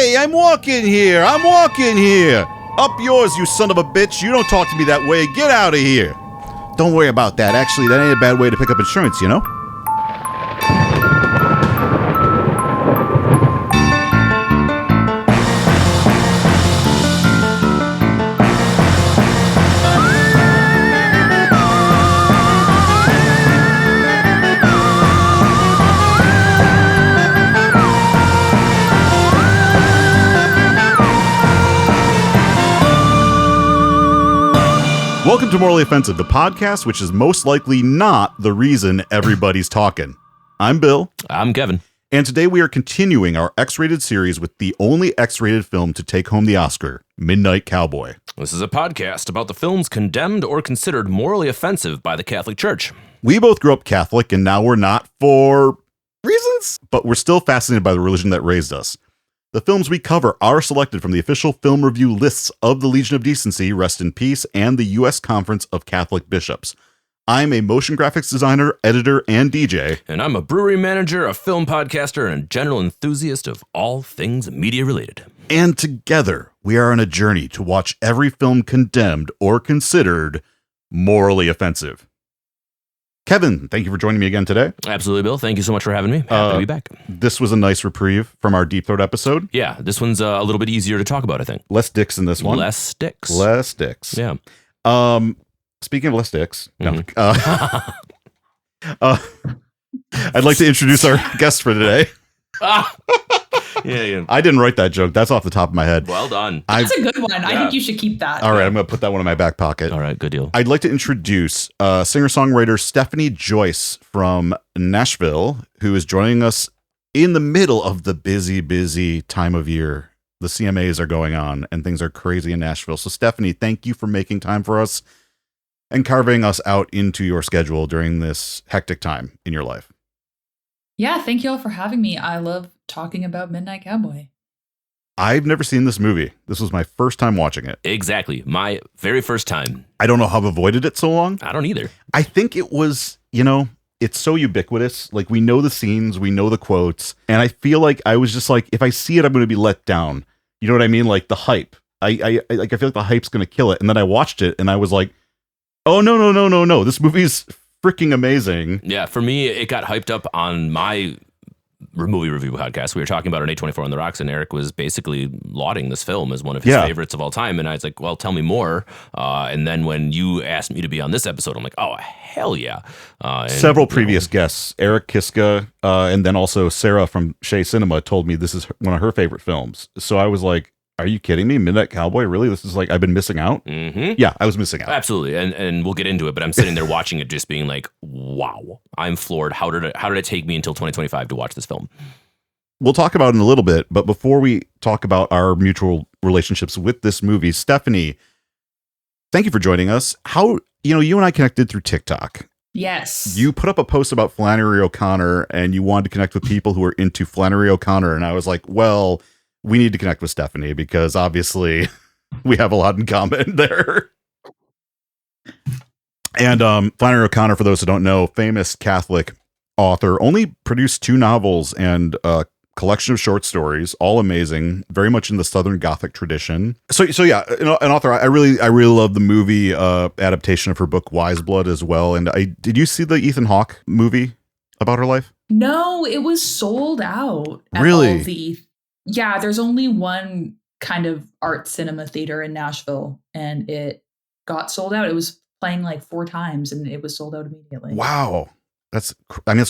Hey, I'm walking here. Up yours, you son of a bitch. You don't talk to me that way. Get out of here. Don't worry about that. Actually, that ain't a bad way to pick up insurance, you know? Welcome to Morally Offensive, the podcast which is most likely not the reason everybody's talking. I'm Bill. I'm Kevin. And today we are continuing our X-rated series with the only X-rated film to take home the Oscar, Midnight Cowboy. This is a podcast about the films condemned or considered morally offensive by the Catholic Church. We both grew up Catholic, and now we're not for reasons, but we're still fascinated by the religion that raised us. The films we cover are selected from the official film review lists of the Legion of Decency, Rest in Peace, and the U.S. Conference of Catholic Bishops. I'm a motion graphics designer, editor, and DJ. And I'm a brewery manager, a film podcaster, and a general enthusiast of all things media related. And together, we are on a journey to watch every film condemned or considered morally offensive. Kevin, thank you for joining me again today. Absolutely, Bill. Thank you so much for having me. Happy to be back. This was a nice reprieve from our Deep Throat episode. Yeah, this one's a little bit easier to talk about, I think. Less dicks in this one. Less sticks. Less dicks. Yeah. Speaking of less dicks, Mm-hmm. I'd like to introduce our guest for today. Yeah. I didn't write that joke. That's off the top of my head. Well done. That's a good one. Yeah. I think you should keep that. All right, I'm going to put that one in my back pocket. All right, good deal. I'd like to introduce singer-songwriter Stefanie Joyce from Nashville, who is joining us in the middle of the busy time of year. The CMAs are going on, and things are crazy in Nashville. So, Stefanie, thank you for making time for us and carving us out into your schedule during this hectic time in your life. Yeah, thank you all for having me. I love talking about Midnight Cowboy. I've never seen this movie. This was my first time watching it. Exactly. My very first time. I don't know how I've avoided it so long. I don't either. I think it was, it's so ubiquitous. Like, we know the scenes, we know the quotes, and I feel like I was just like, if I see it, I'm going to be let down. You know what I mean? Like, the hype. I feel like the hype's going to kill it. And then I watched it, and I was like, oh, no. This movie's freaking amazing. Yeah, for me, it got hyped up on my movie review podcast. We were talking about an A24 on the Rocks, and Eric was basically lauding this film as one of his favorites of all time. And I was like, well, tell me more. And then when you asked me to be on this episode, I'm like, oh, hell yeah. Several previous guests, Eric Kiska, and then also Sarah from Shea Cinema told me this is one of her favorite films. So I was like, are you kidding me? Midnight Cowboy? Really? This is like, I've been missing out? Mm-hmm. Yeah, I was missing out. Absolutely. And we'll get into it, but I'm sitting there watching it just being like, wow, I'm floored. How did it take me until 2025 to watch this film? We'll talk about it in a little bit, but before we talk about our mutual relationships with this movie, Stefanie, thank you for joining us. How, you and I connected through TikTok. Yes. You put up a post about Flannery O'Connor, and you wanted to connect with people who are into Flannery O'Connor, and I was like, well, we need to connect with Stefanie because obviously we have a lot in common there. And Flannery O'Connor, for those who don't know, famous Catholic author, only produced 2 novels and a collection of short stories, all amazing, very much in the Southern Gothic tradition. So yeah, an author. I really love the movie adaptation of her book Wise Blood as well. And did you see the Ethan Hawke movie about her life? No, it was sold out. Really? Yeah, there's only one kind of art cinema theater in Nashville, and it got sold out. It was playing like 4 times, and it was sold out immediately. Wow. That's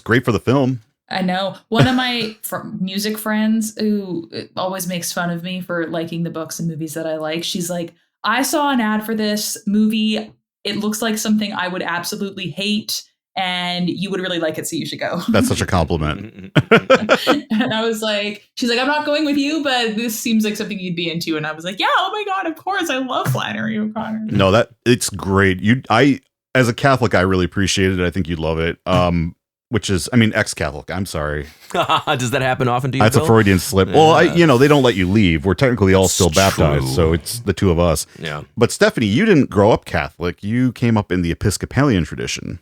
great for the film. I know. One of my music friends who always makes fun of me for liking the books and movies that I like, she's like, I saw an ad for this movie. It looks like something I would absolutely hate, and you would really like it, so you should go. That's such a compliment. And I was like, she's like, I'm not going with you, but this seems like something you'd be into. And I was like, yeah, oh my God, of course. I love Flannery O'Connor. No, it's great. As a Catholic, I really appreciate it. I think you'd love it. Which is, ex-Catholic. I'm sorry. Does that happen often to you? That's Bill? A Freudian slip. Well, they don't let you leave. We're technically all still baptized, true. so it's the 2 of us. Yeah. But Stefanie, you didn't grow up Catholic. You came up in the Episcopalian tradition.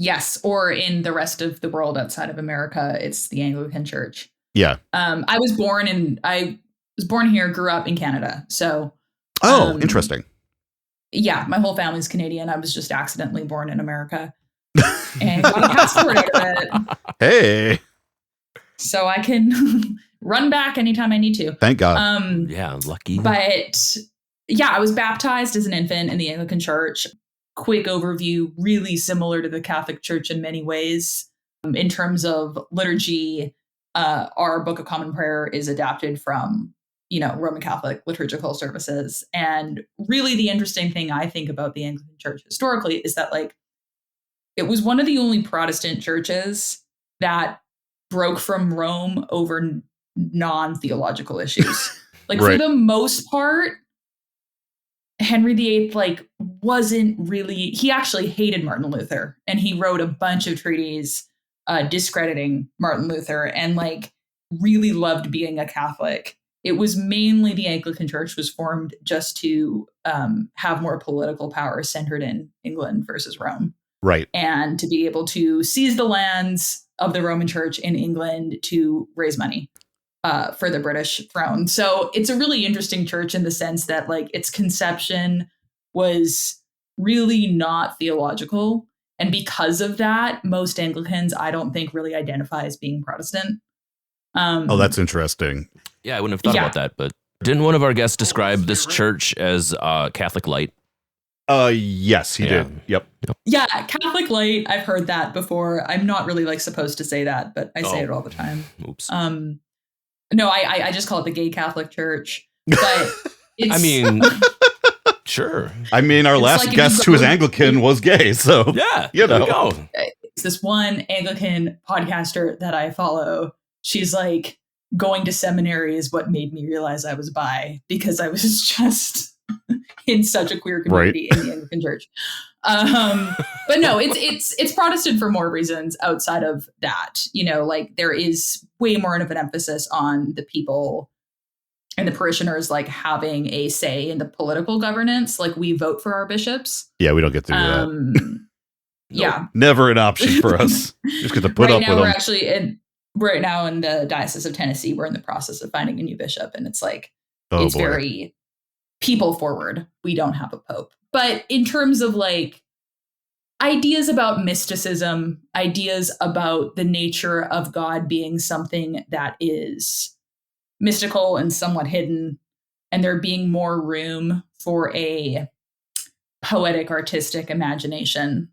Yes, or in the rest of the world outside of America, it's the Anglican Church. Yeah. I was born here, grew up in Canada. So Interesting. Yeah, my whole family's Canadian. I was just accidentally born in America and got a passport out of it. Hey. So I can run back anytime I need to. Thank God. Yeah, lucky. But yeah, I was baptized as an infant in the Anglican Church. Quick overview, really similar to the Catholic Church in many ways. In terms of liturgy, our Book of Common Prayer is adapted from Roman Catholic liturgical services. And really the interesting thing I think about the Anglican Church historically is that it was one of the only Protestant churches that broke from Rome over non-theological issues. Right. For the most part, Henry VIII wasn't really, he actually hated Martin Luther, and he wrote a bunch of treatises discrediting Martin Luther and really loved being a Catholic. It was mainly the Anglican Church was formed just to have more political power centered in England versus Rome. Right. And to be able to seize the lands of the Roman Church in England to raise money for the British throne. So it's a really interesting church in the sense that its conception was really not theological. And because of that, most Anglicans, I don't think, really identify as being Protestant. That's interesting. Yeah, I wouldn't have thought about that, but didn't one of our guests describe this church as Catholic light? Yes, he did. Yep. Yeah, Catholic light. I've heard that before. I'm not really supposed to say that, but I say it all the time. Oops. No, I just call it the gay Catholic Church. But it's, I mean, sure. I mean, our last guest who was Anglican was gay, so yeah, there we go. It's this one Anglican podcaster that I follow. She's going to seminary is what made me realize I was bi, because I was just in such a queer community in the Anglican Church. But no, it's Protestant for more reasons outside of that. There is way more of an emphasis on the people and the parishioners having a say in the political governance. We vote for our bishops. Yeah, we don't get to do that. Yeah, never an option for us. Just get to put up with them. We're actually right now in the Diocese of Tennessee. We're in the process of finding a new bishop, and it's very people forward. We don't have a pope. But in terms of ideas about mysticism, ideas about the nature of God being something that is mystical and somewhat hidden, and there being more room for a poetic, artistic imagination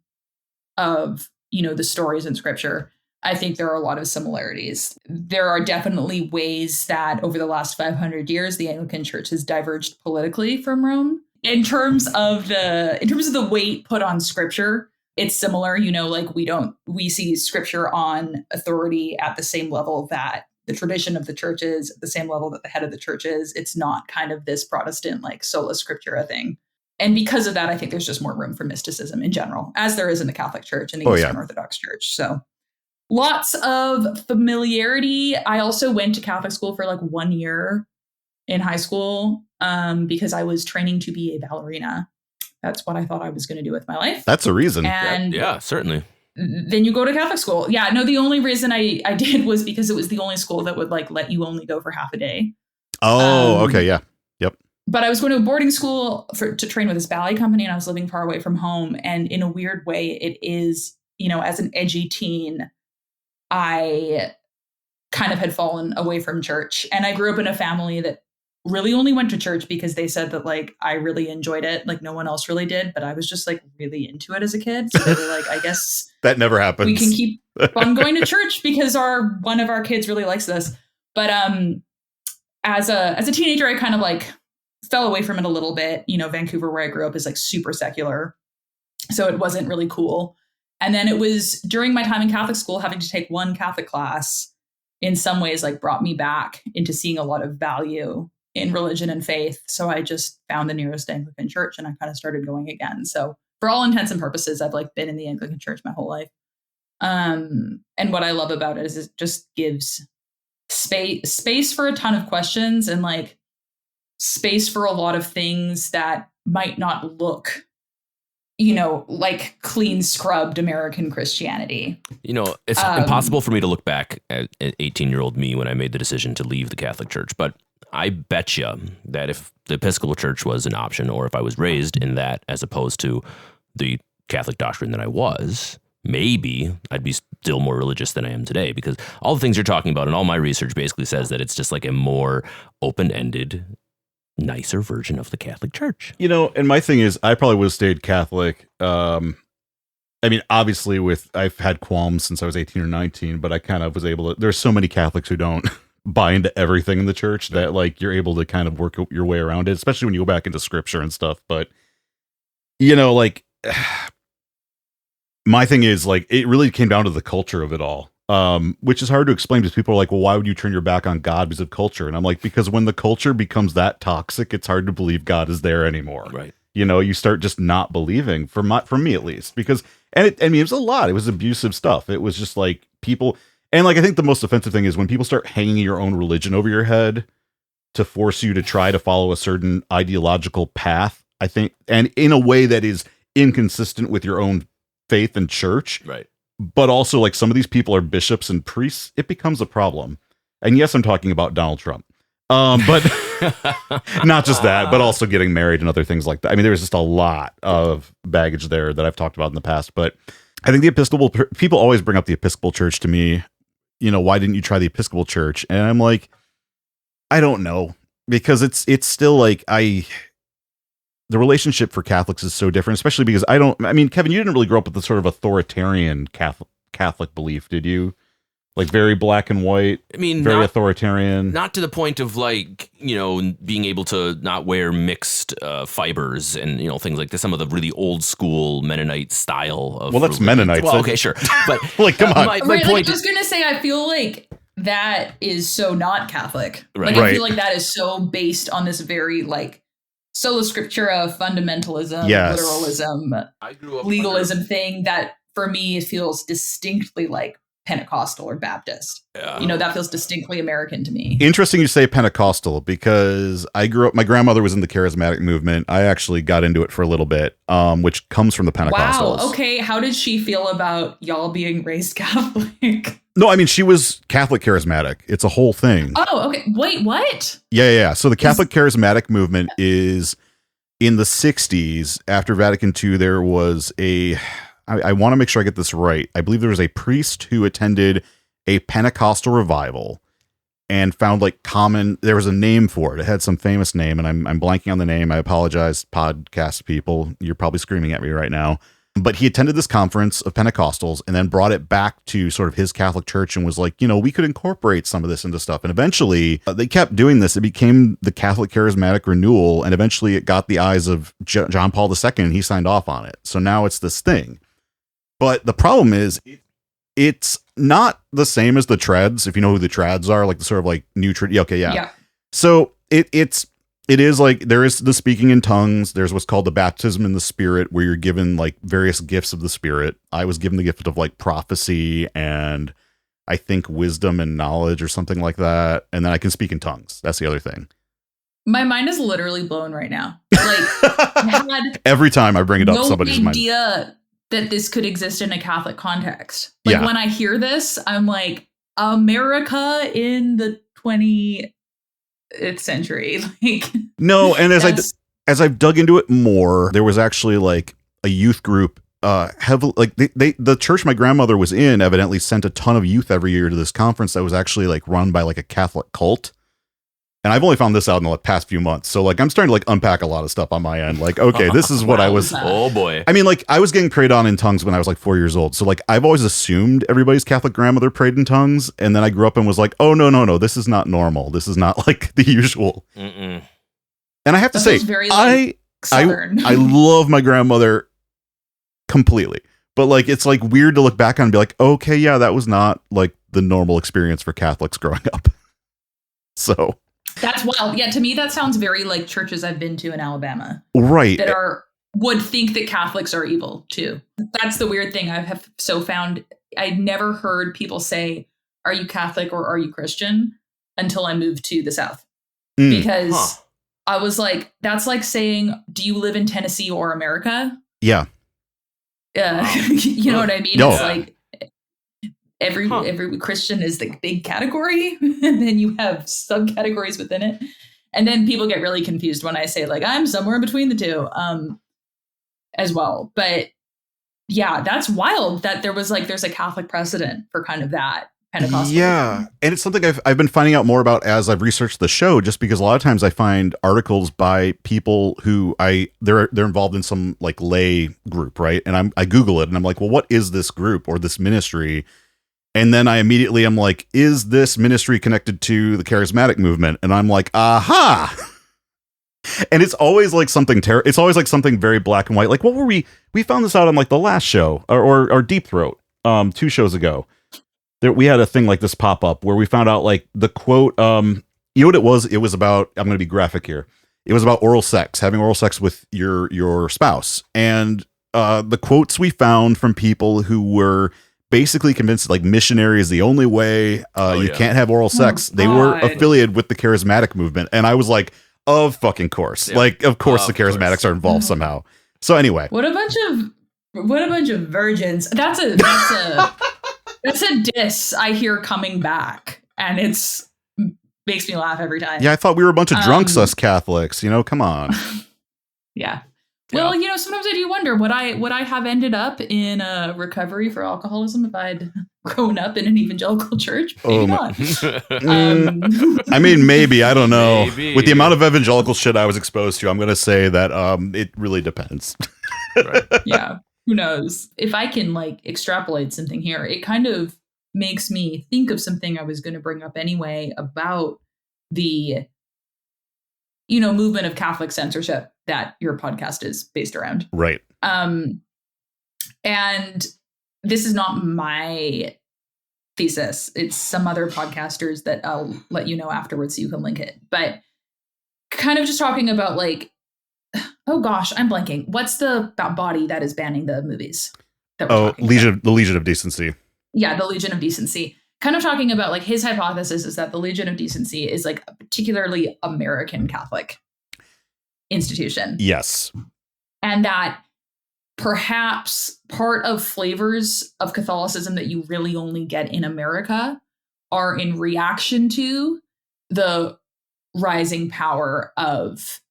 of, the stories in Scripture, I think there are a lot of similarities. There are definitely ways that over the last 500 years, the Anglican Church has diverged politically from Rome. In terms of the weight put on Scripture, it's similar. We see Scripture on authority at the same level that the tradition of the church is, at the same level that the head of the church is. It's not kind of this Protestant sola scriptura thing. And because of that, I think there's just more room for mysticism in general, as there is in the Catholic Church and the Eastern Orthodox Church. So lots of familiarity. I also went to Catholic school for 1 year in high school because I was training to be a ballerina. That's what I thought I was going to do with my life. That's a reason. And yeah, certainly. Then you go to Catholic school. Yeah, no, the only reason I did was because it was the only school that would let you only go for half a day. Oh, okay. Yeah. Yep. But I was going to a boarding school to train with this ballet company, and I was living far away from home. And in a weird way, it is, as an edgy teen, I kind of had fallen away from church. And I grew up in a family that really only went to church because they said that I really enjoyed it. No one else really did, but I was just really into it as a kid. So they were I guess that never happens. We can keep on going to church because one of our kids really likes this. But as a teenager, I kind of fell away from it a little bit. Vancouver, where I grew up, is super secular. So it wasn't really cool. And then it was during my time in Catholic school, having to take one Catholic class in some ways brought me back into seeing a lot of value in religion and faith. So I just found the nearest Anglican church and I kind of started going again. So for all intents and purposes, I've been in the Anglican church my whole life. And what I love about it is it just gives space for a ton of questions and space for a lot of things that might not look like clean scrubbed American Christianity. It's impossible for me to look back at 18-year-old me when I made the decision to leave the Catholic Church, but I bet you that if the Episcopal Church was an option, or if I was raised in that as opposed to the Catholic doctrine that I was, maybe I'd be still more religious than I am today, because all the things you're talking about and all my research basically says that it's just like a more open-ended, nicer version of the Catholic Church. And my thing is, I probably would have stayed Catholic. I mean, obviously I've had qualms since I was 18 or 19, but I kind of was able to, there's so many Catholics who don't buy into everything in the church that like you're able to kind of work your way around it, especially when you go back into scripture and stuff. But, like my thing is like, it really came down to the culture of it all. Which is hard to explain because people are like, well, why would you turn your back on God because of culture? And I'm like, because when the culture becomes that toxic, it's hard to believe God is there anymore. Right. You start just not believing for me at least, because, it was a lot. It was abusive stuff. It was just like people. And like, I think the most offensive thing is when people start hanging your own religion over your head to force you to try to follow a certain ideological path, I think, and in a way that is inconsistent with your own faith and church. Right. But also, like, some of these people are bishops and priests. It becomes a problem. And yes, I'm talking about Donald Trump. But not just that, but also getting married and other things like that. I mean, there's just a lot of baggage there that I've talked about in the past. But I think the Episcopal people always bring up the Episcopal Church to me. Why didn't you try the Episcopal Church? And I'm like, I don't know, because it's still like the relationship for Catholics is so different, especially because Kevin, you didn't really grow up with the sort of authoritarian Catholic belief, did you? Like very black and white, very authoritarian. Not to the point of like, being able to not wear mixed fibers and, things like this, some of the really old school Mennonite style of. Well, that's Mennonites. Well, okay, sure. But like, come on. My point I was going to say, I feel like that is so not Catholic. Right. Like, I feel like that is so based on this very like sola scriptura, fundamentalism, yes. literalism, legalism thing that for me feels distinctly like Pentecostal or Baptist. Yeah. That feels distinctly American to me. Interesting you say Pentecostal, because I grew up, my grandmother was in the charismatic movement. I actually got into it for a little bit, which comes from the Pentecostals. Wow. Okay. How did she feel about y'all being raised Catholic? No, I mean, she was Catholic charismatic. It's a whole thing. Oh, okay. Wait, what? Yeah. So the Catholic charismatic movement is in the 60s. After Vatican II, there was I want to make sure I get this right. I believe there was a priest who attended a Pentecostal revival and found there was a name for it. It had some famous name, and I'm blanking on the name. I apologize, podcast people. You're probably screaming at me right now. But he attended this conference of Pentecostals and then brought it back to sort of his Catholic church and was like, we could incorporate some of this into stuff. And eventually they kept doing this. It became the Catholic Charismatic Renewal. And eventually it got the eyes of John Paul II, and he signed off on it. So now it's this thing. But the problem is it's not the same as the Trads. If you know who the Trads are, like the sort of like new yeah. So it is like, there is the speaking in tongues. There's what's called the baptism in the Spirit, where you're given like various gifts of the Spirit. I was given the gift of like prophecy and I think wisdom and knowledge or something like that. And then I can speak in tongues. That's the other thing. My mind is literally blown right now. Like, every time I bring it up, somebody's mind. No idea that this could exist in a Catholic context. Like, when I hear this, I'm like, America in the 20th century. Like, no, and as I've dug into it more, there was actually like a youth group, heavily like the church my grandmother was in evidently sent a ton of youth every year to this conference that was actually like run by like a Catholic cult. And I've only found this out in the past few months. So like, I'm starting to like unpack a lot of stuff on my end. Like, okay, this is what I was. Oh boy. I mean, like I was getting prayed on in tongues when I was like 4 years old. So like, I've always assumed everybody's Catholic grandmother prayed in tongues. And then I grew up and was like, oh, no. This is not normal. This is not like the usual. Mm-mm. And I have to say, very, like, I love my grandmother completely. But like, it's like weird to look back on and be like, okay, yeah, that was not like the normal experience for Catholics growing up. So. That's wild. Yeah, to me, that sounds very like churches I've been to in Alabama. Right. That would think that Catholics are evil, too. That's the weird thing I have found. I'd never heard people say, are you Catholic or are you Christian? Until I moved to the South. Because I was like, that's like saying, do you live in Tennessee or America? Yeah. You know what I mean? No. It's like every Christian is the big category, and then you have subcategories within it. And then people get really confused when I say, like, I'm somewhere between the two as well. But yeah, that's wild that there's a Catholic precedent for kind of that Pentecostalism. Yeah. And it's something I've been finding out more about as I've researched the show, just because a lot of times I find articles by people who they're involved in some like lay group, right? And I Google it and I'm like, well, what is this group or this ministry? And then I immediately am like, is this ministry connected to the charismatic movement? And I'm like, aha. And it's always like something it's always like something very black and white. Like, what were we found this out on like the last show or Deep Throat 2 shows ago. There, we had a thing like this pop up where we found out like the quote, you know what it was? It was about, I'm going to be graphic here. It was about oral sex, having oral sex with your spouse. And the quotes we found from people who were basically convinced like missionary is the only way, you can't have oral sex. They were affiliated with the charismatic movement. And I was like, of fucking course. Yeah. Like, of course the charismatics are involved somehow. So anyway. What a bunch of virgins. That's a diss I hear coming back. And makes me laugh every time. Yeah, I thought we were a bunch of drunks, us Catholics. You know, come on. Yeah. Well, you know, sometimes I do wonder, would I have ended up in a recovery for alcoholism if I'd grown up in an evangelical church? Maybe not. I mean, maybe. I don't know. Maybe. With the amount of evangelical shit I was exposed to, I'm going to say that it really depends. Right. Yeah. Who knows? If I can like extrapolate something here, it kind of makes me think of something I was going to bring up anyway about the movement of Catholic censorship that your podcast is based around. Right. And this is not my thesis. It's some other podcasters that I'll let you know afterwards so you can link it. But kind of just talking about like, oh gosh, I'm blanking. What's the body that is banning the movies? The Legion of Decency. Yeah, the Legion of Decency. Kind of talking about like his hypothesis is that the Legion of Decency is like a particularly American Catholic institution. Yes. And that perhaps part of flavors of Catholicism that you really only get in America are in reaction to the rising power of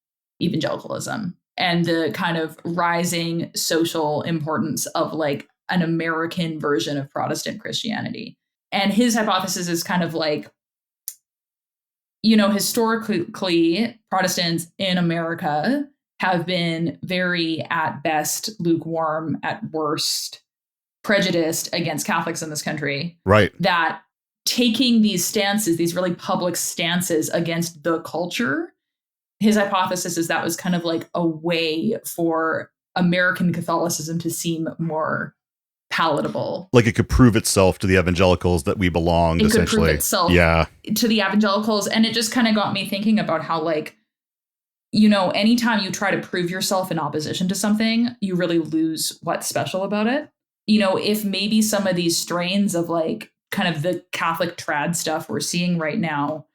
evangelicalism and the kind of rising social importance of like an American version of Protestant Christianity. And his hypothesis is kind of like, historically, Protestants in America have been very, at best, lukewarm, at worst, prejudiced against Catholics in this country. Right. That taking these stances, these really public stances against the culture, his hypothesis is that was kind of like a way for American Catholicism to seem more palatable. Like it could prove itself to the evangelicals that we belonged, essentially. It could prove itself to the evangelicals. And it just kind of got me thinking about how, like, anytime you try to prove yourself in opposition to something, you really lose what's special about it. If maybe some of these strains of like kind of the Catholic trad stuff we're seeing right now,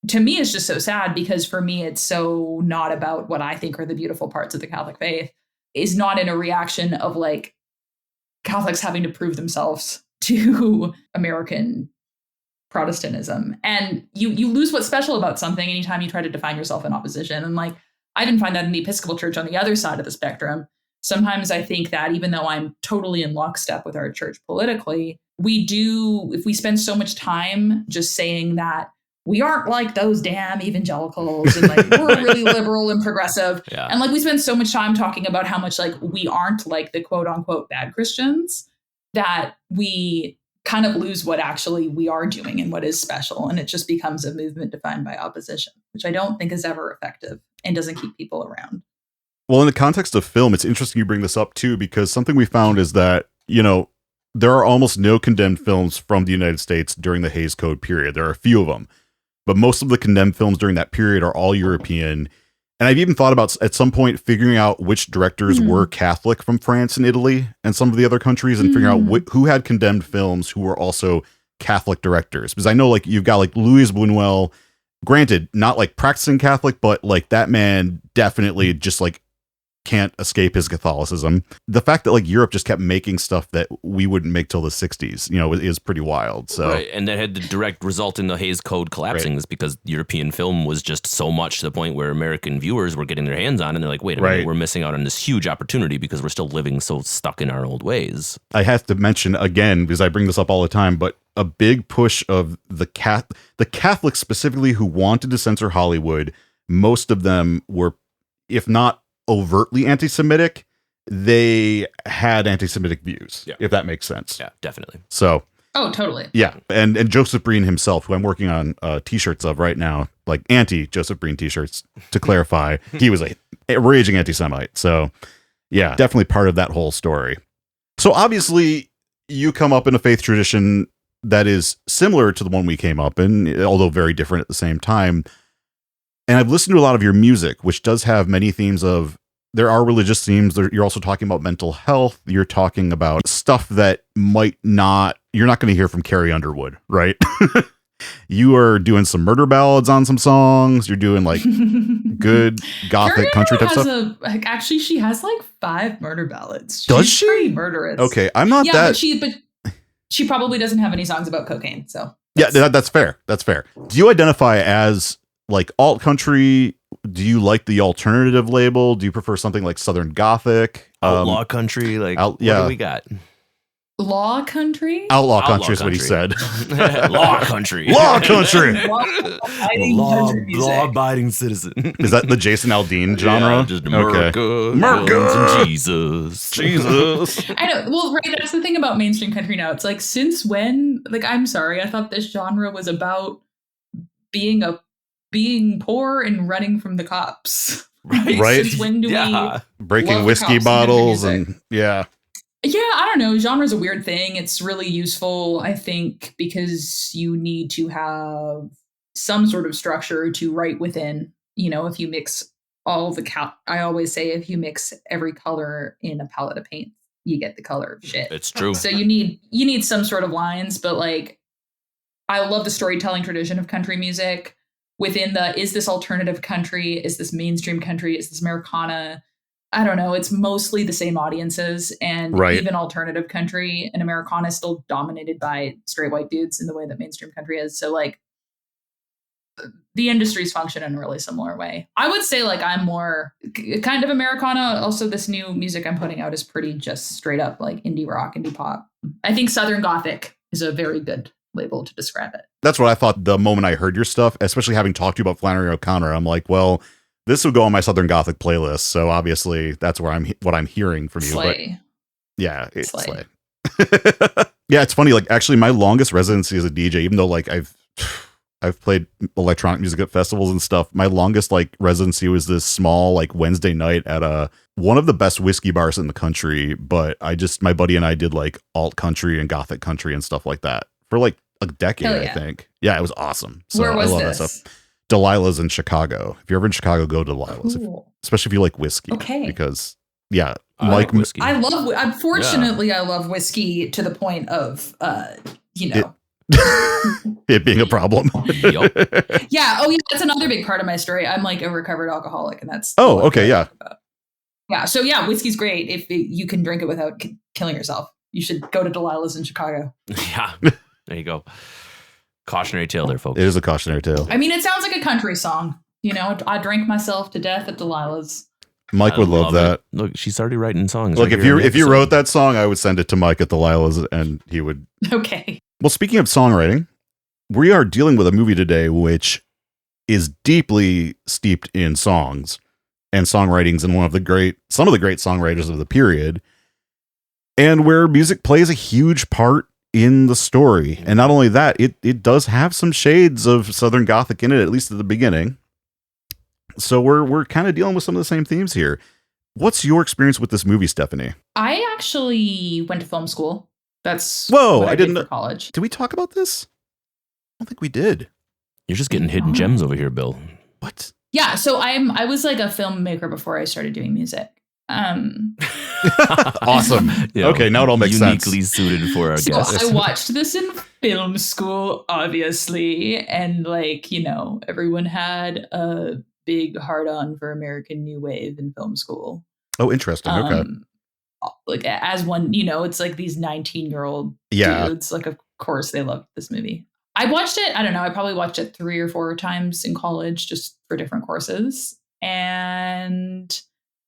to me, it's just so sad because for me, it's so not about what I think are the beautiful parts of the Catholic faith, is not in a reaction of like Catholics having to prove themselves to American Protestantism. And you lose what's special about something anytime you try to define yourself in opposition. And like, I even find that in the Episcopal Church on the other side of the spectrum. Sometimes I think that even though I'm totally in lockstep with our church politically, if we spend so much time just saying that we aren't like those damn evangelicals and like we're really liberal and progressive. Yeah. And like we spend so much time talking about how much like we aren't like the quote unquote bad Christians, that we kind of lose what actually we are doing and what is special. And it just becomes a movement defined by opposition, which I don't think is ever effective and doesn't keep people around. Well, in the context of film, it's interesting you bring this up too, because something we found is that, there are almost no condemned films from the United States during the Hays Code period. There are a few of them. But most of the condemned films during that period are all European. And I've even thought about at some point figuring out which directors were Catholic from France and Italy and some of the other countries and figuring out who had condemned films who were also Catholic directors. Because I know like you've got like Louis Buñuel, granted, not like practicing Catholic, but like that man definitely just like can't escape his Catholicism. The fact that like Europe just kept making stuff that we wouldn't make till the 60s, is pretty wild. So right, and that had the direct result in the Hays Code collapsing, is because European film was just so much to the point where American viewers were getting their hands on it, and they're like, wait a minute, we're missing out on this huge opportunity because we're still living so stuck in our old ways. I have to mention again, because I bring this up all the time, but a big push of the Catholics specifically who wanted to censor Hollywood, most of them were, if not overtly anti-Semitic, they had anti-Semitic views, if that makes sense. Yeah, definitely. So, oh, totally. Yeah, and Joseph Breen himself, who I'm working on t-shirts of right now, like anti-Joseph Breen t-shirts, to clarify, he was a raging anti-Semite. So, yeah, definitely part of that whole story. So, obviously, you come up in a faith tradition that is similar to the one we came up in, although very different at the same time. And I've listened to a lot of your music, which does have many themes of, there are religious themes. You're also talking about mental health. You're talking about stuff that you're not going to hear from Carrie Underwood, right? You are doing some murder ballads on some songs. You're doing like good gothic country type stuff. Actually, she has like 5 murder ballads. Does she? Pretty murderous. Okay, I'm not that. But she probably doesn't have any songs about cocaine. So that's fair. That's fair. Do you identify as like alt country? Do you like the alternative label? Do you prefer something like Southern Gothic? Outlaw country? Like, what do we got? Law country? Outlaw country is what he said. Law country. Law country. Law-abiding citizen. Is that the Jason Aldean genre? Yeah, just America. And Jesus. I know. Well, right. That's the thing about mainstream country now. It's like, since when? Like, I'm sorry. I thought this genre was about being poor and running from the cops. Right. Since when do we breaking whiskey bottles and Yeah, I don't know. Genre is a weird thing. It's really useful, I think, because you need to have some sort of structure to write within. If you mix all the I always say, if you mix every color in a palette of paint, you get the color of shit. It's true. So you need some sort of lines, but like, I love the storytelling tradition of country music. Within is this alternative country? Is this mainstream country? Is this Americana? I don't know. It's mostly the same audiences, and even alternative country and Americana is still dominated by straight white dudes in the way that mainstream country is. So like, the industries function in a really similar way. I would say like I'm more kind of Americana. Also, this new music I'm putting out is pretty just straight up like indie rock, indie pop. I think Southern Gothic is a very good label to describe it. That's what I thought the moment I heard your stuff, especially having talked to you about Flannery O'Connor. I'm like, well, this would go on my Southern Gothic playlist, so obviously that's where what I'm hearing from you. Slay. But yeah, it's Slay. Yeah, it's funny. Like, actually, my longest residency as a DJ, even though like I've played electronic music at festivals and stuff, my longest like residency was this small like Wednesday night at one of the best whiskey bars in the country. But my buddy and I did like alt country and gothic country and stuff like that for like a decade, I think. Yeah, it was awesome. So where was I love this? That stuff. Delilah's in Chicago. If you're ever in Chicago, go to Delilah's, especially if you like whiskey. Okay. Because Mike, like whiskey. I love. Unfortunately, I love whiskey to the point of it being a problem. Yep. Yeah. Oh, yeah. That's another big part of my story. I'm like a recovered alcoholic, and that's. Oh, okay. Yeah. Yeah. So yeah, whiskey's great if you can drink it without killing yourself. You should go to Delilah's in Chicago. Yeah. There you go. Cautionary tale there, folks. It is a cautionary tale. I mean, it sounds like a country song. I drank myself to death at Delilah's. Mike would love that. Look, she's already writing songs. Look, if you wrote that song, I would send it to Mike at Delilah's, and he would. Okay. Well, speaking of songwriting, we are dealing with a movie today which is deeply steeped in songs and songwritings, and some of the great songwriters of the period, and where music plays a huge part in the story. And not only that, it does have some shades of Southern Gothic in it, at least at the beginning. So we're kind of dealing with some of the same themes here. What's your experience with this movie, Stefanie? I actually went to film school. That's I didn't did for college. Did we talk about this? I don't think we did. You're just getting hidden gems over here, Bill. What? Yeah, so I was like a filmmaker before I started doing music. Awesome. Okay, now it all makes sense. Uniquely suited for our guests. I watched this in film school, obviously, and everyone had a big hard-on for American New Wave in film school. Oh, interesting. Okay. Like as one, it's like these 19-year-old dudes. Like, of course they love this movie. I watched it. I don't know. I probably watched it 3 or 4 times in college just for different courses. And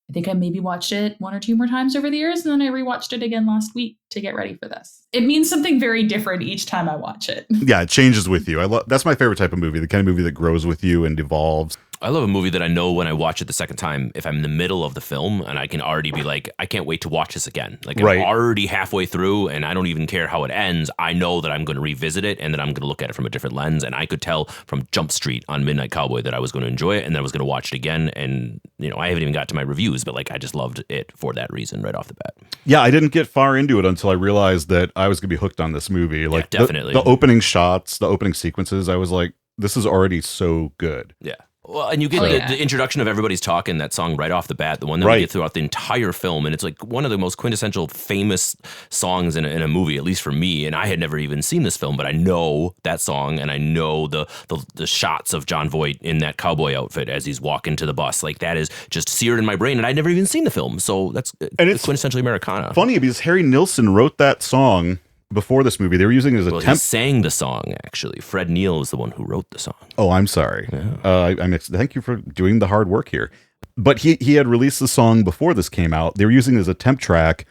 I think I maybe watched it 1 or 2 more times over the years. And then I rewatched it again last week to get ready for this. It means something very different each time I watch it. Yeah, it changes with you. That's my favorite type of movie, the kind of movie that grows with you and evolves. I love a movie that I know when I watch it the second time, if I'm in the middle of the film and I can already be like, I can't wait to watch this again. Like I'm already halfway through and I don't even care how it ends. I know that I'm going to revisit it and that I'm going to look at it from a different lens. And I could tell from Jump Street on Midnight Cowboy that I was going to enjoy it and then I was going to watch it again. And, I haven't even got to my reviews, but like I just loved it for that reason right off the bat. Yeah, I didn't get far into it until I realized that I was going to be hooked on this movie. Like definitely. The opening shots, the opening sequences, I was like, this is already so good. Yeah. Well, and you get the introduction of Everybody's Talking, that song right off the bat, the one that we get throughout the entire film. And it's like one of the most quintessential famous songs in a movie, at least for me. And I had never even seen this film, but I know that song and I know the shots of Jon Voight in that cowboy outfit as he's walking to the bus. Like that is just seared in my brain. And I'd never even seen the film. So it's quintessentially Americana. Funny because Harry Nilsson wrote that song before this movie. They were using it as a He sang the song, actually. Fred Neil is the one who wrote the song. Oh, I'm sorry. Yeah. Thank you for doing the hard work here. But he had released the song before this came out. They were using it as a temp track.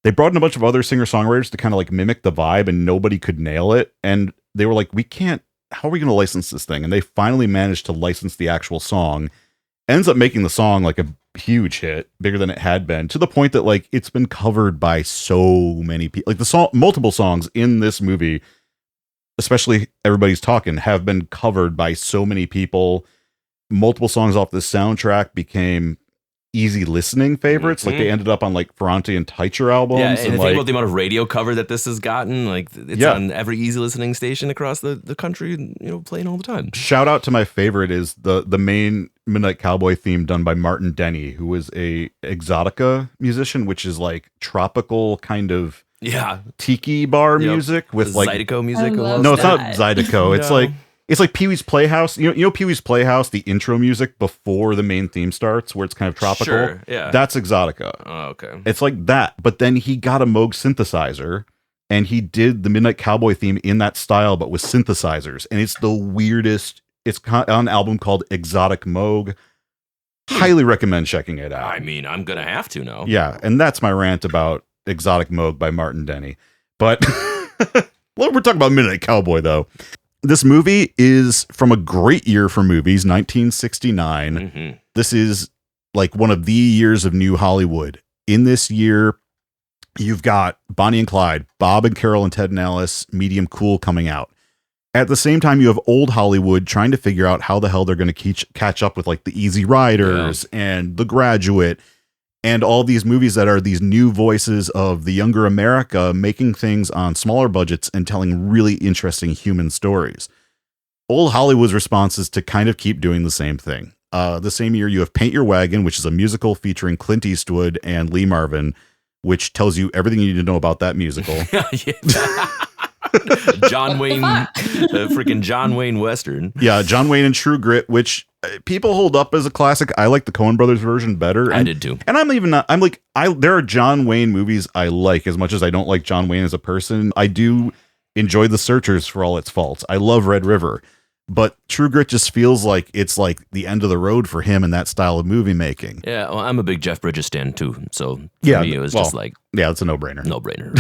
They brought in a bunch of other singer-songwriters to kind of like mimic the vibe, and nobody could nail it. And they were like, how are we going to license this thing? And they finally managed to license the actual song. Ends up making the song like a huge hit, bigger than it had been, to the point that like it's been covered by so many people. Like multiple songs in this movie, especially Everybody's Talking, have been covered by so many people. Multiple songs off the soundtrack became easy listening favorites. Like they ended up on like Ferrante and Teicher albums. Yeah, and think about the amount of radio cover that this has gotten. Like it's on every easy listening station across the country, playing all the time. Shout out to my favorite is the main Midnight Cowboy theme done by Martin Denny, who is a exotica musician, which is like tropical kind of tiki bar music with like Zydeco music. No, it's not Zydeco. It's like Pee-wee's Playhouse. You know Pee-wee's Playhouse, the intro music before the main theme starts, where it's kind of tropical. Sure, yeah. That's exotica. Oh, okay. It's like that, but then he got a Moog synthesizer, and he did the Midnight Cowboy theme in that style, but with synthesizers, and it's the weirdest. It's on an album called Exotic Moog. Highly recommend checking it out. I mean, I'm gonna have to now. Yeah, and that's my rant about Exotic Moog by Martin Denny. But we're talking about Midnight Cowboy, though. This movie is from a great year for movies, 1969. Mm-hmm. This is like one of the years of new Hollywood. In this year, you've got Bonnie and Clyde, Bob and Carol and Ted and Alice, Medium Cool coming out. At the same time, you have old Hollywood trying to figure out how the hell they're going to catch up with like The Easy Riders and The Graduate and all these movies that are these new voices of the younger America making things on smaller budgets and telling really interesting human stories. Old Hollywood's response is to kind of keep doing the same thing. The same year, you have Paint Your Wagon, which is a musical featuring Clint Eastwood and Lee Marvin, which tells you everything you need to know about that musical. John Wayne, freaking John Wayne Western. Yeah, John Wayne and True Grit, which people hold up as a classic. I like the Coen Brothers version better. I did too. And there are John Wayne movies I like as much as I don't like John Wayne as a person. I do enjoy The Searchers for all its faults. I love Red River. But True Grit just feels like it's like the end of the road for him in that style of movie making. Yeah, well, I'm a big Jeff Bridges stan too. So for me, it was just like... Yeah, it's a no-brainer. No-brainer.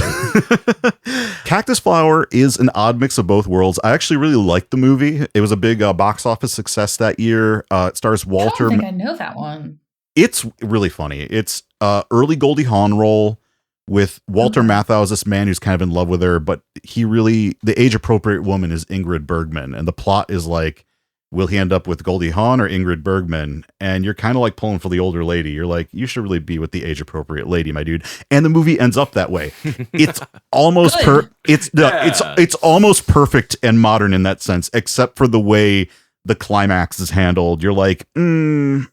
Cactus Flower is an odd mix of both worlds. I actually really liked the movie. It was a big box office success that year. It stars Walter... I don't think I know that one. It's really funny. It's early Goldie Hawn role with Walter Matthau as this man who's kind of in love with her, but the age-appropriate woman is Ingrid Bergman, and the plot is like, will he end up with Goldie Hawn or Ingrid Bergman? And you're kind of like pulling for the older lady. You're like, you should really be with the age-appropriate lady, my dude. And the movie ends up that way. It's almost it's almost perfect and modern in that sense, except for the way the climax is handled. You're like, you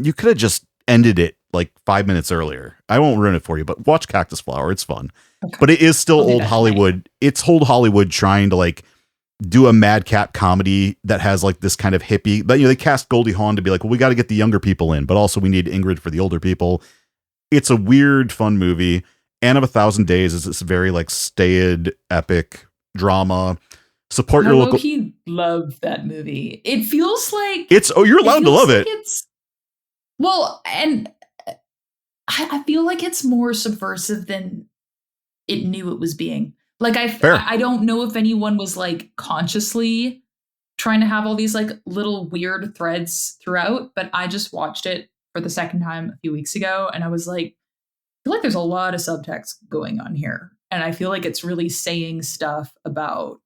could have just ended it like 5 minutes earlier. I won't ruin it for you, but watch Cactus Flower. It's fun. Okay. But it is still old Hollywood. It's old Hollywood trying to like do a madcap comedy that has like this kind of hippie, but they cast Goldie Hawn to be like, well, we got to get the younger people in, but also we need Ingrid for the older people. it's a weird, fun movie. Anne of a Thousand Days is this very like staid, epic drama. Support your local. He loved that movie. It feels like you're allowed to love it. And I feel like it's more subversive than it knew it was being. Like I don't know if anyone was like consciously trying to have all these like little weird threads throughout, but I just watched it for the second time a few weeks ago, and I was like, I feel like there's a lot of subtext going on here, and I feel like it's really saying stuff about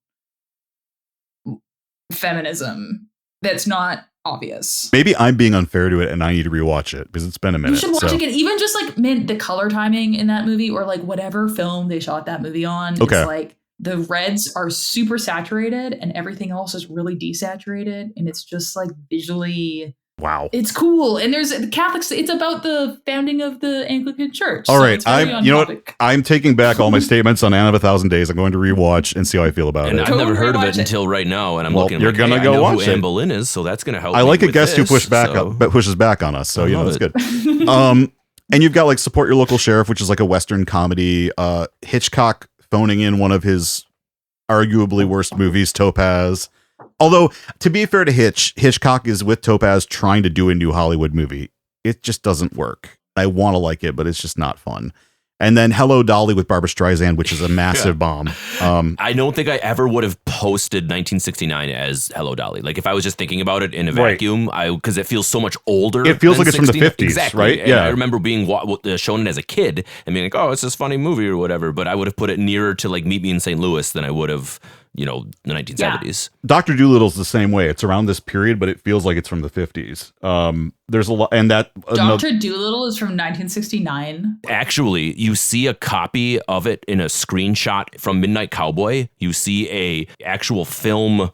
feminism that's not obvious. Maybe I'm being unfair to it and I need to rewatch it because it's been a minute. You should watch it again. Even just like the color timing in that movie, or like whatever film they shot that movie on. Okay. It's like the reds are super saturated and everything else is really desaturated. And it's just like visually, wow, it's cool. And there's the Catholics. It's about the founding of the Anglican Church. All right. You know what? I'm taking back all my statements on Anne of a Thousand Days. I'm going to rewatch and see how I feel about and it. I've never heard of it until right now. And I'm looking you're like, going to go watch who it. Anne Boleyn is, so that's going to help. I like me a guest who pushes back on us. So, you know, it's good. And you've got like Support Your Local Sheriff, which is like a Western comedy. Hitchcock phoning in one of his arguably worst movies, Topaz. Although, to be fair to Hitchcock is with Topaz trying to do a new Hollywood movie. It just doesn't work. I want to like it, but it's just not fun. And then Hello, Dolly with Barbra Streisand, which is a massive bomb. I don't think I ever would have posted 1969 as Hello, Dolly. Like if I was just thinking about it in a vacuum, because it feels so much older. It feels like it's from the 50s, exactly. right? And I remember being shown it as a kid and being like, oh, it's this funny movie or whatever. But I would have put it nearer to like Meet Me in St. Louis than I would have, the 1970s. Yeah. Dr. Doolittle's the same way. It's around this period, but it feels like it's from the 50s. There's a lot, and that Dr. Doolittle is from 1969. Actually, you see a copy of it in a screenshot from Midnight Cowboy. You see a actual film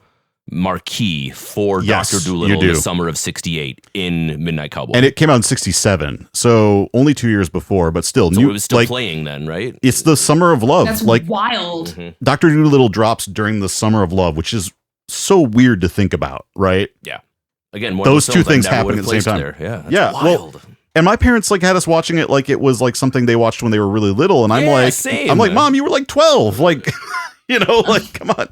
marquee for Dr. Doolittle in the summer of 68 in Midnight Cowboy. And it came out in 67, so only 2 years before, but still. So it was still playing then, right? It's the Summer of Love. That's wild. Mm-hmm. Dr. Doolittle drops during the Summer of Love, which is so weird to think about, right? Yeah. Again, those two things happen at the same time. There. Yeah, wild. Well, and my parents like had us watching it like it was like something they watched when they were really little, and I'm like, Mom, you were like 12, like, like, come on.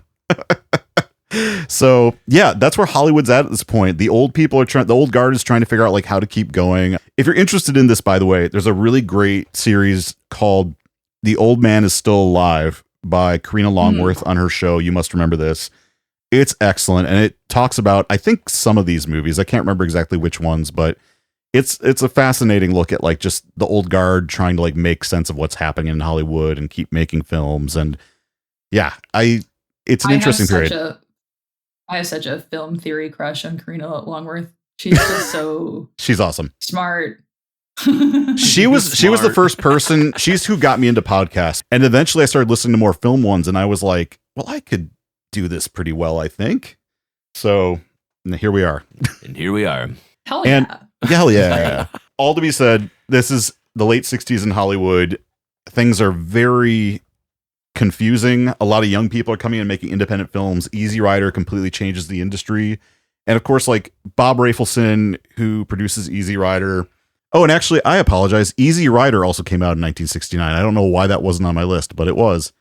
So yeah, that's where Hollywood's at this point. The old guard is trying to figure out like how to keep going. If you're interested in this, by the way, there's a really great series called The Old Man Is Still Alive by Karina Longworth on her show. You Must Remember This. It's excellent. And it talks about, I think, some of these movies. I can't remember exactly which ones, but it's a fascinating look at like just the old guard trying to like make sense of what's happening in Hollywood and keep making films. And yeah, it's an interesting period. I have such a film theory crush on Karina Longworth. She's just so she's awesome. Smart. She was the first person. She's who got me into podcasts. And eventually I started listening to more film ones and I was like, well, I could do this pretty well, I think. So here we are. And here we are. Hell yeah. Hell yeah. All to be said, this is the late 60s in Hollywood. Things are very confusing. A lot of young people are coming and making independent films. Easy Rider completely changes the industry. And of course, like Bob Rafelson, who produces Easy Rider. Oh, and actually, I apologize. Easy Rider also came out in 1969. I don't know why that wasn't on my list, but it was.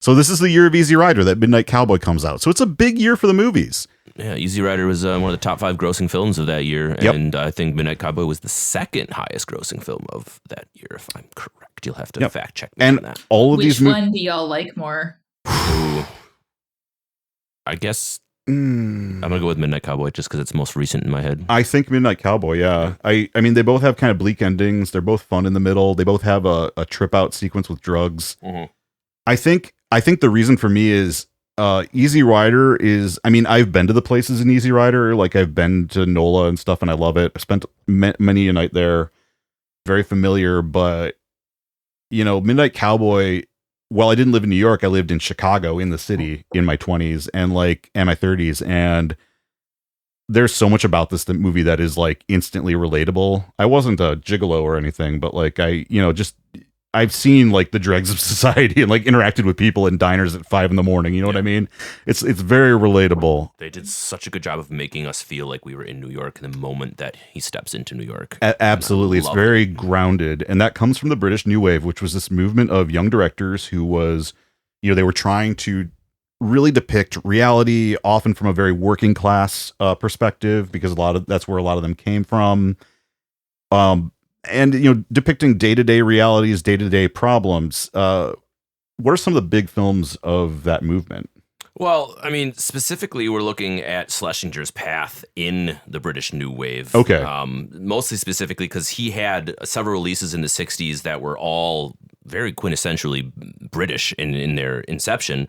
So this is the year of Easy Rider that Midnight Cowboy comes out. So it's a big year for the movies. Yeah, Easy Rider was one of the top 5 grossing films of that year. Yep. And I think Midnight Cowboy was the second highest grossing film of that year, if I'm correct. You'll have to fact check me on that. All of Which one do y'all like more? I guess I'm going to go with Midnight Cowboy just because it's most recent in my head. I think Midnight Cowboy, yeah. I mean, they both have kind of bleak endings. They're both fun in the middle. They both have a trip out sequence with drugs. Mm-hmm. I think the reason for me is Easy Rider is, I mean, I've been to the places in Easy Rider. Like I've been to NOLA and stuff and I love it. I spent many a night there. Very familiar, but Midnight Cowboy, while I didn't live in New York, I lived in Chicago in the city in my 20s and my 30s. And there's so much about this movie that is like instantly relatable. I wasn't a gigolo or anything, but like just I've seen like the dregs of society and like interacted with people in diners at 5 a.m. You know what I mean? It's very relatable. They did such a good job of making us feel like we were in New York the moment that he steps into New York. Absolutely. It's very grounded. And that comes from the British New Wave, which was this movement of young directors who was, they were trying to really depict reality, often from a very working class perspective, because that's where a lot of them came from. And depicting day-to-day realities, day-to-day problems. What are some of the big films of that movement? Well, I mean, specifically, we're looking at Schlesinger's path in the British New Wave. Okay. Mostly specifically because he had several releases in the 60s that were all very quintessentially British in their inception.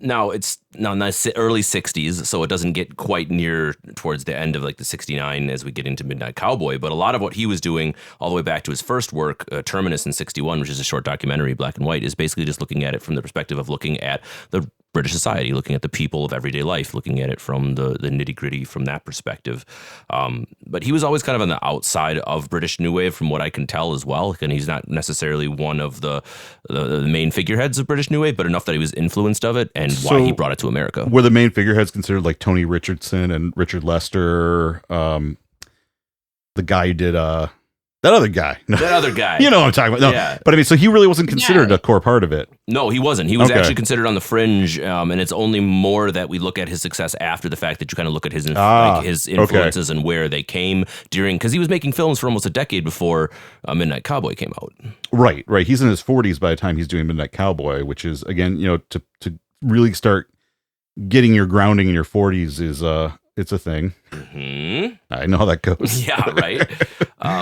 Now it's now in the early 60s, so it doesn't get quite near towards the end of like the 69 as we get into Midnight Cowboy. But a lot of what he was doing all the way back to his first work, Terminus in 61, which is a short documentary, black and white, is basically just looking at it from the perspective of looking at the British society, looking at the people of everyday life, looking at it from the nitty gritty from that perspective. But he was always kind of on the outside of British New Wave from what I can tell as well. And he's not necessarily one of the main figureheads of British New Wave, but enough that he was influenced of it and why he brought it to America. Were the main figureheads considered like Tony Richardson and Richard Lester? The guy who did that other guy. You know what I'm talking about. No, yeah. But I mean, so he really wasn't considered a core part of it. No, he wasn't. He was actually considered on the fringe, and it's only more that we look at his success after the fact that you kind of look at his influences and where they came during, because he was making films for almost a decade before Midnight Cowboy came out. Right. He's in his 40s by the time he's doing Midnight Cowboy, which is, again, to really start getting your grounding in your 40s is it's a thing. Mm-hmm. I know how that goes. Yeah, right.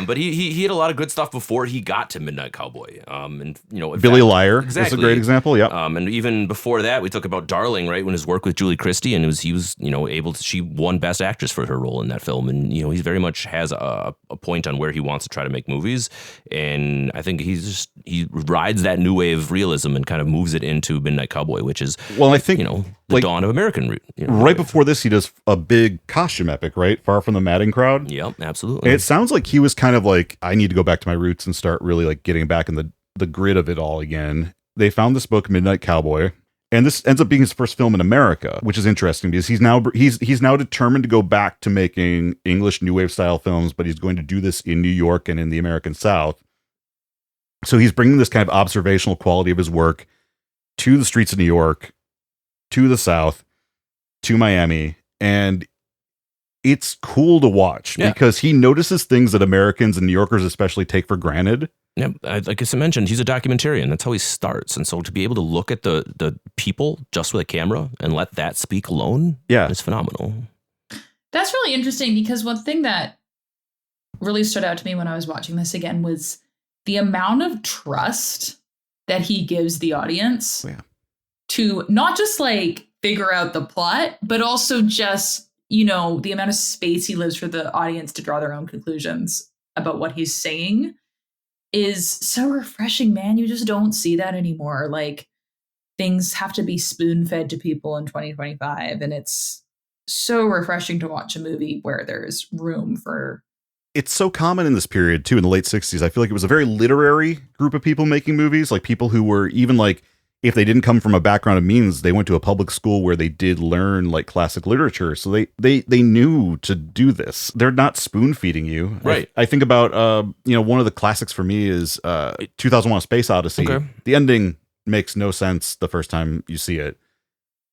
But he had a lot of good stuff before he got to Midnight Cowboy. And Billy Liar is a great example. Yeah. And even before that, we talk about Darling, right? When his work with Julie Christie, and he was able to, she won Best Actress for her role in that film, and he very much has a point on where he wants to try to make movies, and I think he rides that new wave realism and kind of moves it into Midnight Cowboy, which is I think the dawn of American. Right before this, he does a big costume epic, right? Far from the Madding Crowd. Yep, absolutely. And it sounds like he was kind of like, I need to go back to my roots and start really like getting back in the grid of it all again. They found this book, Midnight Cowboy, and this ends up being his first film in America, which is interesting because he's now determined to go back to making English new wave style films, but he's going to do this in New York and in the American South. So he's bringing this kind of observational quality of his work to the streets of New York, to the South, to Miami, and it's cool to watch because he notices things that Americans and New Yorkers especially take for granted. Yeah, like I mentioned, he's a documentarian. That's how he starts. And so to be able to look at the people just with a camera and let that speak alone is phenomenal. That's really interesting because one thing that really stood out to me when I was watching this again was the amount of trust that he gives the audience to not just like figure out the plot, but also just the amount of space he lives for the audience to draw their own conclusions about what he's saying is so refreshing, man. You just don't see that anymore. Like, things have to be spoon-fed to people in 2025, and it's so refreshing to watch a movie where there's room for... It's so common in this period, too, in the late 60s. I feel like it was a very literary group of people making movies, like people who were even like, if they didn't come from a background of means, they went to a public school where they did learn like classic literature. So they knew to do this. They're not spoon feeding you. Right. I think about, one of the classics for me is 2001: A Space Odyssey. Okay. The ending makes no sense the first time you see it.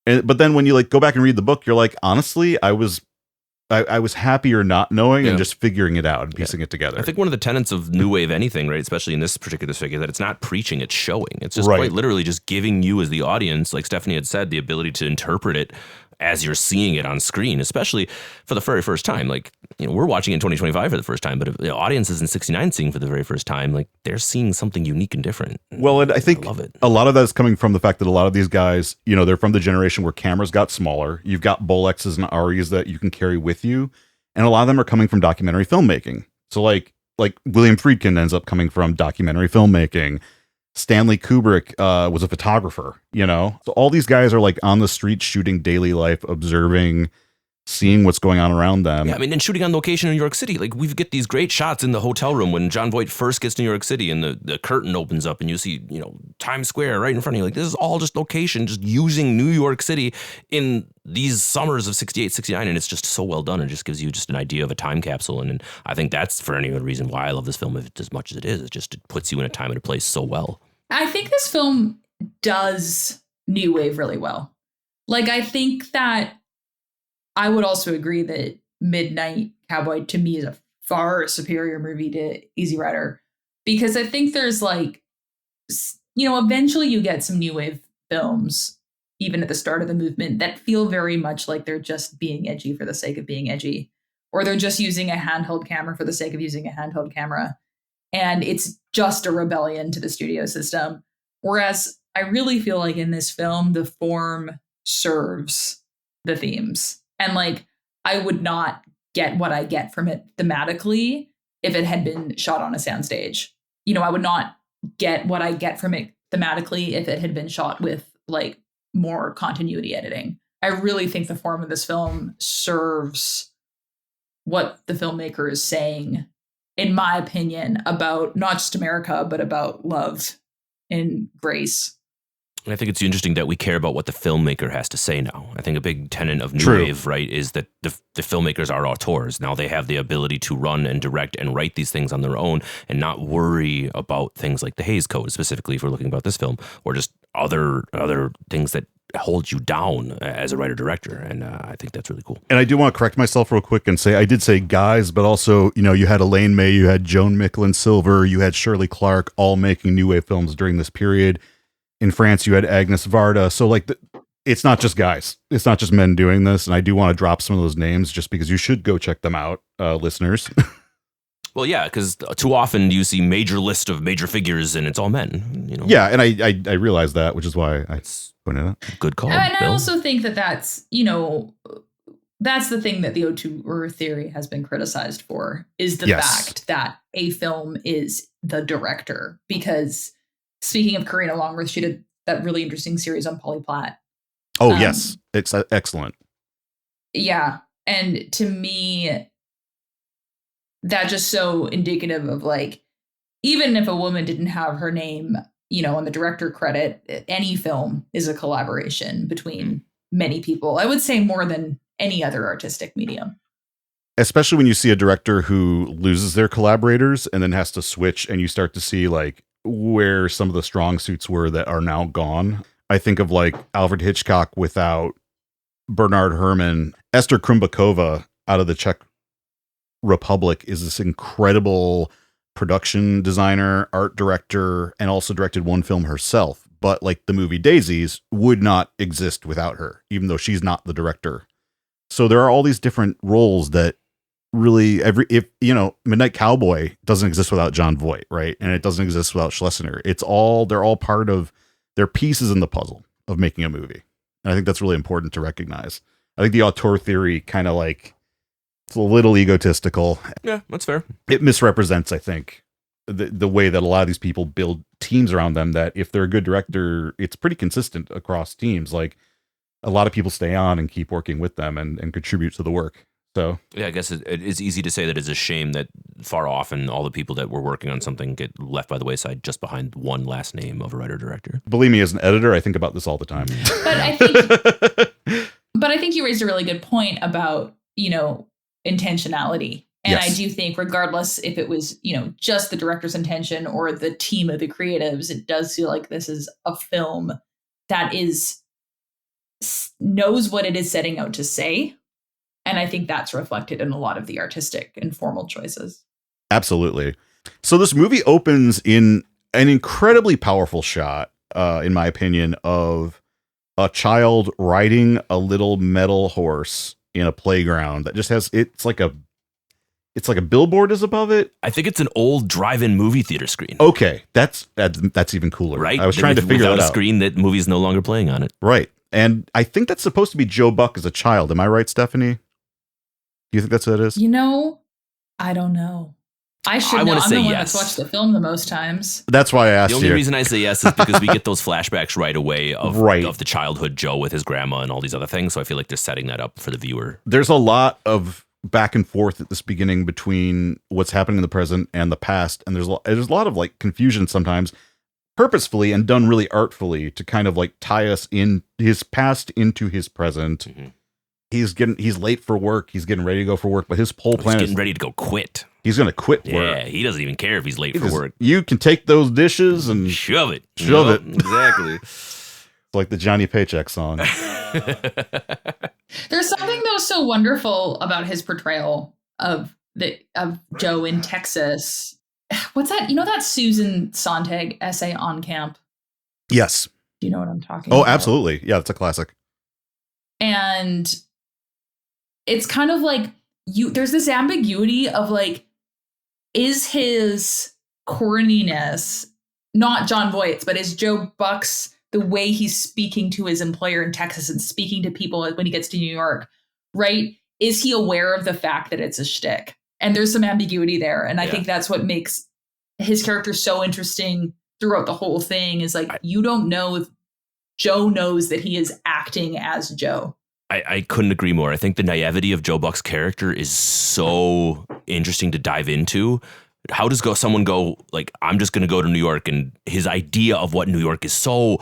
But then when you like go back and read the book, you're like, honestly, I was happier not knowing and just figuring it out and piecing it together. I think one of the tenets of new wave anything, right, especially in this particular figure, that it's not preaching, it's showing. It's just quite literally just giving you as the audience, like Stefanie had said, the ability to interpret it as you're seeing it on screen, especially for the very first time. Like, we're watching it in 2025 for the first time, but if the audience is in 69 seeing for the very first time, like, they're seeing something unique and different. Well, and I think a lot of that is coming from the fact that a lot of these guys, they're from the generation where cameras got smaller. You've got Bolexes and Aries that you can carry with you. And a lot of them are coming from documentary filmmaking. So like William Friedkin ends up coming from documentary filmmaking. Stanley Kubrick was a photographer, So all these guys are like on the street shooting daily life, observing seeing what's going on around them. Yeah, I mean, and shooting on location in New York City, like we get these great shots in the hotel room when Jon Voight first gets to New York City and the curtain opens up and you see, Times Square right in front of you. Like, this is all just location, just using New York City in these summers of 68, 69. And it's just so well done. It just gives you just an idea of a time capsule. And I think that's for any other reason why I love this film as much as it is. It puts you in a time and a place so well. I think this film does New Wave really well. Like, I think that I would also agree that Midnight Cowboy to me is a far superior movie to Easy Rider, because I think there's eventually you get some New Wave films, even at the start of the movement, that feel very much like they're just being edgy for the sake of being edgy, or they're just using a handheld camera for the sake of using a handheld camera. And it's just a rebellion to the studio system. Whereas I really feel like in this film, the form serves the themes. And I would not get what I get from it thematically if it had been shot on a soundstage. I would not get what I get from it thematically if it had been shot with more continuity editing. I really think the form of this film serves what the filmmaker is saying, in my opinion, about not just America, but about love and grace. And I think it's interesting that we care about what the filmmaker has to say now. I think a big tenet of New Wave, right, is that the filmmakers are auteurs. Now they have the ability to run and direct and write these things on their own and not worry about things like the Hays Code, specifically if we're looking about this film, or just other things that hold you down as a writer-director. And I think that's really cool. And I do want to correct myself real quick and say I did say guys, but also, you had Elaine May, you had Joan Micklin Silver, you had Shirley Clark, all making New Wave films during this period. In France, you had Agnes Varda. So it's not just guys. It's not just men doing this. And I do want to drop some of those names just because you should go check them out, listeners. Well, yeah, because too often you see major list of major figures and it's all men. Yeah, and I realize that, which is why I pointed out. Good call. And Bill. I also think that's that's the thing that the auteur theory has been criticized for, is the fact that a film is the director. Because speaking of Karina Longworth, she did that really interesting series on Polly Platt. Oh, yes. It's excellent. Yeah. And to me, that's just so indicative of even if a woman didn't have her name, on the director credit, any film is a collaboration between many people. I would say more than any other artistic medium. Especially when you see a director who loses their collaborators and then has to switch, and you start to see where some of the strong suits were that are now gone. I think of Alfred Hitchcock without Bernard Herrmann. Esther Krumbakova out of the Czech Republic is this incredible production designer, art director, and also directed one film herself. But the movie Daisies would not exist without her, even though she's not the director. So there are all these different roles that really Midnight Cowboy doesn't exist without Jon Voight, right? And it doesn't exist without Schlesinger. They're all part of, they're pieces in the puzzle of making a movie. And I think that's really important to recognize. I think the auteur theory kind of it's a little egotistical. Yeah, that's fair. It misrepresents, I think, the way that a lot of these people build teams around them, that if they're a good director, it's pretty consistent across teams. A lot of people stay on and keep working with them and contribute to the work. So yeah, I guess it is easy to say that it's a shame that far often all the people that were working on something get left by the wayside just behind one last name of a writer-director. Believe me, as an editor, I think about this all the time. But I think you raised a really good point about, intentionality. And yes. I do think regardless if it was, just the director's intention or the team of the creatives, it does feel like this is a film that knows what it is setting out to say. And I think that's reflected in a lot of the artistic and formal choices. Absolutely. So this movie opens in an incredibly powerful shot, in my opinion, of a child riding a little metal horse in a playground that just has, it's like a billboard is above it. I think it's an old drive-in movie theater screen. Okay, that's even cooler. Right? I was trying to figure that out. A screen that movie's no longer playing on it. Right. And I think that's supposed to be Joe Buck as a child. Am I right, Stephanie? Do you think that's what it is? I don't know. I should I know. wanna I'm say the one yes. that's watched the film the most times. That's why I asked The you. only reason I say yes is because we get those flashbacks right away of the childhood Joe with his grandma and all these other things. So I feel like they're setting that up for the viewer. There's a lot of back and forth at this beginning between what's happening in the present and the past, and there's a lot of like confusion sometimes, purposefully and done really artfully to kind of like tie us in his past into his present. Mm-hmm. He's late for work. He's getting ready to go for work, but his whole plan He's is getting ready to go quit. he's going to quit work. Yeah, he doesn't even care if he's late for work. You can take those dishes and Shove it. Exactly. It's like the Johnny Paycheck song. There's something though so wonderful about his portrayal of Joe in Texas. What's that? You know that Susan Sontag essay On Camp? Yes. Do you know what I'm talking about? Oh, absolutely. Yeah, it's a classic. And it's kind of like there's this ambiguity of like, is his corniness not Jon Voight's, but is Joe Buck's, the way he's speaking to his employer in Texas and speaking to people when he gets to New York, right? Is he aware of the fact that it's a shtick? And there's some ambiguity there. And I think that's what makes his character so interesting throughout the whole thing, is like, you don't know if Joe knows that he is acting as Joe. I couldn't agree more. I think the naivety of Joe Buck's character is so interesting to dive into. How does someone go like, I'm just going to go to New York, and his idea of what New York is so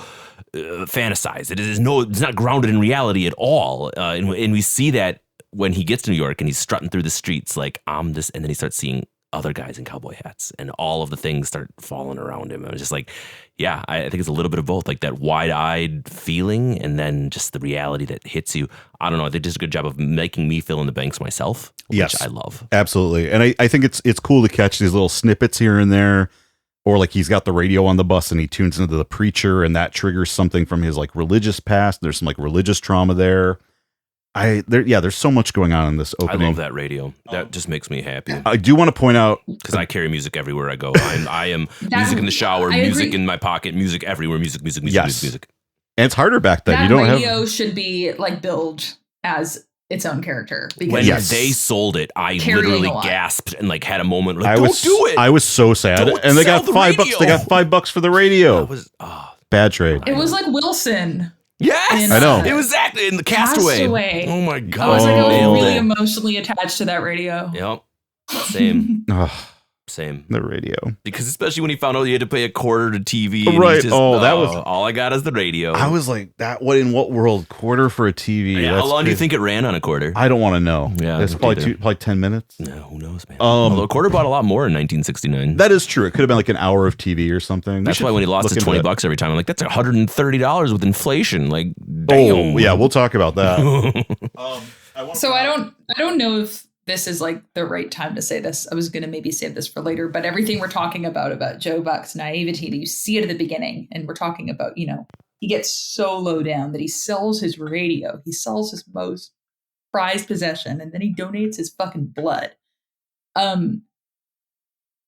fantasized. It's not grounded in reality at all. And we see that when he gets to New York and he's strutting through the streets like, I'm this, and then he starts seeing other guys in cowboy hats and all of the things start falling around him. I was just like, yeah, I think it's a little bit of both, like that wide-eyed feeling and then just the reality that hits you. I don't know. They did a good job of making me fill in the blanks myself, which I love. Absolutely. And I think it's cool to catch these little snippets here and there, or like he's got the radio on the bus and he tunes into the preacher and that triggers something from his like religious past. There's some like religious trauma there. There's so much going on in this opening. I love that radio. That just makes me happy. I do want to point out, because I carry music everywhere I go. I am music in the shower, music in my pocket, music everywhere, music. And it's harder back then. That you don't radio should be like billed as its own character. Because when they sold it, I literally gasped and like had a moment. Like, do it! I was so sad. And they got $5. They got $5 for the radio. Bad trade. It was like Wilson. Yes, I know. It was exactly in the Castaway. Oh my god! I was really emotionally attached to that radio. Yep, same. Same. The radio. Because especially when he found out he had to pay $1 to TV. Right. Just, that was all I got is the radio. I was like, in what world? $1 for a TV? Yeah, how long do you think it ran on a $1? I don't want to know. Yeah, it's probably 10 minutes. No, who knows, man. Although $1 bought a lot more in 1969. That is true. It could have been like an hour of TV or something. That's why when he lost his $20 every time, I'm like, that's $130 with inflation. Like, damn. Oh, yeah, we'll talk about that. I don't know if this is like the right time to say this. I was going to maybe save this for later, but everything we're talking about Joe Buck's naivety, you see it at the beginning, and we're talking about, he gets so low down that he sells his radio. He sells his most prized possession, and then he donates his fucking blood.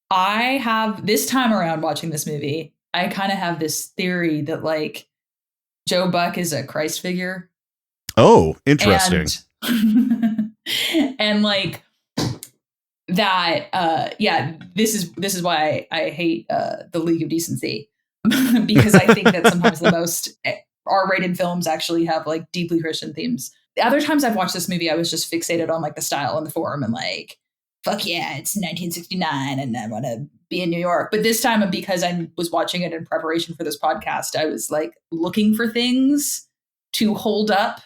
I have, this time around watching this movie, I kind of have this theory that like Joe Buck is a Christ figure. Oh, interesting. And like that, this is why I hate the League of Decency, because I think that sometimes the most R-rated films actually have like deeply Christian themes. The other times I've watched this movie, I was just fixated on like the style and the form and like, fuck yeah, it's 1969 and I want to be in New York. But this time, because I was watching it in preparation for this podcast, I was like looking for things to hold up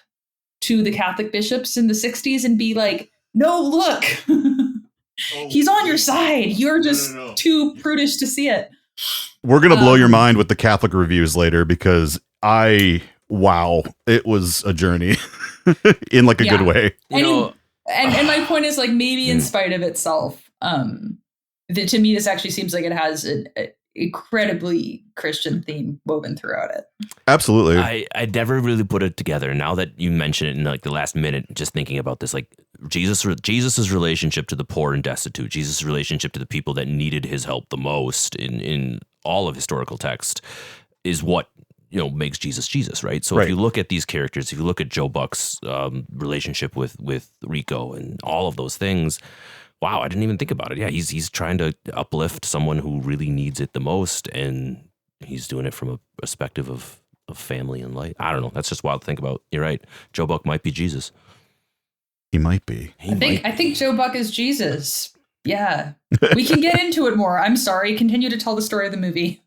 to the Catholic bishops in the 60s and be like, no, look, he's on your side. You're just too prudish to see it. We're going to blow your mind with the Catholic reviews later, because it was a journey in like a good way. And my point is like, maybe in spite of itself, to me, this actually seems like it has an incredibly Christian theme woven throughout it. Absolutely. I never really put it together. Now that you mention it in like the last minute, just thinking about this, like Jesus's relationship to the poor and destitute, Jesus' relationship to the people that needed his help the most in all of historical text is what, makes Jesus, right? So if you look at these characters, if you look at Joe Buck's relationship with Rico and all of those things, wow, I didn't even think about it. Yeah, he's trying to uplift someone who really needs it the most, and he's doing it from a perspective of family and life. I don't know. That's just wild to think about. You're right. Joe Buck might be Jesus. He might be. I think Joe Buck is Jesus. Yeah. We can get into it more. I'm sorry. Continue to tell the story of the movie.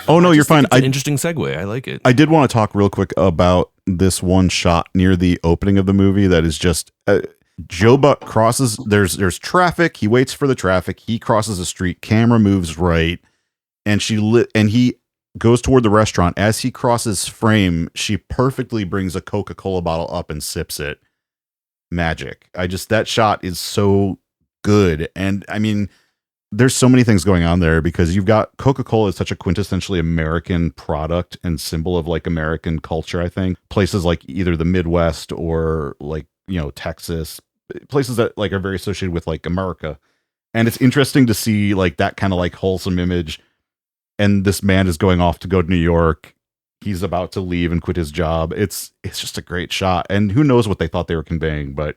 Oh, no, you're fine. It's an interesting segue. I like it. I did want to talk real quick about this one shot near the opening of the movie that is just Joe Buck crosses. There's traffic. He waits for the traffic. He crosses the street. Camera moves right, and he goes toward the restaurant. As he crosses frame, she perfectly brings a Coca-Cola bottle up and sips it. Magic. That shot is so good. And I mean, there's so many things going on there because you've got Coca-Cola is such a quintessentially American product and symbol of like American culture. I think places like either the Midwest or like, Texas, places that like are very associated with like America. And it's interesting to see like that kind of like wholesome image. And this man is going off to go to New York. He's about to leave and quit his job. It's just a great shot. And who knows what they thought they were conveying, but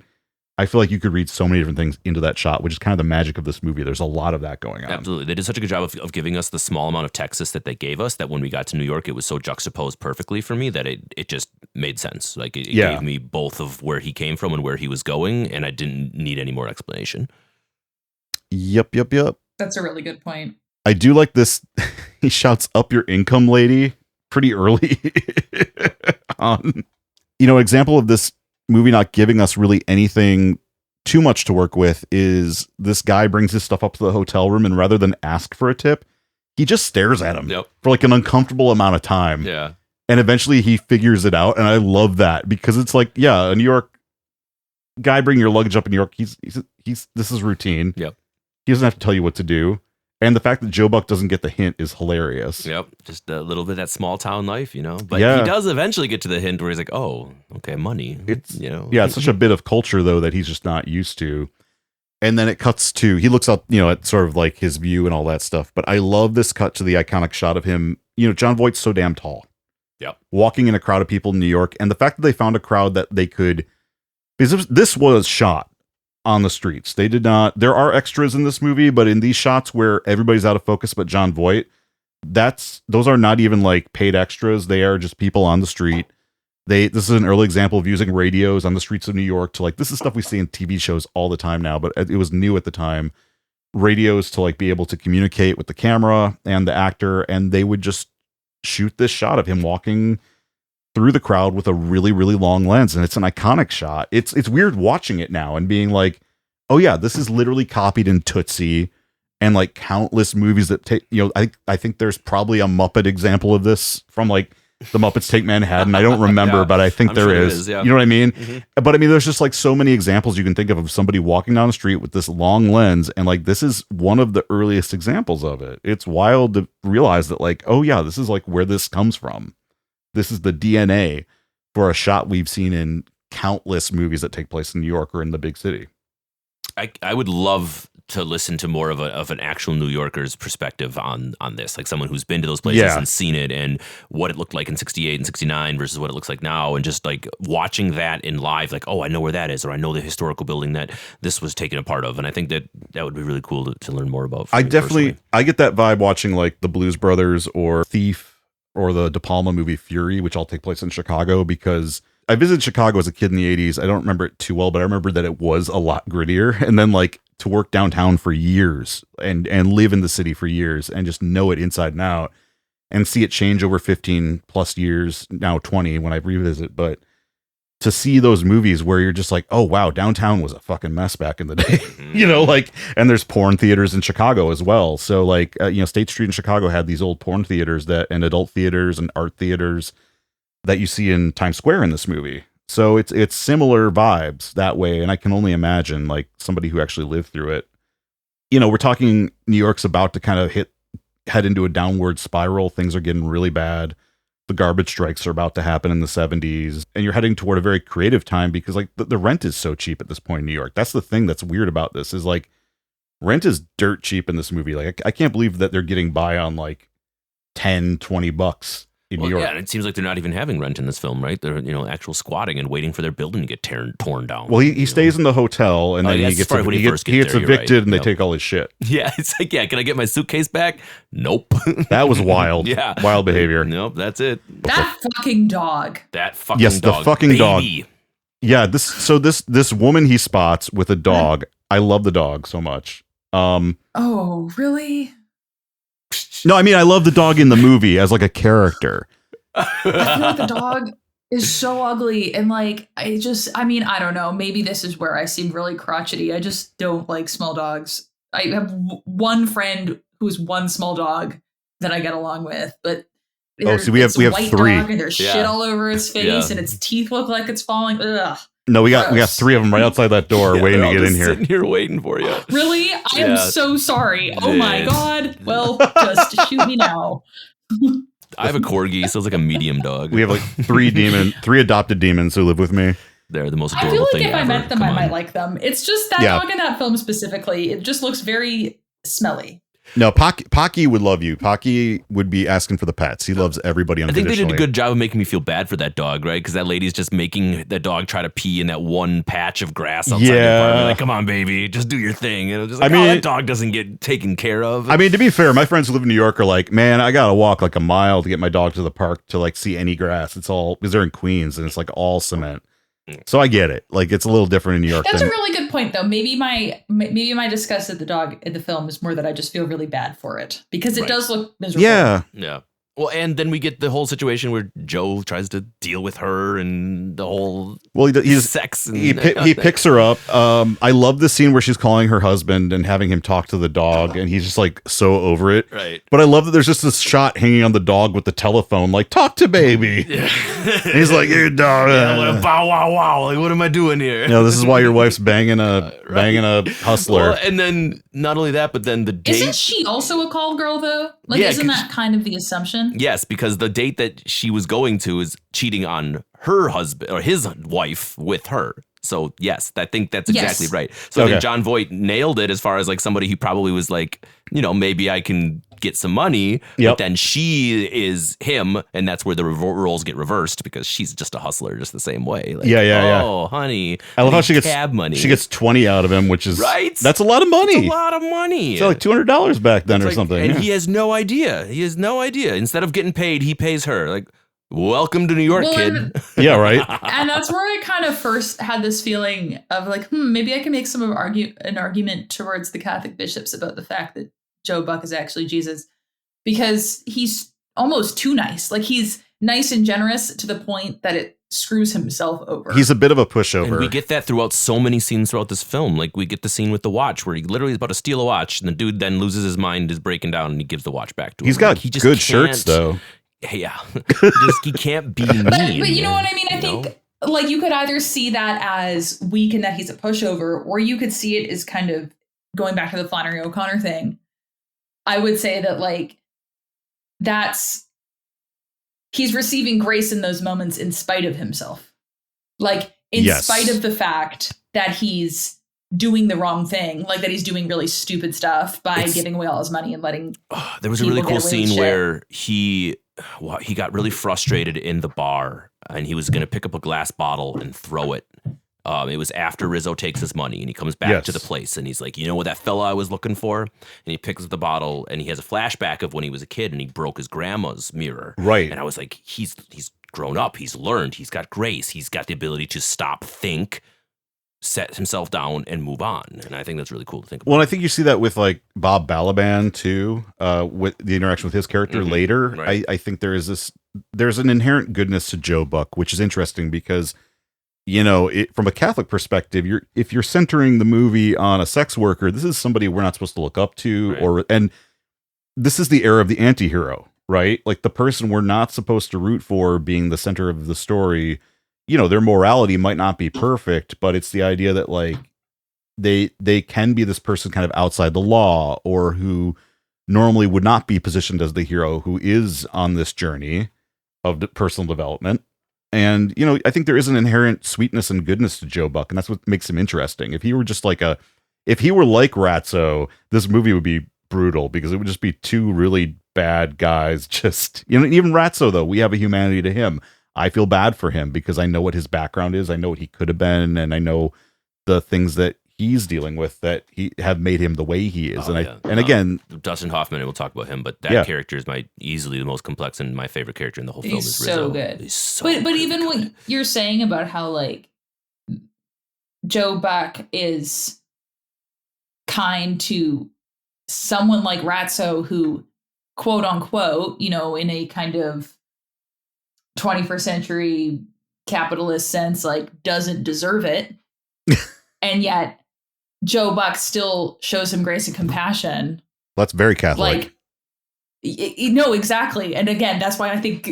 I feel like you could read so many different things into that shot, which is kind of the magic of this movie. There's a lot of that going on. Absolutely. They did such a good job of giving us the small amount of Texas that they gave us that when we got to New York, it was so juxtaposed perfectly for me that it just made sense. Like it gave me both of where he came from and where he was going, and I didn't need any more explanation. Yep. That's a really good point. I do like this. He shouts, "Up your income, lady," pretty early on. Example of this movie not giving us really anything too much to work with is this guy brings his stuff up to the hotel room, and rather than ask for a tip, he just stares at him for like an uncomfortable amount of time. Yeah. And eventually he figures it out. And I love that because it's like, a New York guy bringing your luggage up in New York. He's this is routine. Yep. He doesn't have to tell you what to do. And the fact that Joe Buck doesn't get the hint is hilarious. Yep. Just a little bit of that small town life, But he does eventually get to the hint where he's like, oh, okay, money. It's such a bit of culture, though, that he's just not used to. And then it cuts to, he looks up, at sort of like his view and all that stuff. But I love this cut to the iconic shot of him. Jon Voight's so damn tall. Yep. Walking in a crowd of people in New York. And the fact that they found a crowd that they could, because this was shot on the streets. They did not, there are extras in this movie, but in these shots where everybody's out of focus but Jon Voight, those are not even like paid extras. They are just people on the street. This is an early example of using radios on the streets of New York to like, this is stuff we see in TV shows all the time now, but it was new at the time. Radios to like be able to communicate with the camera and the actor, and they would just shoot this shot of him walking through the crowd with a really, really long lens. And it's an iconic shot. It's weird watching it now and being like, oh yeah, this is literally copied in Tootsie and like countless movies that take, I think there's probably a Muppet example of this from like The Muppets Take Manhattan. I don't remember, but I think there is. You know what I mean? Mm-hmm. But I mean, there's just like so many examples you can think of somebody walking down the street with this long lens. And like, this is one of the earliest examples of it. It's wild to realize that like, oh yeah, this is like where this comes from. This is the DNA for a shot we've seen in countless movies that take place in New York or in the big city. I would love to listen to more of an actual New Yorker's perspective on this, like someone who's been to those places and seen it and what it looked like in 68 and 69 versus what it looks like now, and just like watching that in live, like, oh, I know where that is, or I know the historical building that this was taken a part of. And I think that would be really cool to learn more about. I get that vibe watching like the Blues Brothers or Thief or the De Palma movie Fury, which all take place in Chicago, because I visited Chicago as a kid in the 80s. I don't remember it too well, but I remember that it was a lot grittier. And then like to work downtown for years and live in the city for years and just know it inside and out and see it change over 15 plus years, now 20 when I revisit. But to see those movies where you're just like, oh wow, downtown was a fucking mess back in the day, like, and there's porn theaters in Chicago as well. So like, State Street in Chicago had these old porn theaters and adult theaters and art theaters that you see in Times Square in this movie. So it's similar vibes that way. And I can only imagine like somebody who actually lived through it. We're talking New York's about to kind of head into a downward spiral. Things are getting really bad. The garbage strikes are about to happen in the 70s, and you're heading toward a very creative time because like the rent is so cheap at this point in New York. That's the thing that's weird about this is like rent is dirt cheap in this movie. Like I can't believe that they're getting by on like $10-$20 in New York. Yeah, and it seems like they're not even having rent in this film, right? They're actual squatting and waiting for their building to get torn down. Well, he stays in the hotel, and then he gets evicted, and they take all his shit. Yeah, it's like, can I get my suitcase back? Nope. That was wild. Yeah, wild behavior. Nope, that's it. That fucking dog. That fucking dog. Yes, the fucking dog. Yeah, this woman he spots with a dog. I love the dog so much. Oh, really? No, I mean, I love the dog in the movie as like a character. I feel like the dog is so ugly. And like, I don't know. Maybe this is where I seem really crotchety. I just don't like small dogs. I have one friend who's one small dog that I get along with, but we have three. Dog and there's shit all over its face and its teeth look like it's falling. Ugh. No, we got three of them right outside that door waiting to get in here. Sitting here waiting for you. Really? I am so sorry. Oh my God. Well, just shoot me now. I have a corgi, so it's like a medium dog. We have like three adopted demons who live with me. They're the most adorable thing ever. I feel like if I met them, I might like them. It's just that dog in that film specifically. It just looks very smelly. No, Pocky would love you. Pocky would be asking for the pets. He loves everybody unconditionally. I think they did a good job of making me feel bad for that dog, right? Because that lady's just making that dog try to pee in that one patch of grass outside the apartment. Like, come on, baby, just do your thing. And just like, that dog doesn't get taken care of. I mean, to be fair, my friends who live in New York are like, man, I gotta walk like a mile to get my dog to the park to like see any grass. It's all because they're in Queens and it's like all cement. So I get it. Like it's a little different in New York. That's a really good point, though. Maybe my disgust at the dog in the film is more that I just feel really bad for it because it does look miserable. Yeah. Well, and then we get the whole situation where Joe tries to deal with her and the whole he's sex. And he picks her up. I love the scene where she's calling her husband and having him talk to the dog, and he's just like so over it. Right. But I love that there's just this shot hanging on the dog with the telephone, like talk to baby. Yeah. He's like, your dog. Bow wow wow. Like, what am I doing here? This is why your wife's banging a hustler. Well, and then not only that, but then the date. Isn't she also a call girl though? Like, isn't that kind of the assumption? Yes, because the date that she was going to is cheating on her husband or his wife with her. So yes, I think that's exactly right. So then Jon Voight nailed it as far as like somebody who probably was like, maybe I can get some money, but then she is him, and that's where the roles get reversed because she's just a hustler, just the same way. Like, oh, honey, I love how she gets cab money. She gets 20 out of him, which is right. That's a lot of money. It's a lot of money. It's like $200 back then or something. And he has no idea. Instead of getting paid, he pays her. Like, welcome to New York, kid. Yeah, right. And that's where I kind of first had this feeling of like, maybe I can make an argument towards the Catholic bishops about the fact that Joe Buck is actually Jesus, because he's almost too nice. Like, he's nice and generous to the point that it screws himself over. He's a bit of a pushover. And we get that throughout so many scenes throughout this film. Like, we get the scene with the watch where he literally is about to steal a watch, and the dude then loses his mind, is breaking down, and he gives the watch back to him. He's got good shirts, though. Yeah. He can't be mean. But you know what I mean? I think like you could either see that as weak and that he's a pushover, or you could see it as kind of going back to the Flannery O'Connor thing. I would say that like he's receiving grace in those moments in spite of himself. Like in spite of the fact that he's doing the wrong thing, like that he's doing really stupid stuff by giving away all his money and letting there was a really cool scene where he got really frustrated in the bar and he was going to pick up a glass bottle and throw it. It was after Rizzo takes his money and he comes back to the place and he's like, you know what that fella I was looking for? And he picks up the bottle and he has a flashback of when he was a kid and he broke his grandma's mirror. Right. And I was like, he's grown up. He's learned. He's got grace. He's got the ability to stop, think, set himself down and move on. And I think that's really cool to think about. Well, I think you see that with like Bob Balaban too, with the interaction with his character later. Right. I think there's an inherent goodness to Joe Buck, which is interesting because, from a Catholic perspective, if you're centering the movie on a sex worker, this is somebody we're not supposed to look up to, and this is the era of the anti-hero, right? Like the person we're not supposed to root for being the center of the story. Their morality might not be perfect, but it's the idea that like they can be this person kind of outside the law or who normally would not be positioned as the hero who is on this journey of personal development. And, I think there is an inherent sweetness and goodness to Joe Buck, and that's what makes him interesting. If he were just like if he were like Ratso, this movie would be brutal because it would just be two really bad guys. Just, even Ratso, though, we have a humanity to him. I feel bad for him because I know what his background is. I know what he could have been. And I know the things that he's dealing with that have made him the way he is. Again, Dustin Hoffman, and we'll talk about him, but that character is easily the most complex and my favorite character in the whole film. Is Rizzo. So good. He's so but even what you're saying about how like Joe Buck is kind to someone like Ratso who, quote unquote, in a kind of 21st century capitalist sense, like doesn't deserve it. And yet Joe Buck still shows him grace and compassion. That's very Catholic. No, exactly. And again, that's why I think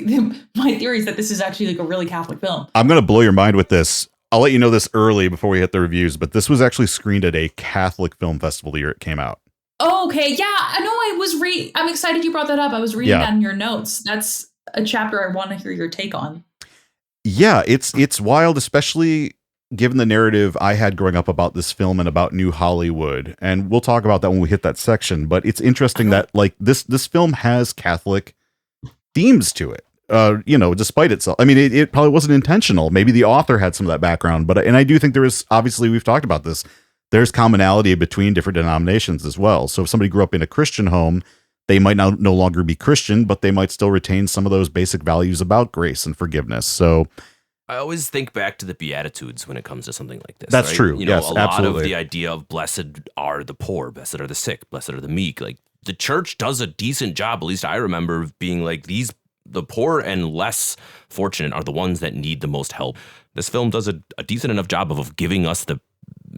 my theory is that this is actually like a really Catholic film. I'm going to blow your mind with this. I'll let you know this early before we hit the reviews, but this was actually screened at a Catholic Film Festival the year it came out. Oh, okay. Yeah, I know. I'm excited you brought that up. I was reading that in your notes. That's a chapter I want to hear your take on. Yeah, it's wild, especially given the narrative I had growing up about this film and about New Hollywood. And we'll talk about that when we hit that section. But it's interesting that like this film has Catholic themes to it. Despite itself. I mean, it probably wasn't intentional. Maybe the author had some of that background, and I do think there is, obviously we've talked about this, there's commonality between different denominations as well. So if somebody grew up in a Christian home, they might now no longer be Christian, but they might still retain some of those basic values about grace and forgiveness. So I always think back to the Beatitudes when it comes to something like this. That's right? true. Yes, a absolutely. lot of the idea of blessed are the poor, blessed are the sick, blessed are the meek. Like the church does a decent job, at least I remember, of being like the poor and less fortunate are the ones that need the most help. This film does a decent enough job of giving us the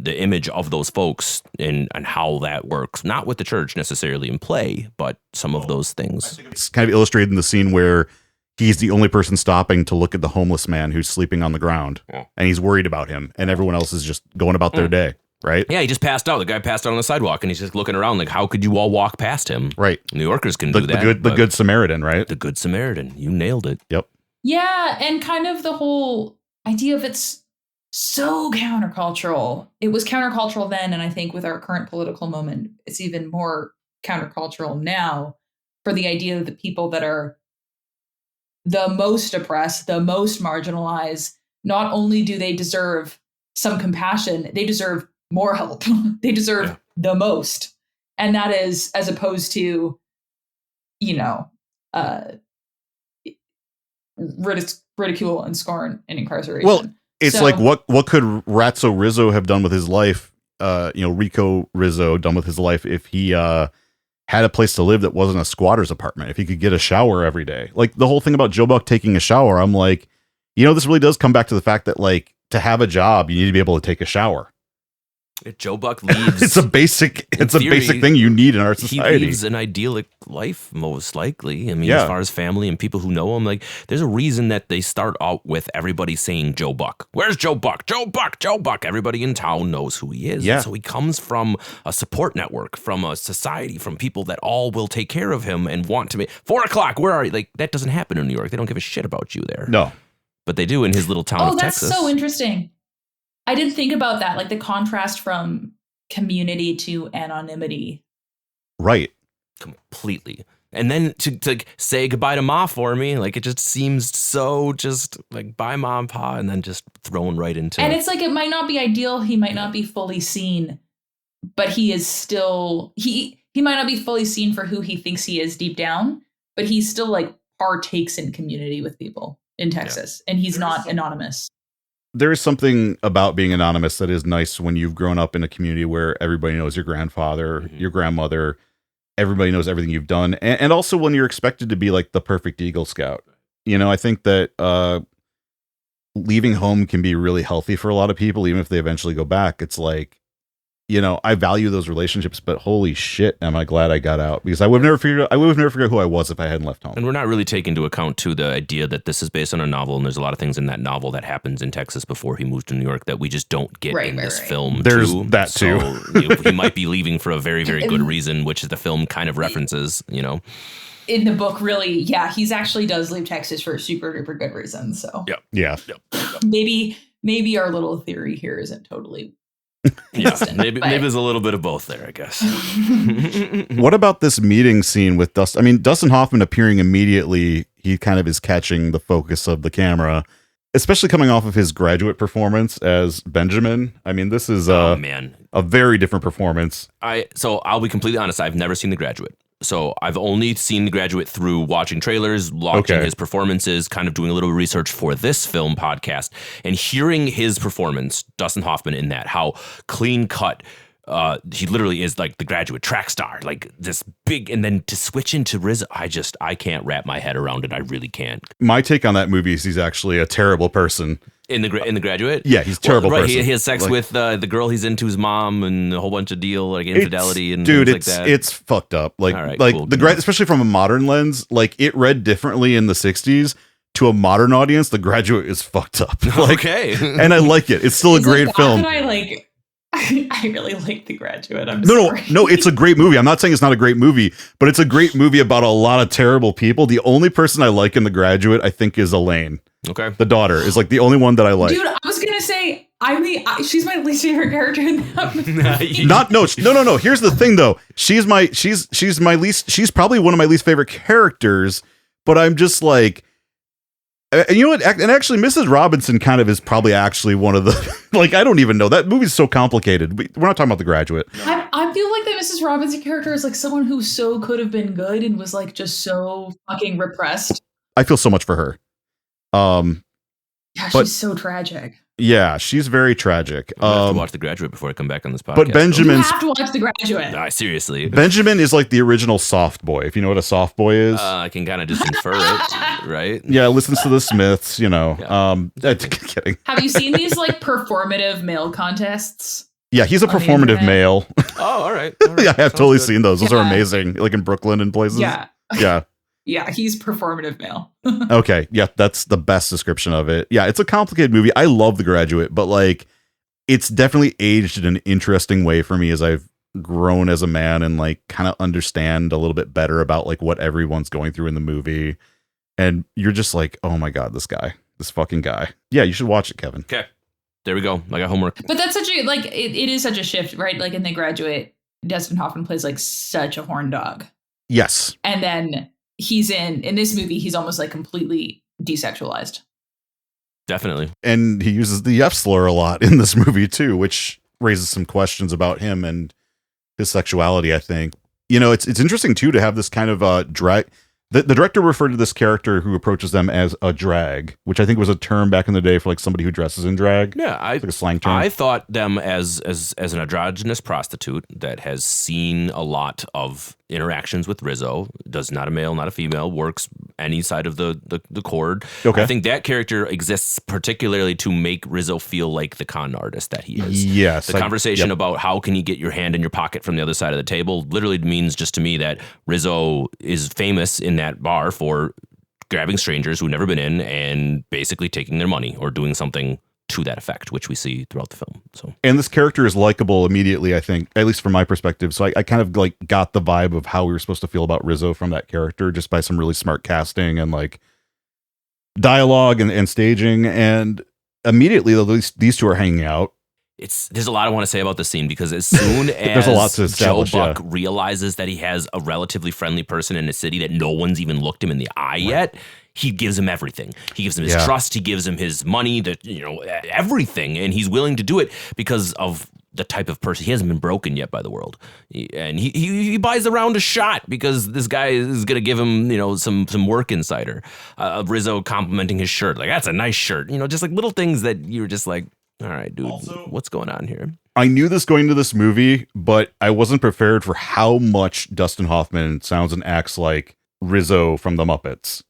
image of those folks and how that works. Not with the church necessarily in play, but some of those things. It's kind of illustrated in the scene where he's the only person stopping to look at the homeless man who's sleeping on the ground. Yeah. And he's worried about him, and everyone else is just going about their day. Right? Yeah, he just passed out. The guy passed out on the sidewalk, and he's just looking around like, how could you all walk past him? Right. New Yorkers can do that. The Good Samaritan, right? The Good Samaritan. You nailed it. Yep. Yeah, and kind of the whole idea of it's so countercultural. It was countercultural then, and I think with our current political moment, it's even more countercultural now for the idea of the people that are the most oppressed, the most marginalized. Not only do they deserve some compassion, they deserve more help. They deserve the most. And that is as opposed to, ridicule and scorn and incarceration. Well, it's like what could Ratso Rizzo have done with his life? Rico Rizzo done with his life if he had a place to live that wasn't a squatter's apartment, if he could get a shower every day. Like the whole thing about Joe Buck taking a shower, I'm like, this really does come back to the fact that like to have a job, you need to be able to take a shower. If Joe Buck leaves, it's a basic thing you need in our society. He leaves an idyllic life, most likely. I mean, as far as family and people who know him, like there's a reason that they start out with everybody saying Joe Buck. Where's Joe Buck? Joe Buck, Joe Buck. Everybody in town knows who he is. Yeah. So he comes from a support network, from a society, from people that all will take care of him and want to make 4:00. Where are you? Like that doesn't happen in New York. They don't give a shit about you there. No, but they do in his little town of Texas. Oh, that's so interesting. I didn't think about that, like the contrast from community to anonymity. Right. Completely. And then to say goodbye to Ma for me, like it just seems so just like bye Mom, Pa, and then just thrown right into And it's like it might not be ideal. He might not be fully seen, but he is still he might not be fully seen for who he thinks he is deep down, but he still like partakes in community with people in Texas, and he's not anonymous. There is something about being anonymous that is nice when you've grown up in a community where everybody knows your grandfather, your grandmother, everybody knows everything you've done. And also when you're expected to be like the perfect Eagle Scout. I think that leaving home can be really healthy for a lot of people, even if they eventually go back. It's like, I value those relationships, but holy shit, am I glad I got out, because I would have never figured who I was if I hadn't left home. And we're not really taking into account too the idea that this is based on a novel, and there's a lot of things in that novel that happens in Texas before he moved to New York that we just don't get in this film. There's that too. So, he might be leaving for a very, very good reason, which is the film kind of references, In the book, really, he actually does leave Texas for a super duper good reason. So yeah. maybe our little theory here isn't totally Yeah, maybe there's a little bit of both there, I guess. What about this meeting scene with Dustin? I mean, Dustin Hoffman appearing immediately, he kind of is catching the focus of the camera, especially coming off of his Graduate performance as Benjamin. I mean, this is a very different performance. So I'll be completely honest, I've never seen The Graduate. So I've only seen The Graduate through watching trailers, watching his performances, kind of doing a little research for this film podcast, and hearing his performance, Dustin Hoffman, in that, how clean cut. He literally is like The Graduate track star, like this big, and then to switch into Rizzo, I can't wrap my head around it. I really can't. My take on that movie is he's actually a terrible person. In the Graduate? Yeah, he's a terrible person. He has sex with the girl he's into, his mom, and a whole bunch of deal, like infidelity and things like that. It's fucked up. Like, all right, cool. Especially from a modern lens, like it read differently in the 60s. To a modern audience, The Graduate is fucked up. Like, okay. And I like it. It's still a great film. I really like The Graduate. No, it's a great movie. I'm not saying it's not a great movie, but it's a great movie about a lot of terrible people. The only person I like in The Graduate, I think, is Elaine. Okay. The daughter is like the only one that I like. Dude, I was gonna say she's my least favorite character in that movie. No. Here's the thing, though. She's probably one of my least favorite characters. But I'm just like, and you know what? And actually, Mrs. Robinson kind of is probably actually one of the like. I don't even know. That movie's so complicated. We're not talking about The Graduate. I feel like that Mrs. Robinson character is like someone who so could have been good and was like just so fucking repressed. I feel so much for her. She's so tragic. Yeah, she's very tragic. I have to watch The Graduate before I come back on this podcast. But Benjamin, you have to watch The Graduate. Nah, seriously. Benjamin is like the original soft boy. If you know what a soft boy is, I can kind of just infer it, right? Yeah, listens to the Smiths. You know, kidding. Have you seen these like performative male contests? Yeah, he's a performative male. Oh, all right. Yeah, I have totally seen those. Those are amazing. Like in Brooklyn and places. Yeah. Yeah. Yeah, he's performative male. Okay, yeah, that's the best description of it. Yeah, it's a complicated movie. I love The Graduate, but like, it's definitely aged in an interesting way for me as I've grown as a man and like kind of understand a little bit better about like what everyone's going through in the movie. And you're just like, oh my God, this fucking guy. Yeah, you should watch it, Kevin. Okay, there we go. I got homework. But that's such a like it is such a shift, right? Like in The Graduate, Dustin Hoffman plays like such a horn dog. Yes, and then. He's in this movie, he's almost like completely desexualized. Definitely. And he uses the F slur a lot in this movie too, which raises some questions about him and his sexuality, I think. You know, it's interesting too to have this kind of drag. The director referred to this character who approaches them as a drag, which I think was a term back in the day for like somebody who dresses in drag. Yeah, like a slang term. I thought them as an androgynous prostitute that has seen a lot of interactions with Rizzo, does not a male, not a female, works any side of the cord. Okay. I think that character exists particularly to make Rizzo feel like the con artist that he is. Yes. The conversation about how can you get your hand in your pocket from the other side of the table literally means just to me that Rizzo is famous in that bar for grabbing strangers who've never been in and basically taking their money or doing something to that effect, which we see throughout the film. So, and this character is likable immediately, I think, at least from my perspective. So I kind of like got the vibe of how we were supposed to feel about Rizzo from that character just by some really smart casting and like dialogue and staging. And immediately these two are hanging out. There's a lot I want to say about the scene because as soon as a lot to Joe Buck realizes that he has a relatively friendly person in a city that no one's even looked him in the eye yet, he gives him everything. He gives him his trust. He gives him his money, everything. And he's willing to do it because of the type of person. He hasn't been broken yet by the world. And he buys a round of shot because this guy is going to give him, some work insider. Rizzo complimenting his shirt. Like, that's a nice shirt. Just like little things that you're just like, all right, dude, what's going on here? I knew this going into this movie, but I wasn't prepared for how much Dustin Hoffman sounds and acts like Rizzo from the Muppets.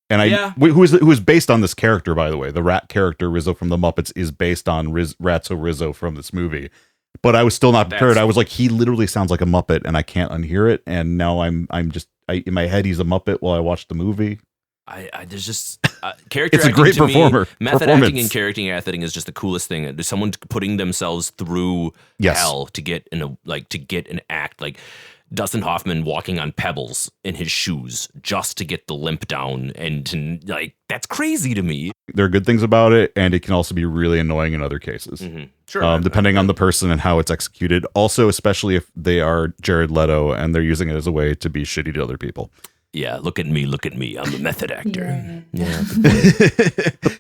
And who is based on this character, by the way. The rat character Rizzo from the Muppets is based on Ratso Rizzo from this movie. But I was still not prepared. I was like, he literally sounds like a Muppet, and I can't unhear it. And now I'm just in my head, he's a Muppet while I watch the movie. There's just character. It's a acting great to me, performer. method acting and character acting is just the coolest thing. There's someone putting themselves through hell to get an act like Dustin Hoffman walking on pebbles in his shoes just to get the limp down, and like that's crazy to me. There are good things about it, and it can also be really annoying in other cases. Mm-hmm. Sure, depending on the person and how it's executed. Also, especially if they are Jared Leto and they're using it as a way to be shitty to other people. Yeah, look at me. I'm the method actor. Yeah.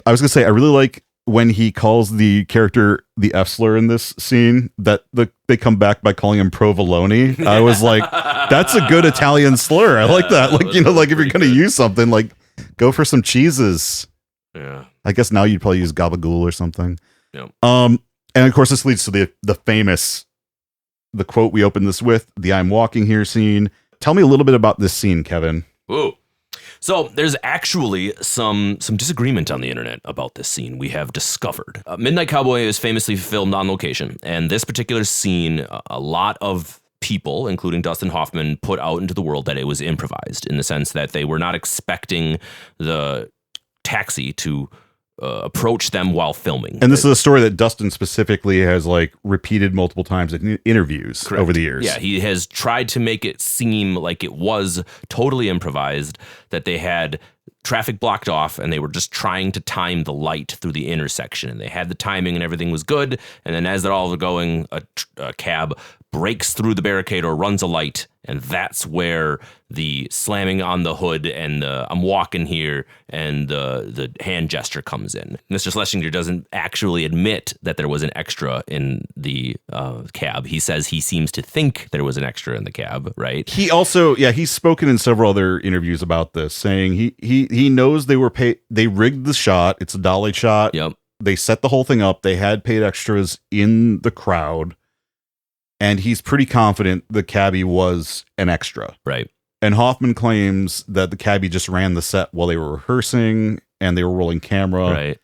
I was gonna say I really like when he calls the character the F slur in this scene. That they come back by calling him provolone. I was like, that's a good Italian slur. I like that. Like like if you're gonna use something, like go for some cheeses. Yeah. I guess now you'd probably use gabagool or something. Yep. And of course this leads to the famous quote we opened this with, the I'm walking here scene. Tell me a little bit about this scene, Kevin. Whoa. So there's actually some disagreement on the internet about this scene we have discovered. Midnight Cowboy is famously filmed on location, and this particular scene, a lot of people, including Dustin Hoffman, put out into the world that it was improvised in the sense that they were not expecting the taxi to approach them while filming. And this is a story that Dustin specifically has like repeated multiple times in interviews over the years. Yeah, he has tried to make it seem like it was totally improvised, that they had traffic blocked off and they were just trying to time the light through the intersection, and they had the timing and everything was good. And then as they're all going, a cab breaks through the barricade or runs a light, and that's where the slamming on the hood and I'm walking here and the hand gesture comes in. Mr. Schlesinger doesn't actually admit that there was an extra in the cab. He says he seems to think there was an extra in the cab, right? He also, he's spoken in several other interviews about this, saying he knows they were paid. They rigged the shot. It's a dolly shot. Yep. They set the whole thing up. They had paid extras in the crowd. And he's pretty confident the cabbie was an extra. Right. And Hoffman claims that the cabbie just ran the set while they were rehearsing and they were rolling camera. Right.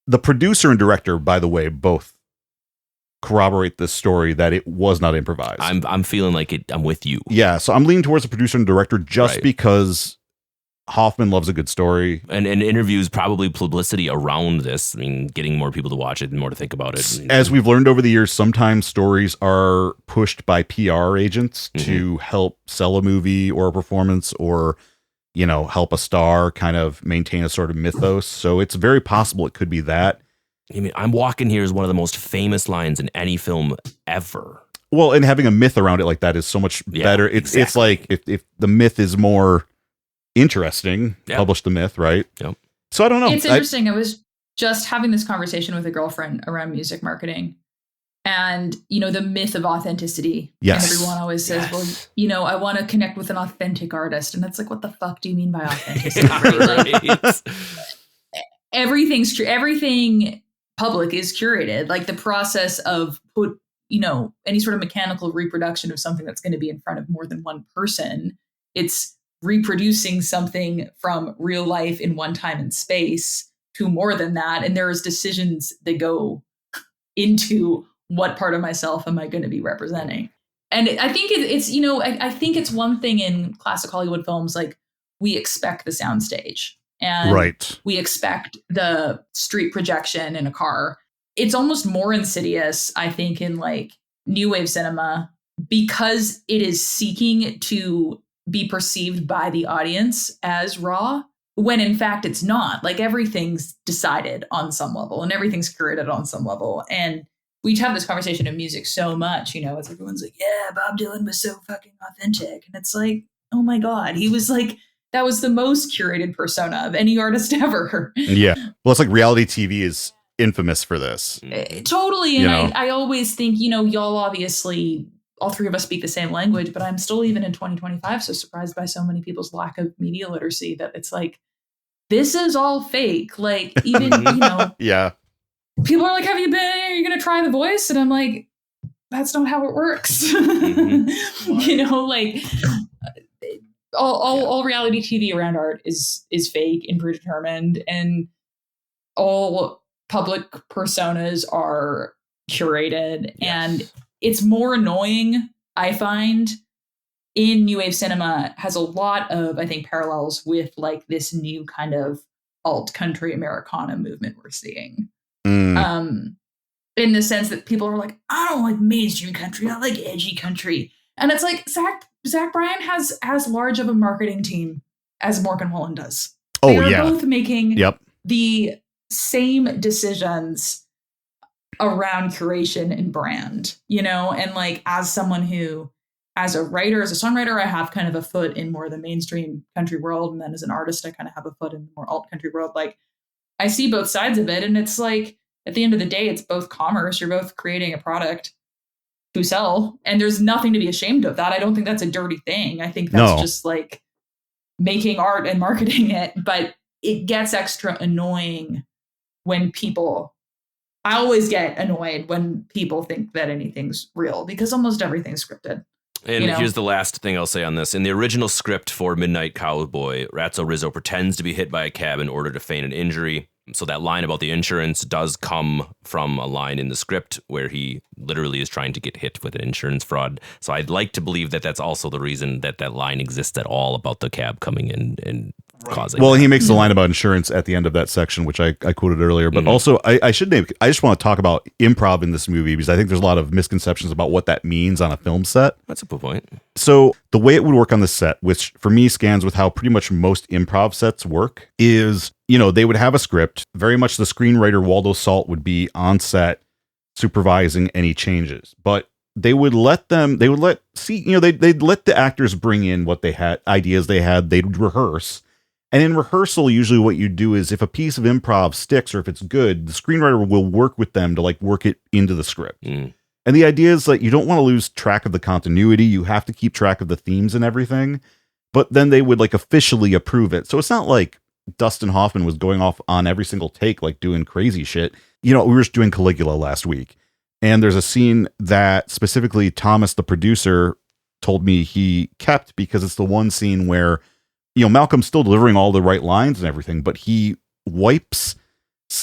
The producer and director, by the way, both corroborate this story that it was not improvised. I'm feeling like it. I'm with you. Yeah. So I'm leaning towards the producer and director just because Hoffman loves a good story. And interviews, probably publicity around this. I mean, getting more people to watch it and more to think about it. As we've learned over the years, sometimes stories are pushed by PR agents to help sell a movie or a performance or, help a star kind of maintain a sort of mythos. So it's very possible it could be that. I mean, I'm walking here is one of the most famous lines in any film ever. Well, and having a myth around it like that is so much better. It's like if the myth is more interesting, publish the myth, right? Yep. So I don't know. It's interesting. I was just having this conversation with a girlfriend around music marketing and, the myth of authenticity. Yes. And everyone always says, well, I want to connect with an authentic artist. And it's like, what the fuck do you mean by authenticity? Like, everything public is curated. Like the process of any sort of mechanical reproduction of something that's going to be in front of more than one person. It's reproducing something from real life in one time and space to more than that. And there's decisions that go into what part of myself am I going to be representing. And I think it's I think it's one thing in classic Hollywood films, like we expect the soundstage and we expect the street projection in a car. It's almost more insidious, I think, in like new wave cinema because it is seeking to be perceived by the audience as raw, when in fact it's not. Like everything's decided on some level and everything's curated on some level. And we have this conversation of music so much, as everyone's like, yeah, Bob Dylan was so fucking authentic. And it's like, oh my God, he was like, that was the most curated persona of any artist ever. Yeah. Well, it's like reality TV is infamous for this. Totally. And I always think, y'all obviously, all three of us speak the same language, but I'm still, even in 2025, so surprised by so many people's lack of media literacy that it's like, this is all fake. Like, even, yeah. People are like, are you going to try The Voice? And I'm like, that's not how it works. Like all reality TV around art is fake and predetermined, and all public personas are curated. Yes. And it's more annoying, I find, in New Wave cinema has a lot of, I think, parallels with like this new kind of alt country Americana movement we're seeing. In the sense that people are like, I don't like mainstream country, I like edgy country. And it's like Zach Bryan has as large of a marketing team as Morgan Wallen does. They are both making the same decisions around curation and brand, you know? And like, as someone who, as a writer, as a songwriter, I have kind of a foot in more the mainstream country world. And then as an artist, I kind of have a foot in the more alt country world. Like, I see both sides of it. And it's like, at the end of the day, it's both commerce. You're both creating a product to sell. And there's nothing to be ashamed of that. I don't think that's a dirty thing. I think that's just like making art and marketing it. But it gets extra annoying when people, I always get annoyed when people think that anything's real, because almost everything's scripted. And here's the last thing I'll say on this. In the original script for Midnight Cowboy, Ratso Rizzo pretends to be hit by a cab in order to feign an injury. So that line about the insurance does come from a line in the script where he literally is trying to get hit with an insurance fraud. So I'd like to believe that that's also the reason that that line exists at all, about the cab coming in and causing. Well, he makes the line about insurance at the end of that section, which I quoted earlier. But also, I just want to talk about improv in this movie, because I think there's a lot of misconceptions about what that means on a film set. That's a good point. So the way it would work on the set, which for me scans with how pretty much most improv sets work, is, you know, they would have a script. Very much the screenwriter Waldo Salt would be on set supervising any changes, but they'd let the actors bring in what they had, ideas they had, they'd rehearse. And in rehearsal, usually what you do is, if a piece of improv sticks or if it's good, the screenwriter will work with them to like work it into the script. And the idea is that you don't want to lose track of the continuity. You have to keep track of the themes and everything, but then they would like officially approve it. So it's not like Dustin Hoffman was going off on every single take, like doing crazy shit. You know, we were just doing Caligula last week, and there's a scene that specifically Thomas, the producer, told me he kept because it's the one scene where, you know, Malcolm's still delivering all the right lines and everything, but he wipes,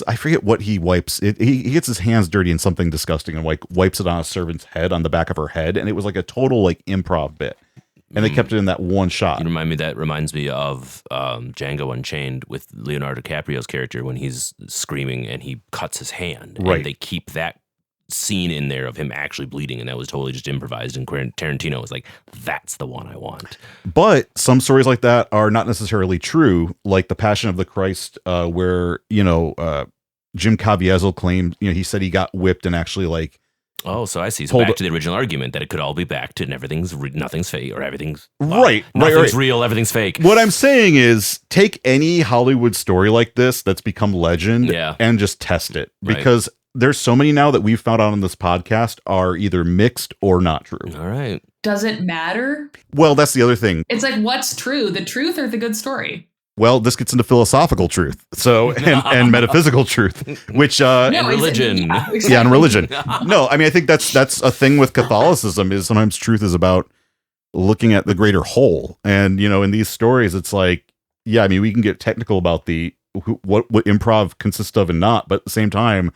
I forget what he wipes. He gets his hands dirty in something disgusting and like wipes it on a servant's head, on the back of her head. And it was like a total like improv bit. And they kept it in that one shot. That reminds me of Django Unchained with Leonardo DiCaprio's character when he's screaming and he cuts his hand. Right. And they keep that scene in there of him actually bleeding, and that was totally just improvised. And Tarantino was like, that's the one I want. But some stories like that are not necessarily true, like The Passion of the Christ, where, you know, Jim Caviezel claimed, you know, he said he got whipped and actually like, oh, so I see. So back to the original argument that it could all be backed and nothing's fake, or everything's nothing's real, everything's fake. What I'm saying is, take any Hollywood story like this that's become legend and just test it, because there's so many now that we've found out on this podcast are either mixed or not true. All right. Does it matter? Well, that's the other thing. It's like, what's true, the truth or the good story? Well, this gets into philosophical truth, so and metaphysical truth, which and religion. And religion. No, I mean, I think that's a thing with Catholicism, is sometimes truth is about looking at the greater whole. And, you know, in these stories, it's like, yeah, I mean, we can get technical about what improv consists of and not, but at the same time,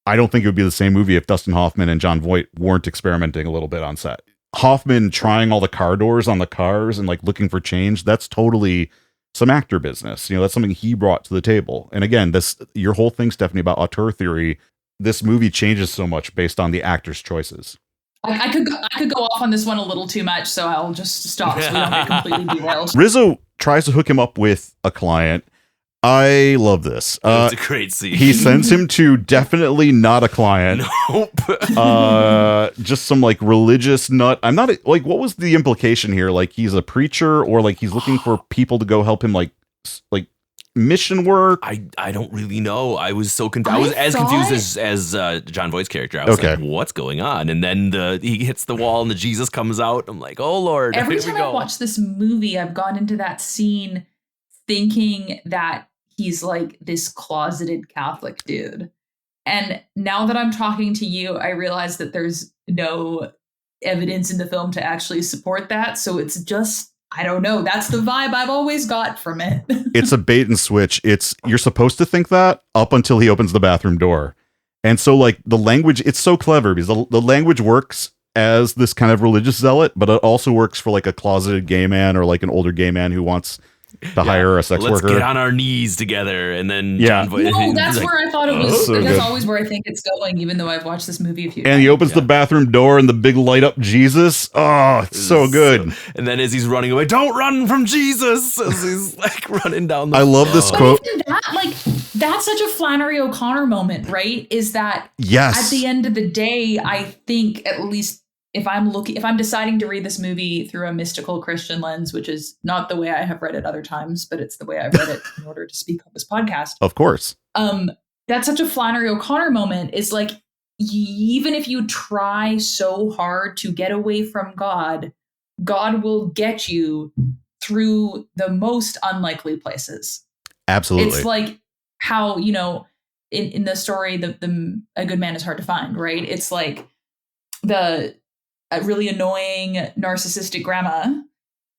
I don't think it would be the same movie if Dustin Hoffman and Jon Voight weren't experimenting a little bit on set. Hoffman trying all the car doors on the cars and like looking for change, that's totally some actor business. You know, that's something he brought to the table. And again, your whole thing, Stephanie, about auteur theory, this movie changes so much based on the actor's choices. I could go off on this one a little too much, so I'll just stop so we don't get completely derailed. Rizzo tries to hook him up with a client. I love this. It's a great scene. He sends him to definitely not a client. Nope. Just some like religious nut. I'm not like, what was the implication here? Like he's a preacher, or like he's looking for people to go help him like mission work? I don't really know. I was so confused. I was as confused as Jon Voight's character. I was like, what's going on? And then he hits the wall and the Jesus comes out. I'm like, oh Lord. Every time I watch this movie, I've gone into that scene thinking that he's like this closeted Catholic dude. And now that I'm talking to you, I realize that there's no evidence in the film to actually support that. So it's just, I don't know. That's the vibe I've always got from it. It's a bait and switch. You're supposed to think that up until he opens the bathroom door. And so like the language, it's so clever because the language works as this kind of religious zealot, but it also works for like a closeted gay man or like an older gay man who wants to hire a sex worker. Let's get on our knees together, and then Yeah. Jon Voight, No, that's like, where I thought it was. so that's good. always where I think it's going, even though I've watched this movie a few times. And he opens the bathroom door and the big light up Jesus. Oh, it's so good. And then as he's running away, don't run from Jesus, as he's like running down the I love this quote. Even that, like, that's such a Flannery O'Connor moment, right? Is that Yes. at the end of the day, I think at least if I'm deciding to read this movie through a mystical Christian lens, which is not the way I have read it other times, but it's the way I've read it in order to speak on this podcast. Of course. That's such a Flannery O'Connor moment. Is like, even if you try so hard to get away from God, God will get you through the most unlikely places. Absolutely. It's like how, you know, in the story, the a good man is hard to find, right? It's like a really annoying narcissistic grandma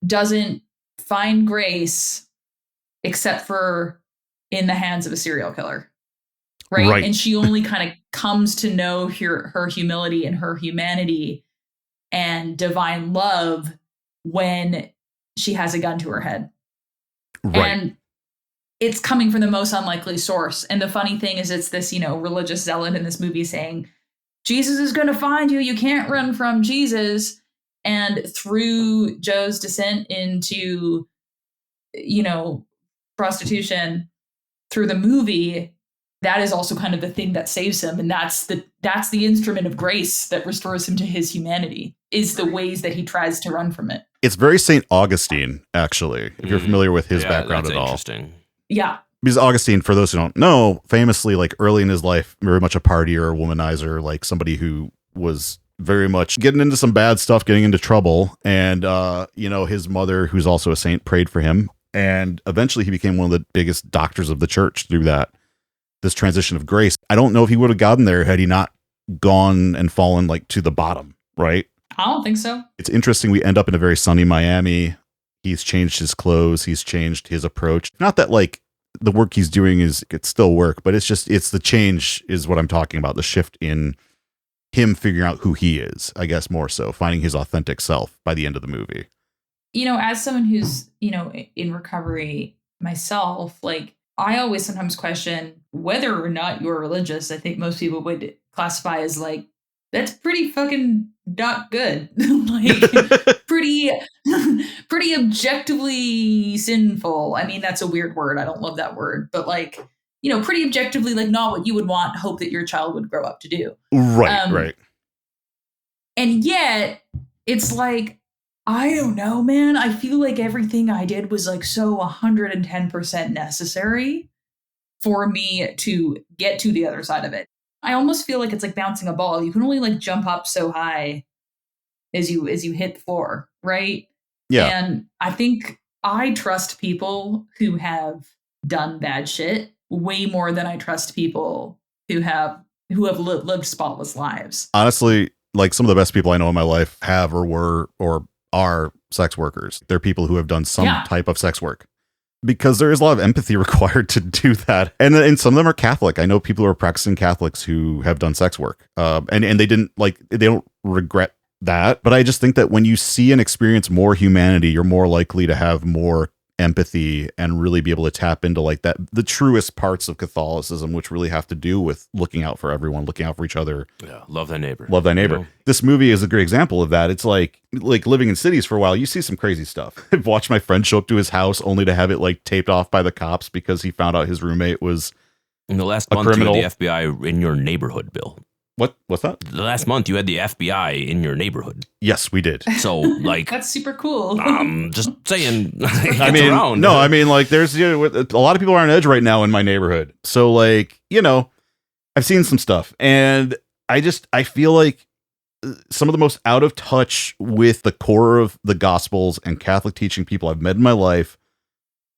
doesn't find grace except for in the hands of a serial killer, right? And she only kind of comes to know her humility and her humanity and divine love when she has a gun to her head. Right. And it's coming from the most unlikely source. And the funny thing is, it's this, you know, religious zealot in this movie saying, Jesus is going to find you. You can't run from Jesus. And through Joe's descent into, you know, prostitution through the movie, that is also kind of the thing that saves him. And that's the instrument of grace that restores him to his humanity, is the ways that he tries to run from it. It's very St. Augustine, actually, if you're familiar with his background at all. Interesting. Yeah. Because Augustine, for those who don't know, famously, like early in his life, very much a partier, a womanizer, like somebody who was very much getting into some bad stuff, getting into trouble. And, you know, his mother, who's also a saint, prayed for him. And eventually he became one of the biggest doctors of the church through this transition of grace. I don't know if he would have gotten there had he not gone and fallen like to the bottom, right? I don't think so. It's interesting. We end up in a very sunny Miami. He's changed his clothes. He's changed his approach. Not that like the work he's doing it's still work, but it's the change is what I'm talking about. The shift in him figuring out who he is, I guess, more so finding his authentic self by the end of the movie. You know, as someone who's, you know, in recovery myself, like I always sometimes question whether or not you're religious. I think most people would classify as like, that's pretty fucking not good. Like pretty objectively sinful. I mean, that's a weird word. I don't love that word, but like, you know, pretty objectively, like not what you would hope that your child would grow up to do. Right. Right. And yet it's like, I don't know, man. I feel like everything I did was like so 110% necessary for me to get to the other side of it. I almost feel like it's like bouncing a ball. You can only like jump up so high as you hit the floor, right? Yeah. And I think I trust people who have done bad shit way more than I trust people who have lived spotless lives. Honestly, like some of the best people I know in my life have or were or are sex workers. They're people who have done some type of sex work. Because there is a lot of empathy required to do that. And some of them are Catholic. I know people who are practicing Catholics who have done sex work. And they don't regret that. But I just think that when you see and experience more humanity, you're more likely to have more empathy and really be able to tap into like the truest parts of Catholicism, which really have to do with looking out for everyone, looking out for each other. Yeah. Love thy neighbor. Love thy neighbor. You know? This movie is a great example of that. It's like living in cities for a while, you see some crazy stuff. I've watched my friend show up to his house only to have it like taped off by the cops because he found out his roommate was in the last month criminal. You had the FBI in your neighborhood, Bill. What's that? The last month you had the FBI in your neighborhood. Yes, we did. So like that's super cool. Just saying. I mean, like there's a lot of people are on edge right now in my neighborhood. So like, you know, I've seen some stuff and I feel like some of the most out of touch with the core of the Gospels and Catholic teaching people I've met in my life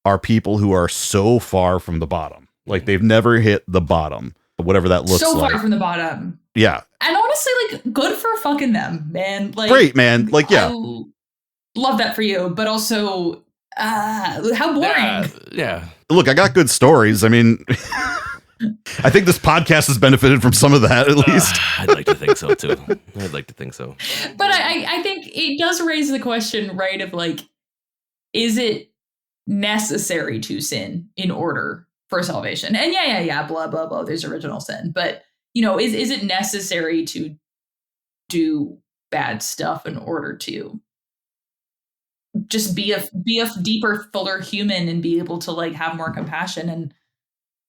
are people who are so far from the bottom. Like they've never hit the bottom, whatever that looks like. So far from the bottom. Yeah. And honestly, like, good for fucking them, man. Like, great, man. Like, yeah. I love that for you, but also, how boring. Yeah. Look, I got good stories. I mean, I think this podcast has benefited from some of that, at least. I'd like to think so too. I'd like to think so. But I think it does raise the question, right, of like, is it necessary to sin in order for salvation? And yeah, blah, blah, blah, there's original sin. But, is it necessary to do bad stuff in order to just be a deeper, fuller human and be able to like have more compassion? And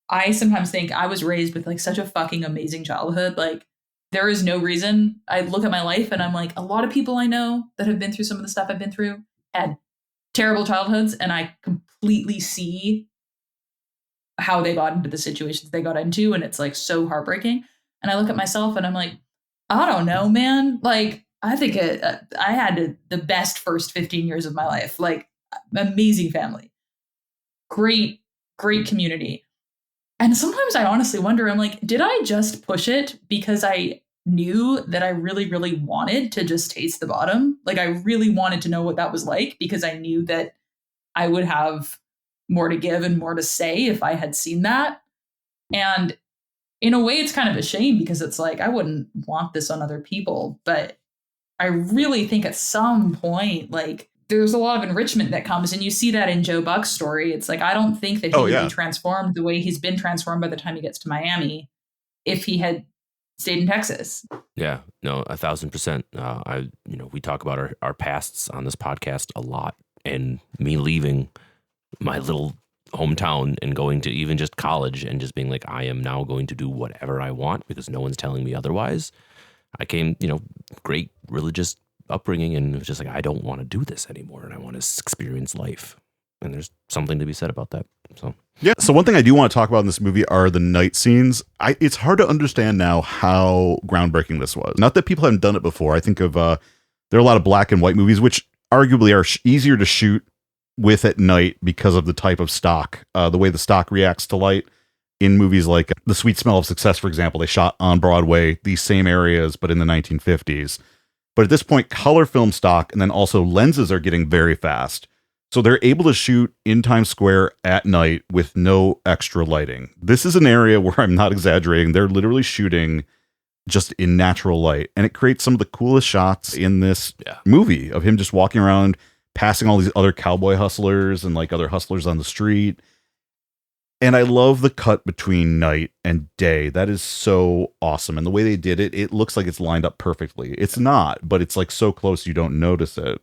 I sometimes think I was raised with like such a fucking amazing childhood. Like there is no reason. I look at my life and I'm like, a lot of people I know that have been through some of the stuff I've been through had terrible childhoods, and I completely see how they got into the situations they got into, and it's like so heartbreaking. And I look at myself and I'm like, I don't know, man. Like I think I had the best first 15 years of my life. Like amazing family, great community. And sometimes I honestly wonder, I'm like, did I just push it because I knew that I really, really wanted to just taste the bottom? Like I really wanted to know what that was like because I knew that I would have more to give and more to say if I had seen that. And in a way, it's kind of a shame because it's like, I wouldn't want this on other people. But I really think at some point, like, there's a lot of enrichment that comes, and you see that in Joe Buck's story. It's like, I don't think that he would be transformed the way he's been transformed by the time he gets to Miami if he had stayed in Texas. Yeah, no, 1,000%. We talk about our pasts on this podcast a lot, and me leaving my little hometown and going to even just college and just being like, I am now going to do whatever I want because no one's telling me otherwise. I came, great religious upbringing, and it was just like, I don't want to do this anymore, and I want to experience life. And there's something to be said about that. So one thing I do want to talk about in this movie are the night scenes. It's hard to understand now how groundbreaking this was. Not that people haven't done it before. I think of there are a lot of black and white movies which arguably are easier to shoot with at night because of the type of stock, the way the stock reacts to light. In movies like The Sweet Smell of Success, for example, they shot on Broadway, these same areas, but in the 1950s. But at this point, color film stock and then also lenses are getting very fast. So they're able to shoot in Times Square at night with no extra lighting. This is an area where I'm not exaggerating. They're literally shooting just in natural light. And it creates some of the coolest shots in this movie of him just walking around, passing all these other cowboy hustlers and like other hustlers on the street. And I love the cut between night and day. That is so awesome. And the way they did it, it looks like it's lined up perfectly. It's not, but it's like so close you don't notice it.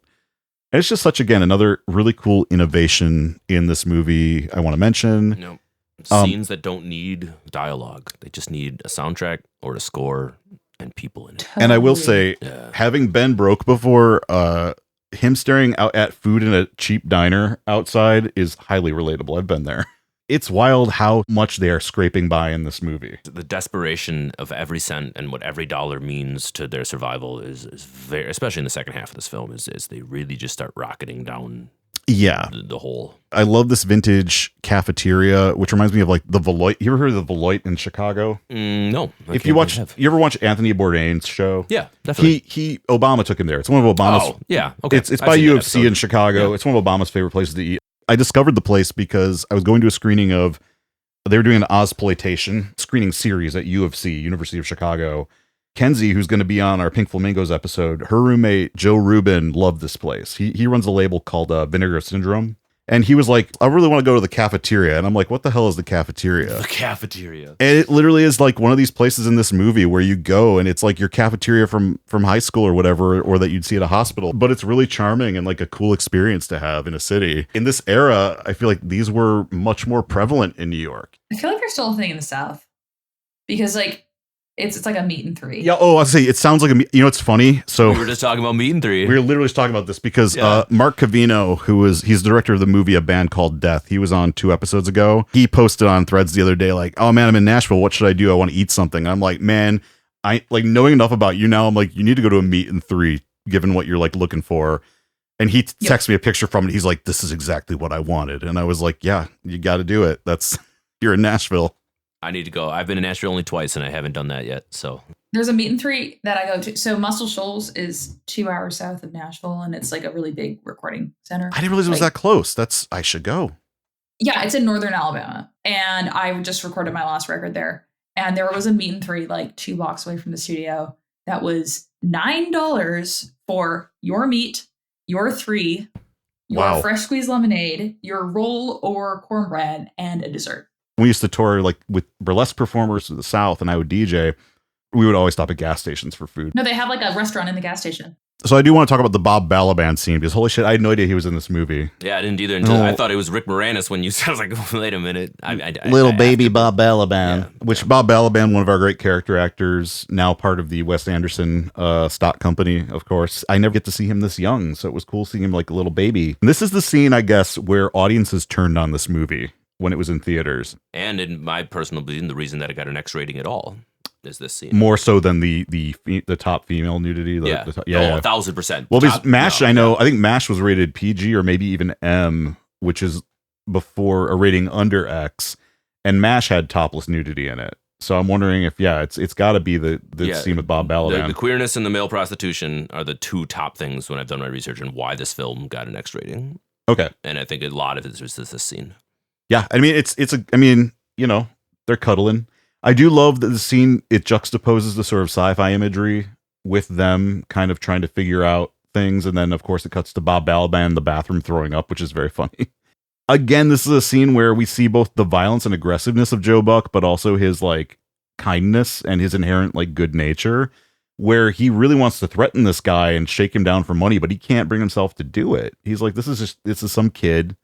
And it's just again, another really cool innovation in this movie I want to mention. Scenes that don't need dialogue. They just need a soundtrack or a score and people in it. And I will say, having been broke before, him staring out at food in a cheap diner outside is highly relatable. I've been there. It's wild how much they are scraping by in this movie. The desperation of every cent and what every dollar means to their survival is very, especially in the second half of this film, is they really just start rocketing down the hole. I love this vintage cafeteria, which reminds me of like the Beloit. You ever heard of the Beloit in Chicago? No. If you ever watch Anthony Bourdain's show? Yeah, definitely. Obama took him there. It's one of Obama's. Oh, yeah. Okay. It's by UFC in Chicago. Yeah. It's one of Obama's favorite places to eat. I discovered the place because I was going to a screening they were doing an Ozploitation screening series at UFC, University of Chicago. Kenzie, who's going to be on our Pink Flamingos episode, her roommate, Joe Rubin, loved this place. He runs a label called Vinegar Syndrome. And he was like, I really want to go to the cafeteria. And I'm like, what the hell is the cafeteria? The cafeteria. And it literally is like one of these places in this movie where you go and it's like your cafeteria from high school or whatever, or that you'd see at a hospital. But it's really charming and like a cool experience to have in a city. In this era, I feel like these were much more prevalent in New York. I feel like they're still a thing in the South because like, it's like a meet and three. Yeah. Oh, I'll say it sounds like it's funny. So we were just talking about meet and three. We were literally just talking about this because Mark Cavino, he's the director of the movie A Band Called Death. He was on 2 episodes ago. He posted on Threads the other day, like, oh man, I'm in Nashville. What should I do? I want to eat something. I'm like, man, I like knowing enough about you now. I'm like, you need to go to a meet and three, given what you're like looking for. And he texted me a picture from it. He's like, this is exactly what I wanted. And I was like, yeah, you got to do it. You're in Nashville. I need to go. I've been in Nashville only twice and I haven't done that yet. So there's a meet and three that I go to. So Muscle Shoals is 2 hours south of Nashville, and it's like a really big recording center. I didn't realize it was that close. I should go. Yeah, it's in Northern Alabama. And I just recorded my last record there. And there was a meet and three like 2 blocks away from the studio that was $9 for your meat, your 3, your fresh squeezed lemonade, your roll or cornbread, and a dessert. We used to tour like with burlesque performers to the South, and I would DJ. We would always stop at gas stations for food. No, they have like a restaurant in the gas station. So I do want to talk about the Bob Balaban scene, because holy shit, I had no idea he was in this movie. Yeah, I didn't either until I thought it was Rick Moranis when you said, I was like, wait a minute. Little baby Bob Balaban, which Bob Balaban, one of our great character actors, now part of the Wes Anderson stock company, of course. I never get to see him this young, so it was cool seeing him like a little baby. And this is the scene, I guess, where audiences turned on this movie when it was in theaters. And in my personal opinion, the reason that it got an X rating at all is this scene. More so than the top female nudity. Yeah, 1,000%. Well, because MASH, I think MASH was rated PG or maybe even M, which is before a rating under X, and MASH had topless nudity in it. So I'm wondering if it's got to be the scene with Bob Balaban. The queerness and the male prostitution are the 2 top things when I've done my research and why this film got an X rating. Okay, and I think a lot of it is just this scene. Yeah, I mean they're cuddling. I do love that the scene, it juxtaposes the sort of sci-fi imagery with them kind of trying to figure out things. And then, of course, it cuts to Bob Balaban in the bathroom throwing up, which is very funny. Again, this is a scene where we see both the violence and aggressiveness of Joe Buck, but also his, like, kindness and his inherent, like, good nature, where he really wants to threaten this guy and shake him down for money, but he can't bring himself to do it. He's like, this is some kid.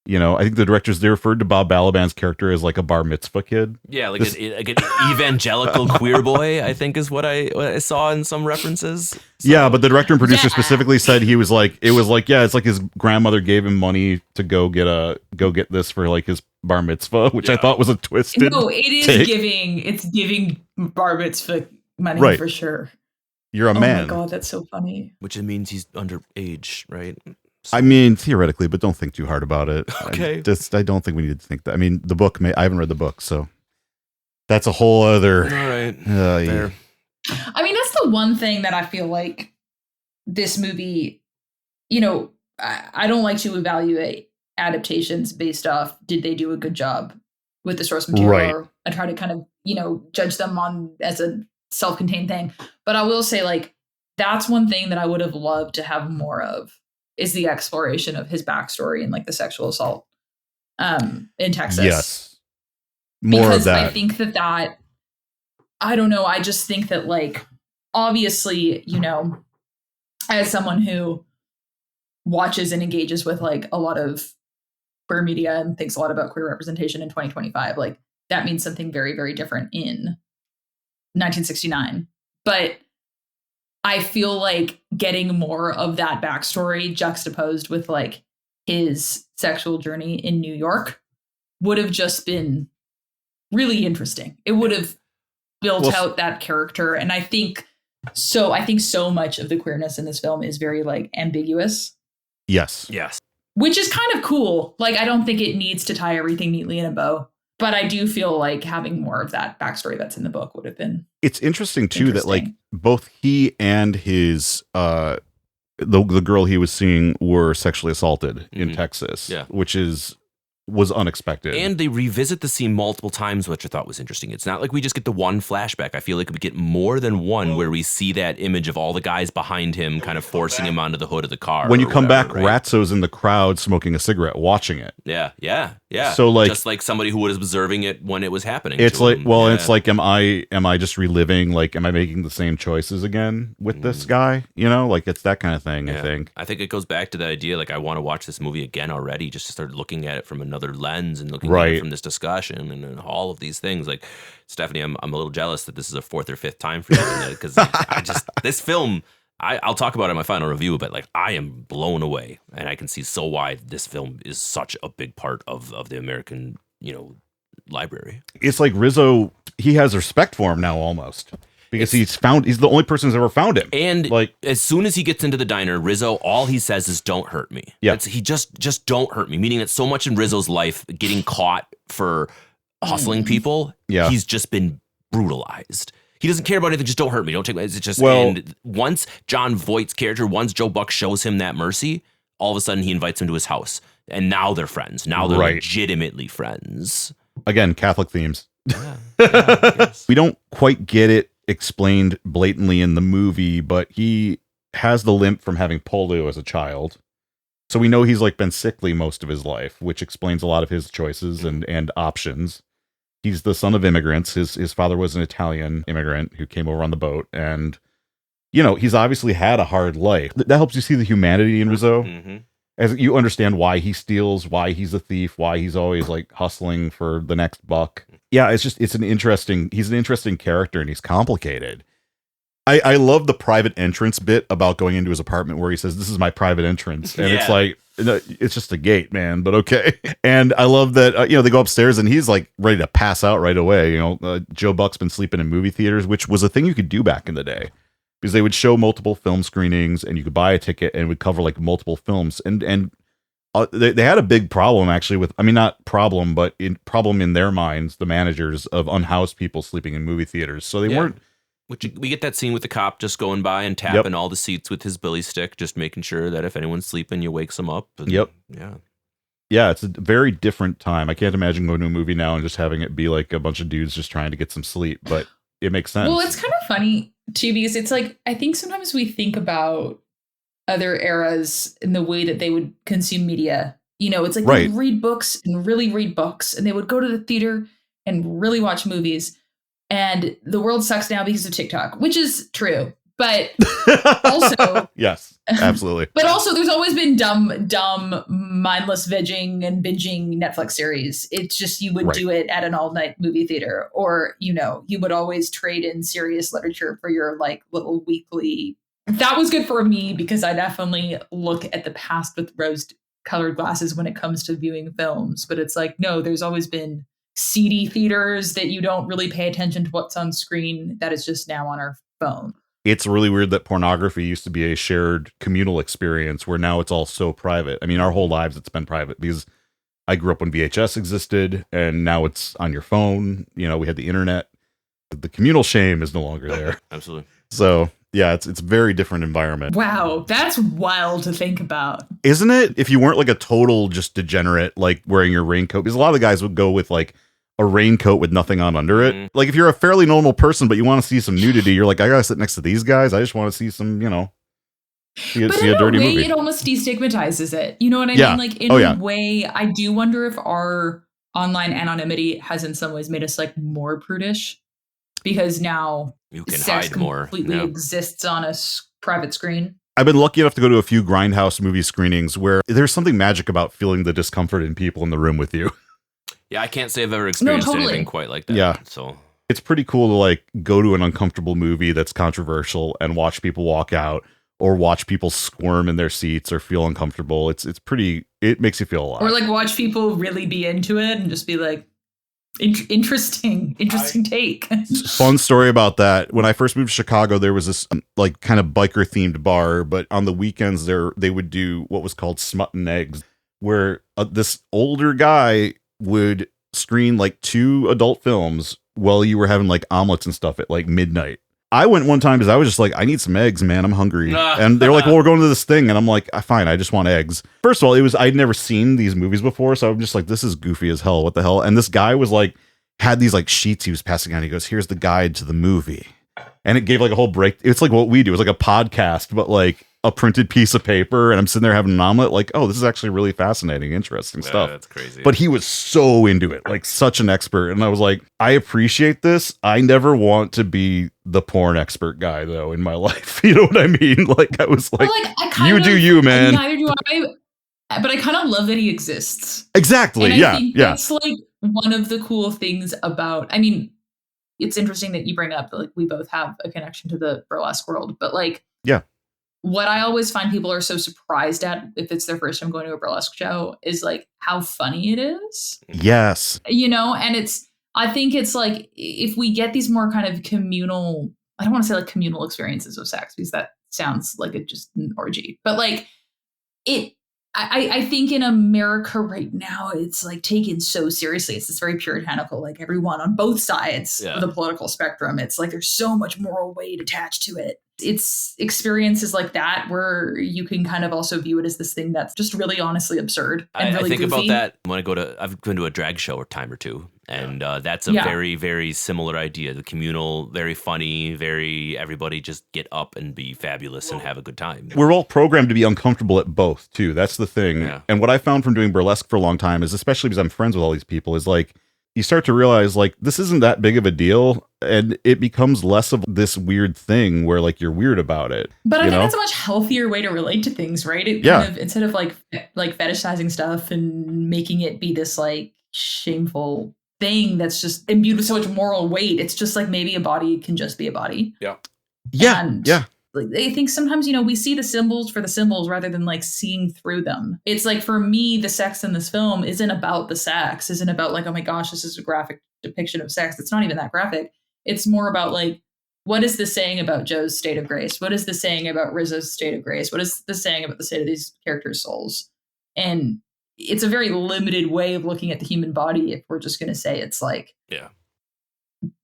I think the directors, they referred to Bob Balaban's character as like a bar mitzvah kid. Yeah, like an evangelical queer boy, I think is what I saw in some references. So. Yeah, but the director and producer specifically said it's like his grandmother gave him money to go get this for like his bar mitzvah, which I thought was a twisted. No, it is take. It's giving bar mitzvah money for sure. You're a man. Oh my God, that's so funny. Which means he's underage, right? So. I mean, theoretically, but don't think too hard about it. Okay. I don't think we need to think that. I mean, the book, I haven't read the book, so that's a whole other. All right. Yeah. I mean, that's the one thing that I feel like this movie, I don't like to evaluate adaptations based off, did they do a good job with the source material? Right. Or I try to kind of, judge them on as a self-contained thing. But I will say, like, that's one thing that I would have loved to have more of. Is the exploration of his backstory and like the sexual assault in Texas. Yes. More because of that. I think that I don't know. I just think that, like, obviously, as someone who watches and engages with like a lot of queer media and thinks a lot about queer representation in 2025, like that means something very, very different in 1969. But I feel like getting more of that backstory juxtaposed with like his sexual journey in New York would have just been really interesting. It would have built out that character. And I think so much of the queerness in this film is very like ambiguous. Yes. Which is kind of cool. Like, I don't think it needs to tie everything neatly in a bow. But I do feel like having more of that backstory that's in the book would have been. It's interesting too that like both he and his the girl he was seeing were sexually assaulted in Texas, which was unexpected. And they revisit the scene multiple times, which I thought was interesting. It's not like we just get the one flashback. I feel like we get more than one where we see that image of all the guys behind him kind of forcing him onto the hood of the car. When you come back, Ratso's in the crowd smoking a cigarette, watching it. Yeah. So like, just like somebody who was observing it when it was happening. It's like, it's like, am I just reliving? Like, am I making the same choices again with this guy? Like it's that kind of thing. Yeah. I think it goes back to the idea. Like, I want to watch this movie again already, just to start looking at it from another lens and looking at it from this discussion and all of these things. Like, Stefanie, I'm a little jealous that this is a 4th or 5th time for you, because this film. I'll talk about it in my final review, but like I am blown away, and I can see so why this film is such a big part of the American, library. It's like Rizzo, he has respect for him now almost. Because he's the only person who's ever found him. And like, as soon as he gets into the diner, Rizzo, all he says is, "Don't hurt me." Yeah. He just don't hurt me. Meaning that so much in Rizzo's life, getting caught for hustling people, he's just been brutalized. He doesn't care about anything. Just don't hurt me. Don't take my. It's just. And once Jon Voight's character, once Joe Buck shows him that mercy, all of a sudden he invites him to his house, and now they're friends. Now they're legitimately friends. Again, Catholic themes. Yeah, we don't quite get it explained blatantly in the movie, but he has the limp from having polio as a child. So we know he's like been sickly most of his life, which explains a lot of his choices and options. He's the son of immigrants. His father was an Italian immigrant who came over on the boat. And, you know, he's obviously had a hard life. That helps you see the humanity in Rizzo. Mm-hmm. As you understand why he steals, why he's a thief, why he's always like hustling for the next buck. Yeah, he's an interesting character, and he's complicated. I love the private entrance bit about going into his apartment where he says, "This is my private entrance." And it's like, it's just a gate, man, but okay. And I love that, they go upstairs and he's like ready to pass out right away. Joe Buck's been sleeping in movie theaters, which was a thing you could do back in the day, because they would show multiple film screenings and you could buy a ticket and it would cover like multiple films. And they had a big problem actually with, not problem, but problem in their minds, the managers, of unhoused people sleeping in movie theaters. So they weren't. Which we get that scene with the cop just going by and tapping all the seats with his billy stick, just making sure that if anyone's sleeping, you wakes them up. And, Yeah, it's a very different time. I can't imagine going to a movie now and just having it be like a bunch of dudes just trying to get some sleep, but it makes sense. Well, it's kind of funny too, because it's like, I think sometimes we think about other eras in the way that they would consume media. It's like they would read books and really read books, and they would go to the theater and really watch movies. And the world sucks now because of TikTok, which is true. But also, yes, absolutely. But also, there's always been dumb, mindless vegging and binging Netflix series. It's just you would do it at an all-night movie theater, or you would always trade in serious literature for your like little weekly. That was good for me because I definitely look at the past with rose-colored glasses when it comes to viewing films. But it's like, no, there's always been seedy theaters that you don't really pay attention to what's on screen. That is just now on our phone. It's really weird that pornography used to be a shared communal experience where now it's all so private. Our whole lives it's been private because I grew up when VHS existed, and now it's on your phone. We had the internet. The communal shame is no longer there. Absolutely. So yeah, it's a very different environment. Wow, that's wild to think about. Isn't it? If you weren't like a total just degenerate, like wearing your raincoat, because a lot of the guys would go with like a raincoat with nothing on under it. Like if you're a fairly normal person, but you want to see some nudity, you're like, I gotta sit next to these guys. I just want to see some, see a dirty movie. It almost destigmatizes it. You know what I mean? Like in a way, I do wonder if our online anonymity has in some ways made us like more prudish, because now you can sex hide more. Completely exists on a private screen. I've been lucky enough to go to a few Grindhouse movie screenings where there's something magic about feeling the discomfort in people in the room with you. Yeah, I can't say I've ever experienced anything quite like that. Yeah. So it's pretty cool to like go to an uncomfortable movie that's controversial and watch people walk out, or watch people squirm in their seats or feel uncomfortable. It makes you feel alive. Or like watch people really be into it and just be like, interesting take. Fun story about that. When I first moved to Chicago, there was this like kind of biker themed bar, but on the weekends they would do what was called Smut and Eggs, where this older guy would screen like 2 adult films while you were having like omelets and stuff at like midnight. I went one time because I was just like, I need some eggs, man. I'm hungry. And they're like, well, we're going to this thing. And I'm like, fine, I just want eggs. First of all, I'd never seen these movies before. So I'm just like, this is goofy as hell. What the hell? And this guy was like, had these like sheets he was passing out. He goes, here's the guide to the movie. And it gave like a whole break. It's like what we do. It's like a podcast, but like a printed piece of paper. And I'm sitting there having an omelet. Like, oh, this is actually really fascinating, interesting stuff. That's crazy. But he was so into it, like such an expert. And I was like, I appreciate this. I never want to be the porn expert guy though in my life. You know what I mean? Like I was like, you do you, man. Neither do I. But I kind of love that he exists. Exactly. And I think yeah. It's like one of the cool things about, it's interesting that you bring up that like we both have a connection to the burlesque world, but like, yeah. What I always find people are so surprised at if it's their first time going to a burlesque show is like how funny it is. Yes. And I think it's like if we get these more kind of communal, I don't want to say like communal experiences of sex because that sounds like just an orgy, but like I think in America right now, it's like taken so seriously. It's this very puritanical, like everyone on both sides of the political spectrum. It's like there's so much moral weight attached to it. it's experiences like that where you can kind of also view it as this thing that's just really honestly absurd and really I think goofy. about that when I've been to a drag show a time or two, and that's a very, very similar idea. The communal, very funny, very everybody just get up and be fabulous and have a good time. We're all programmed to be uncomfortable at both, too. That's the thing. Yeah. And what I found from doing burlesque for a long time is, especially because I'm friends with all these people, is like, you start to realize like this isn't that big of a deal, and it becomes less of this weird thing where like you're weird about it. But I think that's a much healthier way to relate to things, right? It kind of, instead of like fetishizing stuff and making it be this like shameful thing that's just imbued with so much moral weight, it's just like maybe a body can just be a body. Yeah. Like, I think sometimes, we see the symbols for the symbols rather than like seeing through them. It's like, for me, the sex in this film isn't about the sex, isn't about like, oh my gosh, this is a graphic depiction of sex. It's not even that graphic. It's more about like, what is this saying about Joe's state of grace? What is this saying about Rizzo's state of grace? What is this saying about the state of these characters' souls? And it's a very limited way of looking at the human body if we're just going to say it's like,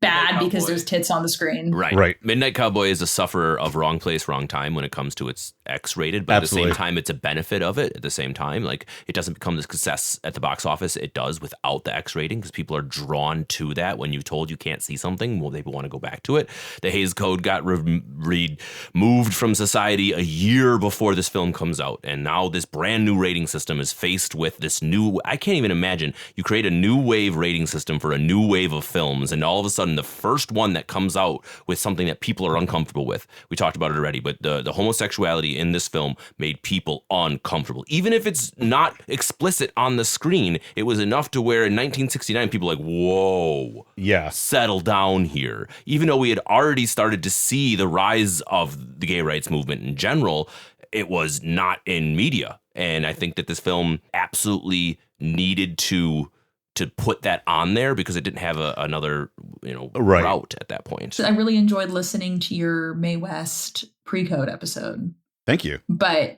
bad because there's tits on the screen. Right. Midnight Cowboy is a sufferer of wrong place, wrong time when it comes to its X-rated, but at the same time, it's a benefit of it at the same time. Like, it doesn't become the success at the box office it does without the X rating, because people are drawn to that. When you're told you can't see something, well, they want to go back to it. The Hays Code got removed from society a year before this film comes out, and now this brand new rating system is faced with this new, I can't even imagine, you create a new wave rating system for a new wave of films, and all of a sudden the first one that comes out with something that people are uncomfortable with. We talked about it already, but the homosexuality in this film made people uncomfortable. Even if it's not explicit on the screen, it was enough to where in 1969 people were like, whoa, settle down here. Even though we had already started to see the rise of the gay rights movement in general, it was not in media. And I think that this film absolutely needed to put that on there because it didn't have another route at that point. I really enjoyed listening to your Mae West pre-code episode. Thank you. But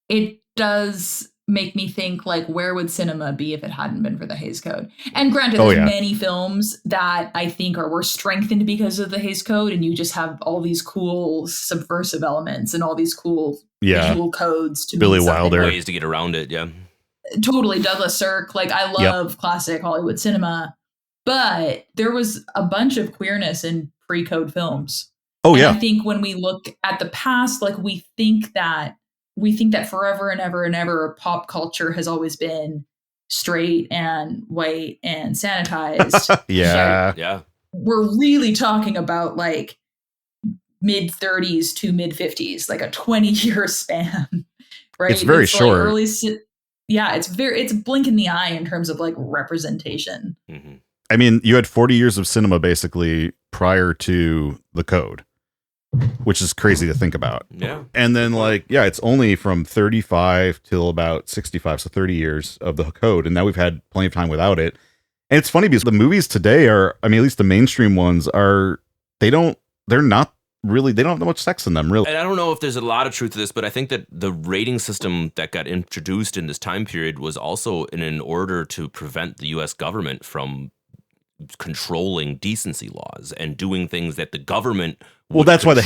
it does make me think, like, where would cinema be if it hadn't been for the Hays Code? And granted, there's many films that I think were strengthened because of the Hays Code, and you just have all these cool subversive elements and all these cool visual codes to Billy Wilder ways to get around it. Totally. Douglas Sirk. Like, I love classic Hollywood cinema, but there was a bunch of queerness in pre-code films. I think when we look at the past, like, we think that forever and ever and ever pop culture has always been straight and white and sanitized. We're really talking about like mid 30s to mid 50s, like a 20-year span, right? It's very short. Like it's a blink in the eye in terms of like representation. Mm-hmm. I mean, you had 40 years of cinema basically prior to the code, which is crazy to think about. Yeah. And then it's only from 35 till about 65. So 30 years of the code. And now we've had plenty of time without it. And it's funny because the movies today are, I mean, at least the mainstream ones they don't have that much sex in them, really. And I don't know if there's a lot of truth to this, but I think that the rating system that got introduced in this time period was also in order to prevent the U.S. government from controlling decency laws and doing things that the government would that's control. why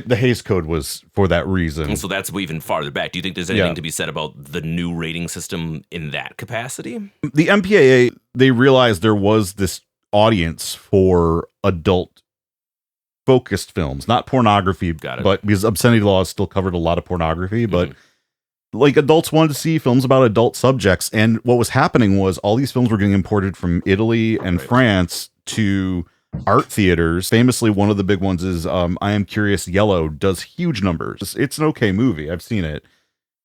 the Hays Code was for that reason. And so that's even farther back. Do you think there's anything to be said about the new rating system in that capacity? The MPAA, they realized there was this audience for adult focused films, not pornography, but because obscenity laws still covered a lot of pornography, but like adults wanted to see films about adult subjects. And what was happening was all these films were getting imported from Italy and France to art theaters. Famously, one of the big ones is I Am Curious Yellow does huge numbers. It's an okay movie. I've seen it.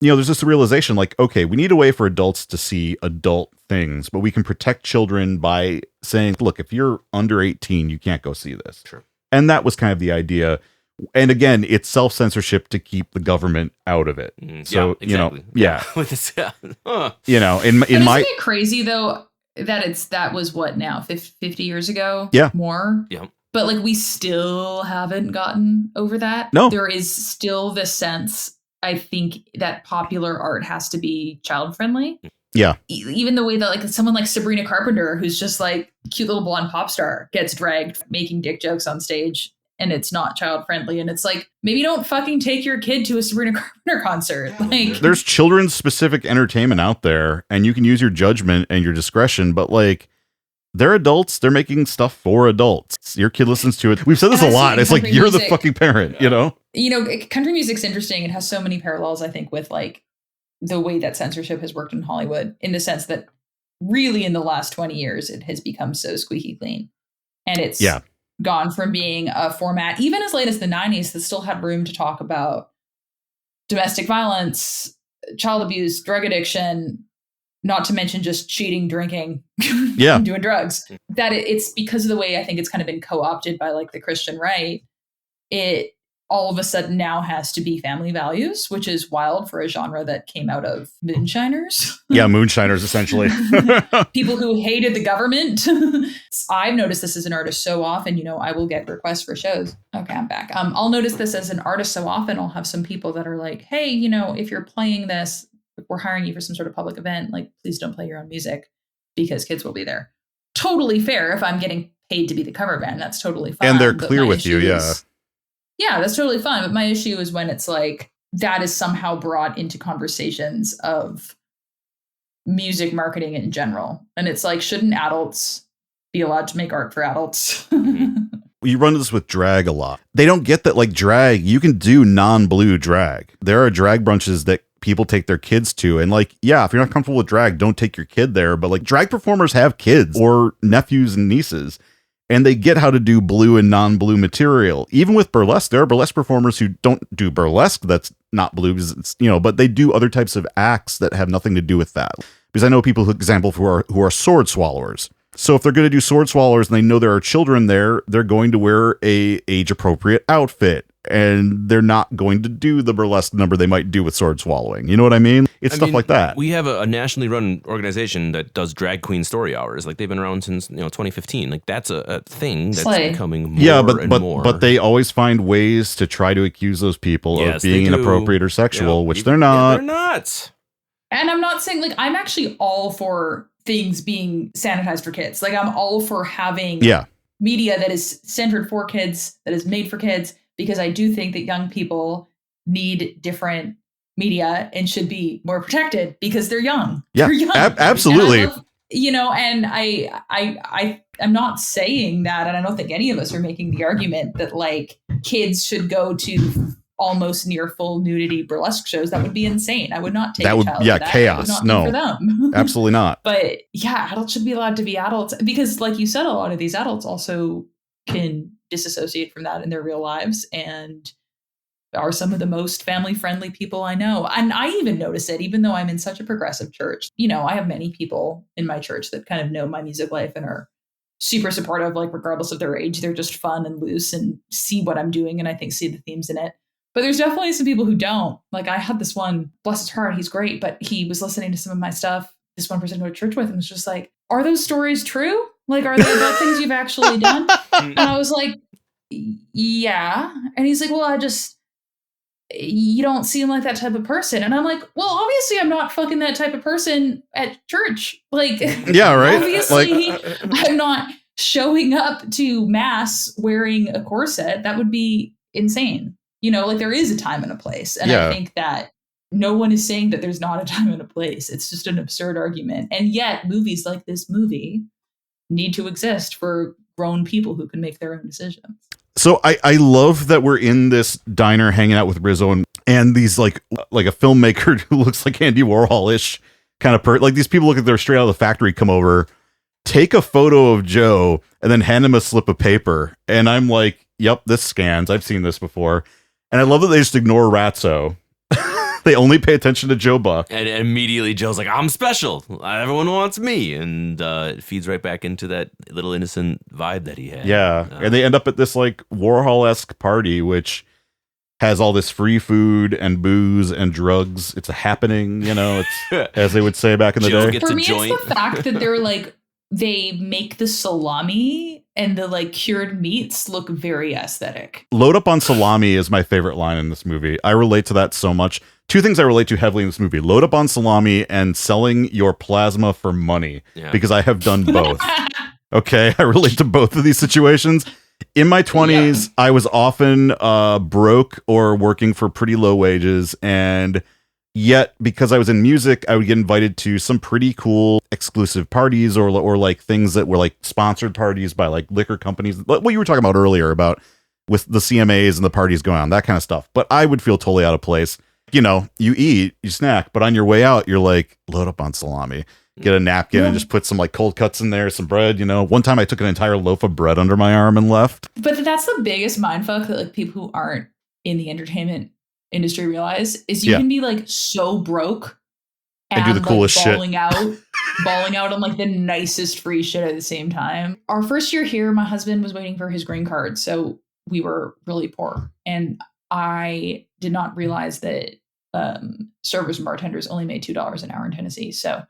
There's this realization like, okay, we need a way for adults to see adult things, but we can protect children by saying, look, if you're under 18, you can't go see this. Sure. And that was kind of the idea. And again, it's self-censorship to keep the government out of it. So, exactly. in isn't my it crazy though that was what now 50 years ago? More. Yeah. But like we still haven't gotten over that. No. There is still this sense, I think, that popular art has to be child friendly. Yeah. Even the way that like someone like Sabrina Carpenter, who's just like cute little blonde pop star, gets dragged making dick jokes on stage and it's not child friendly. And it's like, maybe don't fucking take your kid to a Sabrina Carpenter concert. Like, there's children's specific entertainment out there, and you can use your judgment and your discretion, but like, they're adults. They're making stuff for adults. Your kid listens to it. We've said this a lot. It's like, you're the fucking parent, you know? Country music's interesting. It has so many parallels, I think, with like the way that censorship has worked in Hollywood, in the sense that really in the last 20 years, it has become so squeaky clean. And it's gone from being a format, even as late as the 90s, that still had room to talk about domestic violence, child abuse, drug addiction, not to mention just cheating, drinking, and doing drugs. That it's because of the way I think it's kind of been co-opted by like the Christian right. It all of a sudden now has to be family values, which is wild for a genre that came out of moonshiners. Yeah, moonshiners, essentially. People who hated the government. I've noticed this as an artist so often, I will get requests for shows. Okay, I'm back. I'll notice this as an artist so often. I'll have some people that are like, hey, if you're playing this, we're hiring you for some sort of public event, like, please don't play your own music because kids will be there. Totally fair. If I'm getting paid to be the cover band, that's totally fine. And they're clear with you, Yeah, that's totally fine. But my issue is when it's like that is somehow brought into conversations of music marketing in general. And it's like, shouldn't adults be allowed to make art for adults? You run this with drag a lot. They don't get that, like, drag, you can do non-blue drag. There are drag brunches that people take their kids to. And like, yeah, if you're not comfortable with drag, don't take your kid there. But like, drag performers have kids or nephews and nieces, and they get how to do blue and non-blue material. Even with burlesque, there are burlesque performers who don't do burlesque that's not blue, because it's, but they do other types of acts that have nothing to do with that. Because I know people, for example, who are sword swallowers. So if they're going to do sword swallowers and they know there are children there, they're going to wear a age-appropriate outfit. And they're not going to do the burlesque number they might do with sword swallowing. You know what I mean? It's stuff like that. We have a nationally run organization that does drag queen story hours. Like, they've been around since 2015. Like, that's a thing that's becoming more and more. But they always find ways to try to accuse those people of being inappropriate or sexual, which they're not. Yeah, they're not. And I'm not saying, like, I'm actually all for things being sanitized for kids. Like, I'm all for having media that is centered for kids, that is made for kids. Because I do think that young people need different media and should be more protected because they're young. Yeah, they're young. Absolutely. And I'm not saying that, and I don't think any of us are making the argument that like kids should go to almost near full nudity burlesque shows. That would be insane. I would not take a child to that. Chaos. It would not No, be for them. Absolutely not. But yeah, adults should be allowed to be adults because, like you said, a lot of these adults also can disassociate from that in their real lives and are some of the most family friendly people I know. And I even notice it, even though I'm in such a progressive church. I have many people in my church that kind of know my music life and are super supportive, like regardless of their age. They're just fun and loose and see what I'm doing and I think see the themes in it. But there's definitely some people who don't. Like, I had this one, bless his heart, he's great, but he was listening to some of my stuff. This one person I go to church with and was just like, are those stories true? Like, are they about things you've actually done? And I was like, yeah. And he's like, well, you don't seem like that type of person. And I'm like, well, obviously I'm not fucking that type of person at church. Like, yeah, right. Obviously I'm not showing up to mass wearing a corset. That would be insane. Like, there is a time and a place. And I think that no one is saying that there's not a time and a place. It's just an absurd argument. And yet movies like this movie need to exist for grown people who can make their own decisions. So I love that we're in this diner hanging out with Rizzo and these like a filmmaker who looks like Andy Warhol-ish kind of like these people look like they're straight out of the factory, come over, take a photo of Joe, and then hand him a slip of paper. And I'm like, yep, this scans. I've seen this before. And I love that they just ignore Ratso. They only pay attention to Joe Buck. And immediately Joe's like, I'm special. Everyone wants me. And it feeds right back into that little innocent vibe that he had. Yeah. And they end up at this like Warhol-esque party, which has all this free food and booze and drugs. It's a happening, it's as they would say back in the Joe day. gets For a me, joint. it's the fact that they're like, they make the salami and the like cured meats look very aesthetic. Load up on salami is my favorite line in this movie. I relate to that so much. Two things I relate to heavily in this movie: load up on salami and selling your plasma for money, because I have done both. Okay, I relate to both of these situations. In my 20s, I was often broke or working for pretty low wages. And yet, because I was in music, I would get invited to some pretty cool exclusive parties or like things that were like sponsored parties by like liquor companies. What you were talking about earlier about with the CMAs and the parties going on, that kind of stuff. But I would feel totally out of place. You know, you eat, you snack, but on your way out, you're like, load up on salami, get a napkin and just put some like cold cuts in there, some bread. You know, one time I took an entire loaf of bread under my arm and left. But that's the biggest mindfuck that like people who aren't in the entertainment industry realize is you can be like so broke and do the coolest like, balling shit. balling out on like the nicest free shit at the same time. Our first year here, my husband was waiting for his green card, so we were really poor, and I did not realize that servers and bartenders only made $2 an hour in Tennessee. So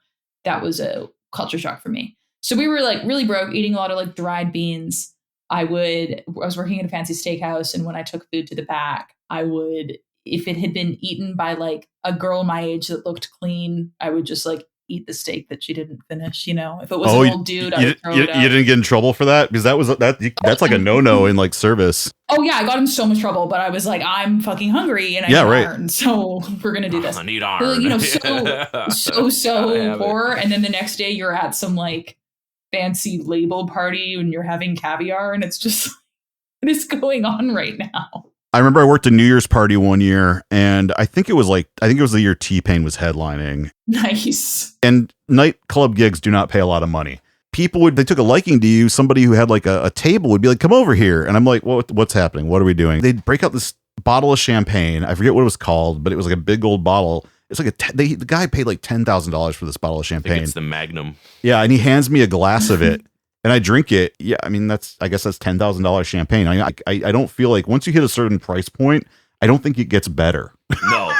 that was a culture shock for me. So we were like really broke, eating a lot of like dried beans. I was working at a fancy steakhouse, and when I took food to the back, I would, if it had been eaten by like a girl my age that looked clean, I would just like eat the steak that she didn't finish. You know, if it was an old dude, I would throw it out. You didn't get in trouble for that? Because that's like a no-no in like service. Oh yeah, I got in so much trouble, but I was like, I'm fucking hungry and I need iron, so we're gonna do this. I need iron. Like, you know, so poor, and then the next day you're at some like fancy label party and you're having caviar, and it's just what is going on right now? I remember I worked a New Year's party one year, and I think it was the year T-Pain was headlining. Nice. And nightclub gigs do not pay a lot of money. People they took a liking to you. Somebody who had like a table would be like, come over here. And I'm like, what's happening? What are we doing? They'd break out this bottle of champagne. I forget what it was called, but it was like a big old bottle. It's like the guy paid like $10,000 for this bottle of champagne. I think it's the Magnum. Yeah. And he hands me a glass of it. And I drink it. Yeah, I mean, I guess that's $10,000 champagne. I don't feel like once you hit a certain price point, I don't think it gets better. No,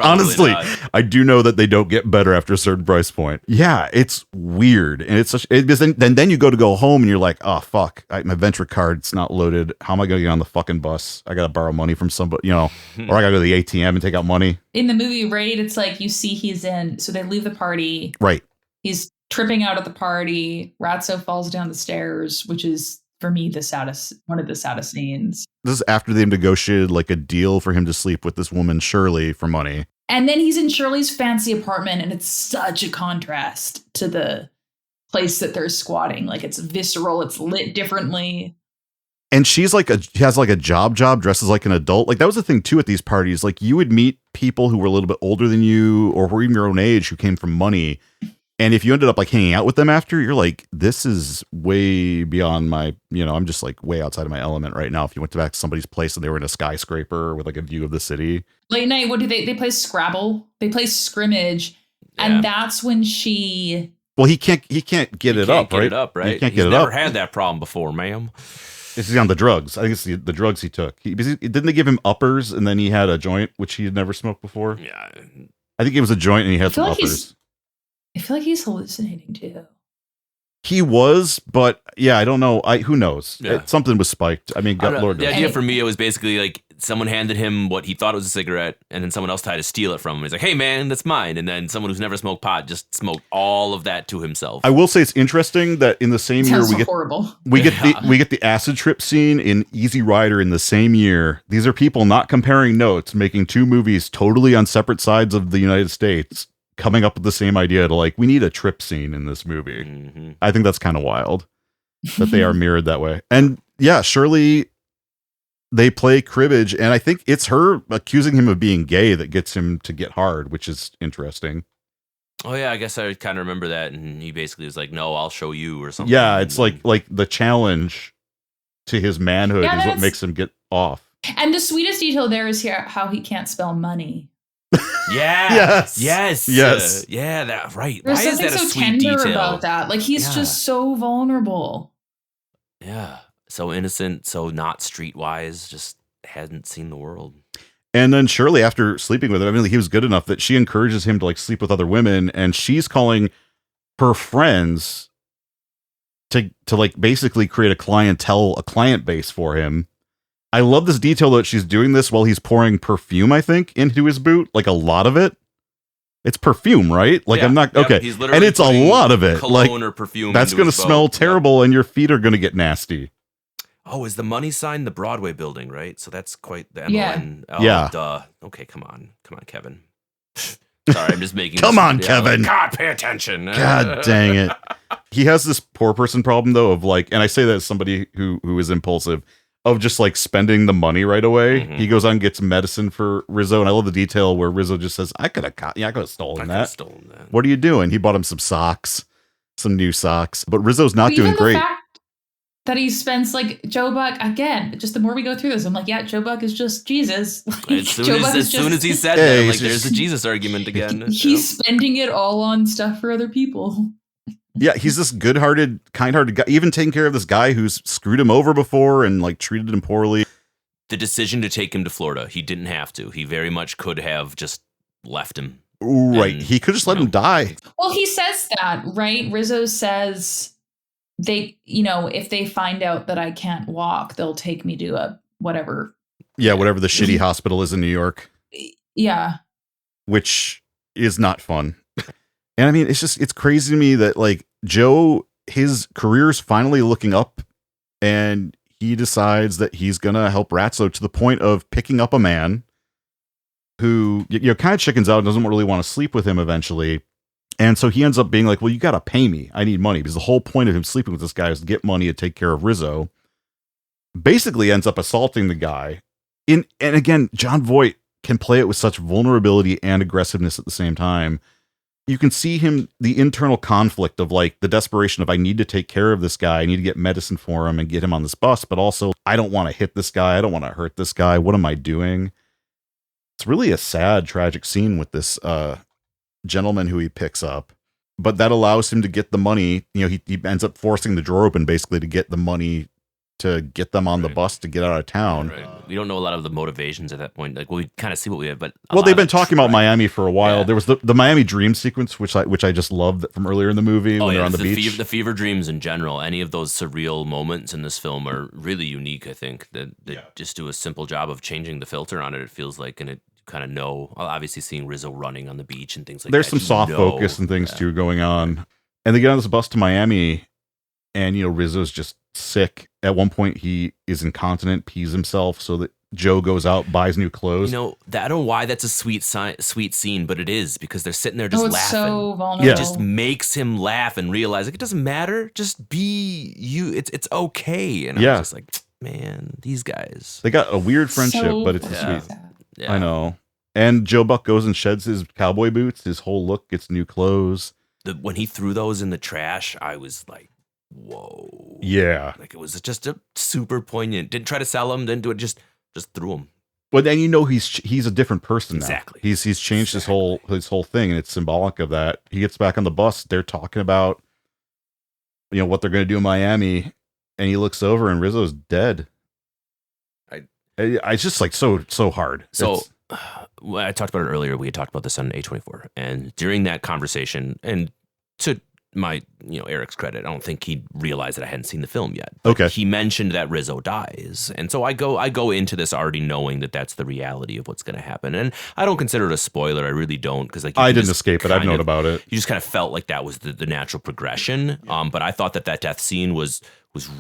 honestly, not. I do know that they don't get better after a certain price point. Yeah, it's weird, and it's because then you go home and you're like, oh fuck, my Venture card's not loaded. How am I going to get on the fucking bus? I got to borrow money from somebody, you know, or I got to go to the ATM and take out money. In the movie, right? It's like you see he's in. So they leave the party. Right. He's tripping out at the party. Ratso falls down the stairs, which is, for me, one of the saddest scenes. This is after they've negotiated like a deal for him to sleep with this woman, Shirley, for money. And then he's in Shirley's fancy apartment, and it's such a contrast to the place that they're squatting. Like, it's visceral, it's lit differently. And she's like has like a job, dresses like an adult. Like, that was the thing too at these parties. Like, you would meet people who were a little bit older than you or were even your own age who came from money. And if you ended up like hanging out with them after, you're like, this is way beyond my, you know, I'm just like way outside of my element right now. If you went back to somebody's place and they were in a skyscraper with like a view of the city. Late night, what do they play Scrabble? They play scrimmage. Yeah. And that's when well, he can't get it up, right? He can't get it up. Never had that problem before, ma'am. This is on the drugs. I think it's the drugs he took. Didn't they give him uppers and then he had a joint, which he had never smoked before? Yeah. I think it was a joint and he had some uppers. I feel like he's hallucinating too. He was, but yeah, I don't know. Who knows? Yeah. Something was spiked. I mean, Lord knows. The idea for me, it was basically like someone handed him what he thought was a cigarette, and then someone else tried to steal it from him. He's like, "Hey, man, that's mine." And then someone who's never smoked pot just smoked all of that to himself. I will say it's interesting that in the same year we get the acid trip scene in Easy Rider in the same year. These are people not comparing notes, making two movies totally on separate sides of the United States, coming up with the same idea to like, we need a trip scene in this movie. Mm-hmm. I think that's kind of wild that they are mirrored that way. And yeah, Shirley, they play cribbage, and I think it's her accusing him of being gay that gets him to get hard, which is interesting. Oh yeah, I guess I kind of remember that. And he basically was like, no, I'll show you or something. Yeah, it's like the challenge to his manhood is what makes him get off. And the sweetest detail there is here how he can't spell money. Yeah. Yes. Yeah, that right. There's Why is that a so sweet tender detail about that? Like, he's just so vulnerable. Yeah. So innocent, so not streetwise, just hadn't seen the world. And then Shirley, after sleeping with him, I mean, he was good enough that she encourages him to like sleep with other women, and she's calling her friends to like basically create a client base for him. I love this detail that she's doing this while he's pouring perfume, I think, into his boot. Like a lot of it. It's perfume, right? Like, I'm not okay. He's and it's a lot of it. Cologne or perfume. That's going to smell terrible, and your feet are going to get nasty. Oh, is the money sign the Broadway building, right? So that's quite the Yeah. MON. Oh, Yeah. duh. Okay, come on, Kevin. Sorry, I'm just making. Come on, Kevin. God, pay attention. God dang it. He has this poor person problem though of like, and I say that as somebody who is impulsive, of just like spending the money right away. Mhm. He goes out and gets medicine for Rizzo, and I love the detail where Rizzo just says, I could have stolen that. What are you doing? He bought him some socks, some new socks, but Rizzo's not doing great. The fact that he spends like Joe Buck again, just the more we go through this, I'm like, yeah, Joe Buck is just Jesus. Like, As soon as he said that, I'm like, there's a Jesus argument again. He's spending it all on stuff for other people. Yeah, he's this good-hearted, kind-hearted guy, even taking care of this guy who's screwed him over before and like treated him poorly. The decision to take him to Florida, he didn't have to. He very much could have just left him. Right. And, he could just let him die. Well, he says that, right? Rizzo says if they find out that I can't walk, they'll take me to a whatever. Yeah, whatever the shitty hospital is in New York. Yeah. Which is not fun. And I mean, it's crazy to me that like Joe, his career's finally looking up and he decides that he's going to help Ratso to the point of picking up a man who, kind of chickens out and doesn't really want to sleep with him eventually. And so he ends up being like, well, you got to pay me. I need money, because the whole point of him sleeping with this guy is to get money to take care of Rizzo. Basically ends up assaulting the guy. And again, Jon Voight can play it with such vulnerability and aggressiveness at the same time. You can see the internal conflict of like the desperation of, I need to take care of this guy. I need to get medicine for him and get him on this bus. But also, I don't want to hit this guy. I don't want to hurt this guy. What am I doing? It's really a sad, tragic scene with this gentleman who he picks up. But that allows him to get the money. He ends up forcing the drawer open basically to get the money to get them on the bus to get out of town. Right. We don't know a lot of the motivations at that point. Like, we kind of see what we have, but they've been talking about Miami for a while. Yeah. There was the Miami Dream sequence, which I just loved from earlier in the movie when they're on the beach. The fever dreams in general, any of those surreal moments in this film are really unique. I think that just do a simple job of changing the filter on it. It feels like, and it kind of obviously seeing Rizzo running on the beach and things like There's that. There's some soft focus and things too going on, and they get on this bus to Miami, and Rizzo's just sick. At one point, he is incontinent, pees himself, so that Joe goes out, buys new clothes. I don't know why that's a sweet scene, but it is, because they're sitting there just laughing. So vulnerable. It just makes him laugh and realize, like, it doesn't matter. Just be you. It's okay. And I'm just like, man, these guys. They got a weird friendship, but it's sweet. Yeah. I know. And Joe Buck goes and sheds his cowboy boots. His whole look gets new clothes. When he threw those in the trash, I was like, whoa. Yeah. Like, it was just a super poignant. Didn't try to sell them, didn't do it, just threw them. Well, then he's a different person now. Exactly. He's changed his whole thing, and it's symbolic of that. He gets back on the bus. They're talking about what they're going to do in Miami, and he looks over and Rizzo's dead. It's just like so hard. So I talked about it earlier. We had talked about this on A24, and during that conversation, and to my Eric's credit, I don't think he realized that I hadn't seen the film yet. Okay. He mentioned that Rizzo dies, and so I go into this already knowing that that's the reality of what's going to happen, and I don't consider it a spoiler. I really don't, because I didn't escape it. I've known about it. You just kind of felt like that was the natural progression. But I thought that death scene was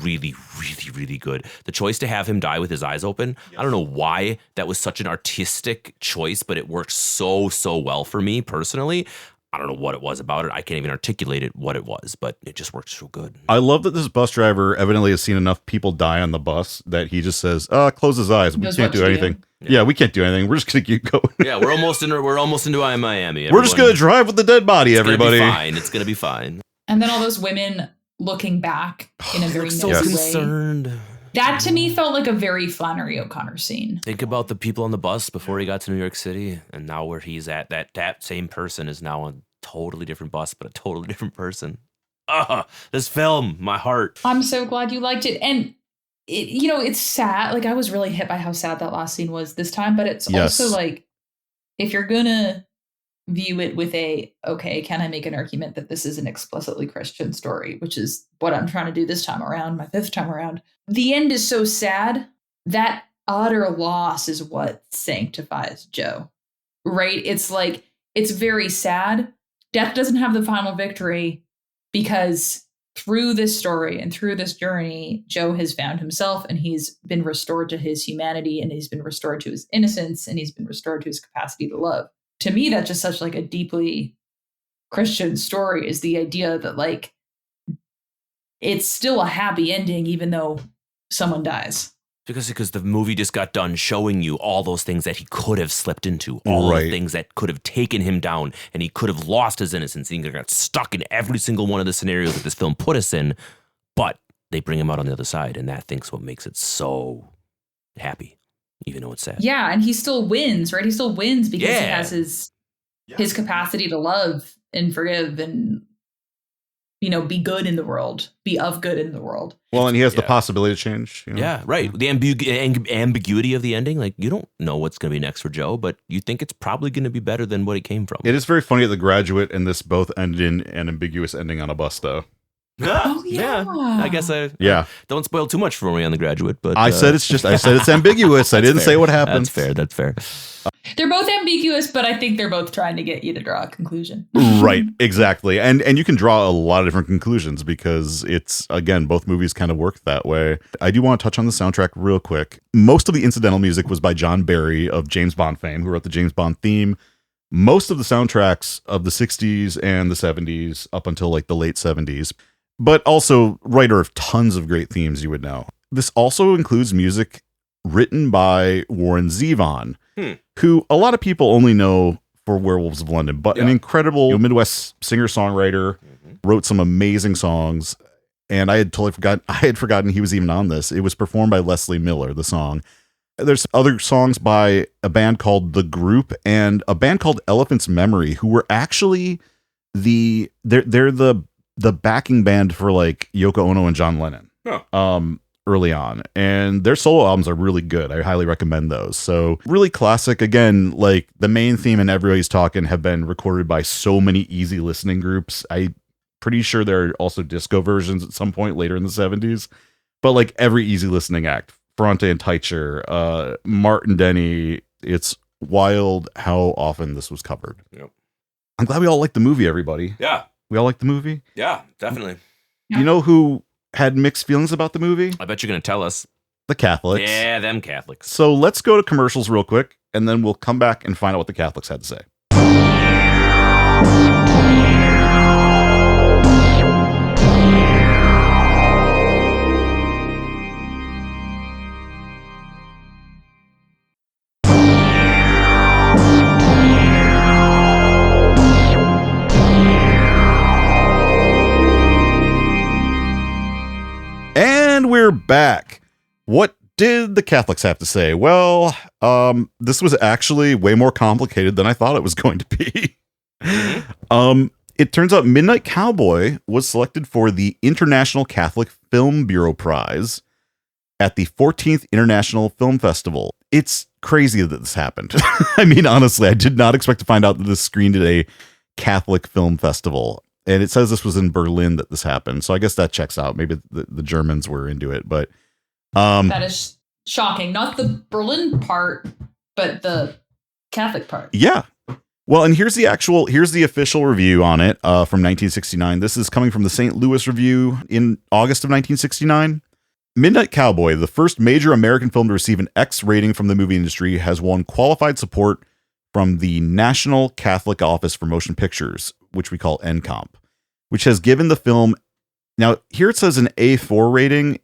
really, really, really good. The choice to have him die with his eyes open, I don't know why that was such an artistic choice, but it worked so well for me personally. I don't know what it was about it. I can't even articulate it what it was, but it just worked so good. I love that this bus driver evidently has seen enough people die on the bus that he just says, close his eyes. We can't do anything. Yeah, we can't do anything. We're just going to keep going. Yeah, we're almost into Miami. Everyone. We're just going to drive with the dead body, everybody. It's going to be fine. And then all those women looking back in a very so concerned. That to me felt like a very Flannery O'Connor scene. Think about the people on the bus before he got to New York City, and now where he's at. That same person is now on a totally different bus, but a totally different person. This film, my heart. I'm so glad you liked it. And it's sad. Like, I was really hit by how sad that last scene was this time, but it's also like, if you're gonna view it with can I make an argument that this is an explicitly Christian story, which is what I'm trying to do this time around, my fifth time around. The end is so sad. That utter loss is what sanctifies Joe, right? It's like, it's very sad. Death doesn't have the final victory because through this story and through this journey, Joe has found himself, and he's been restored to his humanity, and he's been restored to his innocence, and he's been restored to his capacity to love. To me, that's just such like a deeply Christian story, is the idea that like it's still a happy ending, even though someone dies. Because the movie just got done showing you all those things that he could have slipped into, all the things that could have taken him down, and he could have lost his innocence. He got stuck in every single one of the scenarios that this film put us in, but they bring him out on the other side, and that's what makes it so happy, even though it's sad. Yeah, and he still wins, right? He still wins because he has his capacity to love and forgive and, you know, be good in the world, be of good in the world. Well, and he has the possibility to change. You know? Yeah, right. The ambiguity of the ending, like you don't know what's going to be next for Joe, but you think it's probably going to be better than what he came from. It is very funny that The Graduate and this both ended in an ambiguous ending on a bus, though. Oh, yeah. I guess don't spoil too much for me on The Graduate, but I said it's ambiguous. I didn't say what happened. That's fair. They're both ambiguous, but I think they're both trying to get you to draw a conclusion. Right, exactly. And you can draw a lot of different conclusions because it's, again, both movies kind of work that way. I do want to touch on the soundtrack real quick. Most of the incidental music was by John Barry of James Bond fame, who wrote the James Bond theme. Most of the soundtracks of the 60s and the 70s up until like the late 70s, but also writer of tons of great themes you would know. This also includes music written by Warren Zevon, who a lot of people only know for Werewolves of London, but an incredible Midwest singer-songwriter, wrote some amazing songs, and I had forgotten he was even on this. It was performed by Leslie Miller, the song. There's other songs by a band called The Group and a band called Elephant's Memory, who were actually they're the backing band for like Yoko Ono and John Lennon. Early on, and their solo albums are really good. I highly recommend those. So really classic. Again, like the main theme and Everybody's Talking have been recorded by so many easy listening groups. I'm pretty sure there are also disco versions at some point later in the 70s, but like every easy listening act, Ferrante and Teicher, Martin Denny, it's wild how often this was covered. Yep. I'm glad we all like the movie, everybody. Yeah. We all like the movie? Yeah, definitely. You know who had mixed feelings about the movie? I bet you're going to tell us. The Catholics. Yeah, them Catholics. So let's go to commercials real quick, and then we'll come back and find out what the Catholics had to say. And we're back. What did the Catholics have to say? Well, this was actually way more complicated than I thought it was going to be. It turns out Midnight Cowboy was selected for the International Catholic Film Bureau Prize at the 14th International Film Festival. It's crazy that this happened. I mean, honestly, I did not expect to find out that this screened at a Catholic film festival. And it says this was in Berlin that this happened. So I guess that checks out. Maybe the Germans were into it, but that is shocking. Not the Berlin part, but the Catholic part. Yeah. Well, and here's the official review on it from 1969. This is coming from the St. Louis Review in August of 1969. Midnight Cowboy, the first major American film to receive an X rating from the movie industry, has won qualified support from the National Catholic Office for Motion Pictures, which we call NCOMP, which has given the film, now here it says an A4 rating.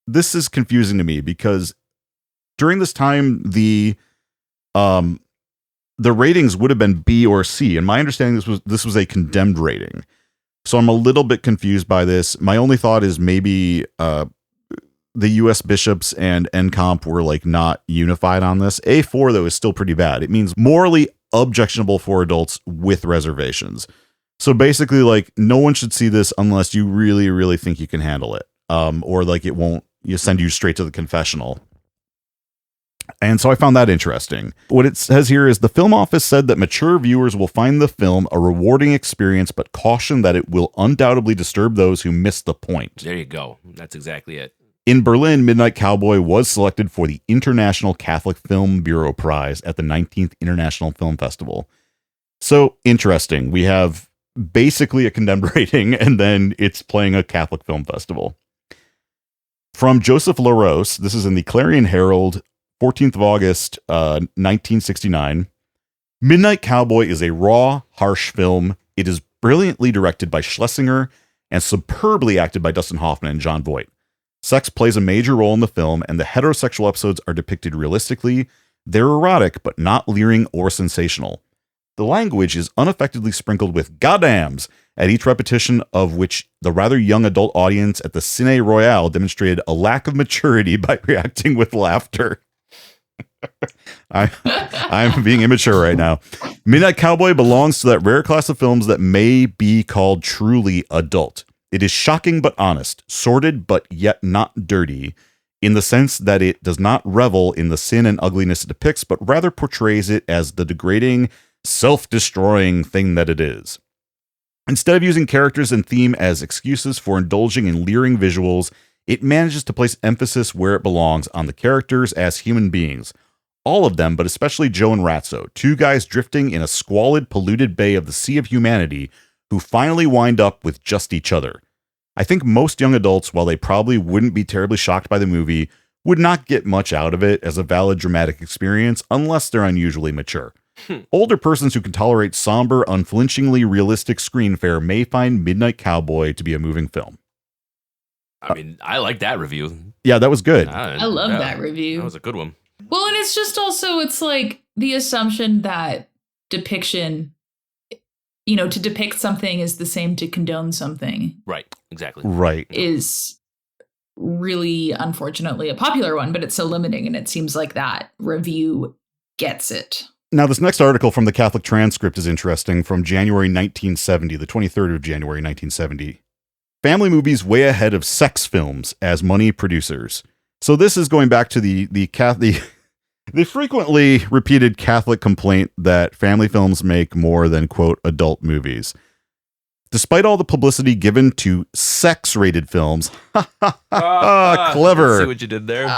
This is confusing to me because during this time, the ratings would have been B or C. And my understanding this was a condemned rating. So I'm a little bit confused by this. My only thought is maybe the U.S. bishops and NCOMP were like not unified on this. A4 though is still pretty bad. It means morally objectionable for adults with reservations. So basically, like, no one should see this unless you really, really think you can handle it. Or like it won't send you straight to the confessional. And so I found that interesting. What it says here is the film office said that mature viewers will find the film a rewarding experience, but caution that it will undoubtedly disturb those who miss the point. There you go. That's exactly it. In Berlin, Midnight Cowboy was selected for the International Catholic Film Bureau Prize at the 19th International Film Festival. So interesting. We have basically a condemned rating, and then it's playing a Catholic Film Festival. From Joseph LaRose, this is in the Clarion Herald, 14th of August, 1969. Midnight Cowboy is a raw, harsh film. It is brilliantly directed by Schlesinger and superbly acted by Dustin Hoffman and Jon Voight. Sex plays a major role in the film, and the heterosexual episodes are depicted realistically. They're erotic, but not leering or sensational. The language is unaffectedly sprinkled with goddams, at each repetition of which the rather young adult audience at the Cine Royale demonstrated a lack of maturity by reacting with laughter. I'm being immature right now. Midnight Cowboy belongs to that rare class of films that may be called truly adult. It is shocking but honest, sordid but yet not dirty, in the sense that it does not revel in the sin and ugliness it depicts, but rather portrays it as the degrading, self-destroying thing that it is. Instead of using characters and theme as excuses for indulging in leering visuals, it manages to place emphasis where it belongs on the characters as human beings. All of them, but especially Joe and Ratso, two guys drifting in a squalid, polluted bay of the sea of humanity who finally wind up with just each other. I think most young adults, while they probably wouldn't be terribly shocked by the movie, would not get much out of it as a valid dramatic experience unless they're unusually mature. Older persons who can tolerate somber, unflinchingly realistic screen fare may find Midnight Cowboy to be a moving film. I mean, I like that review. Yeah, that was good. I love that review. That was a good one. Well, and it's just also, it's like the assumption that depiction, you know, to depict something is the same to condone something. Right, exactly. Right. Is really, unfortunately, a popular one, but it's so limiting, and it seems like that review gets it. Now, this next article from the Catholic Transcript is interesting, from January 1970, the 23rd of January 1970. Family movies way ahead of sex films as money producers. So this is going back to the frequently repeated Catholic complaint that family films make more than, quote, adult movies. Despite all the publicity given to sex-rated films, clever. See what you did there?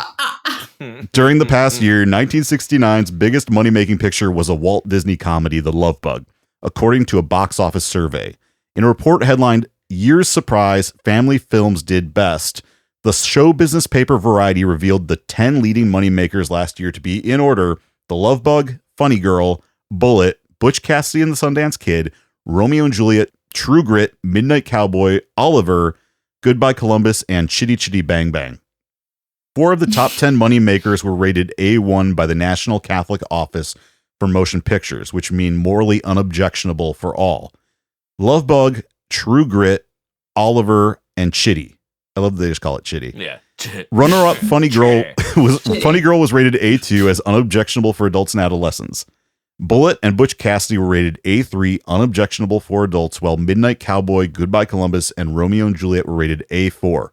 During the past year, 1969's biggest money-making picture was a Walt Disney comedy, The Love Bug, according to a box office survey. In a report headlined, "Year's Surprise, Family Films Did Best," the show business paper Variety revealed the 10 leading moneymakers last year to be, in order, The Love Bug, Funny Girl, Bullet, Butch Cassidy and the Sundance Kid, Romeo and Juliet, True Grit, Midnight Cowboy, Oliver, Goodbye Columbus, and Chitty Chitty Bang Bang. 4 of the top 10 moneymakers were rated A1 by the National Catholic Office for Motion Pictures, which mean morally unobjectionable for all. Love Bug, True Grit, Oliver, and Chitty. I love that they just call it Chitty. Yeah. Runner-up Funny Girl was rated A2 as unobjectionable for adults and adolescents. Bullet and Butch Cassidy were rated A3, unobjectionable for adults, while Midnight Cowboy, Goodbye Columbus, and Romeo and Juliet were rated A4.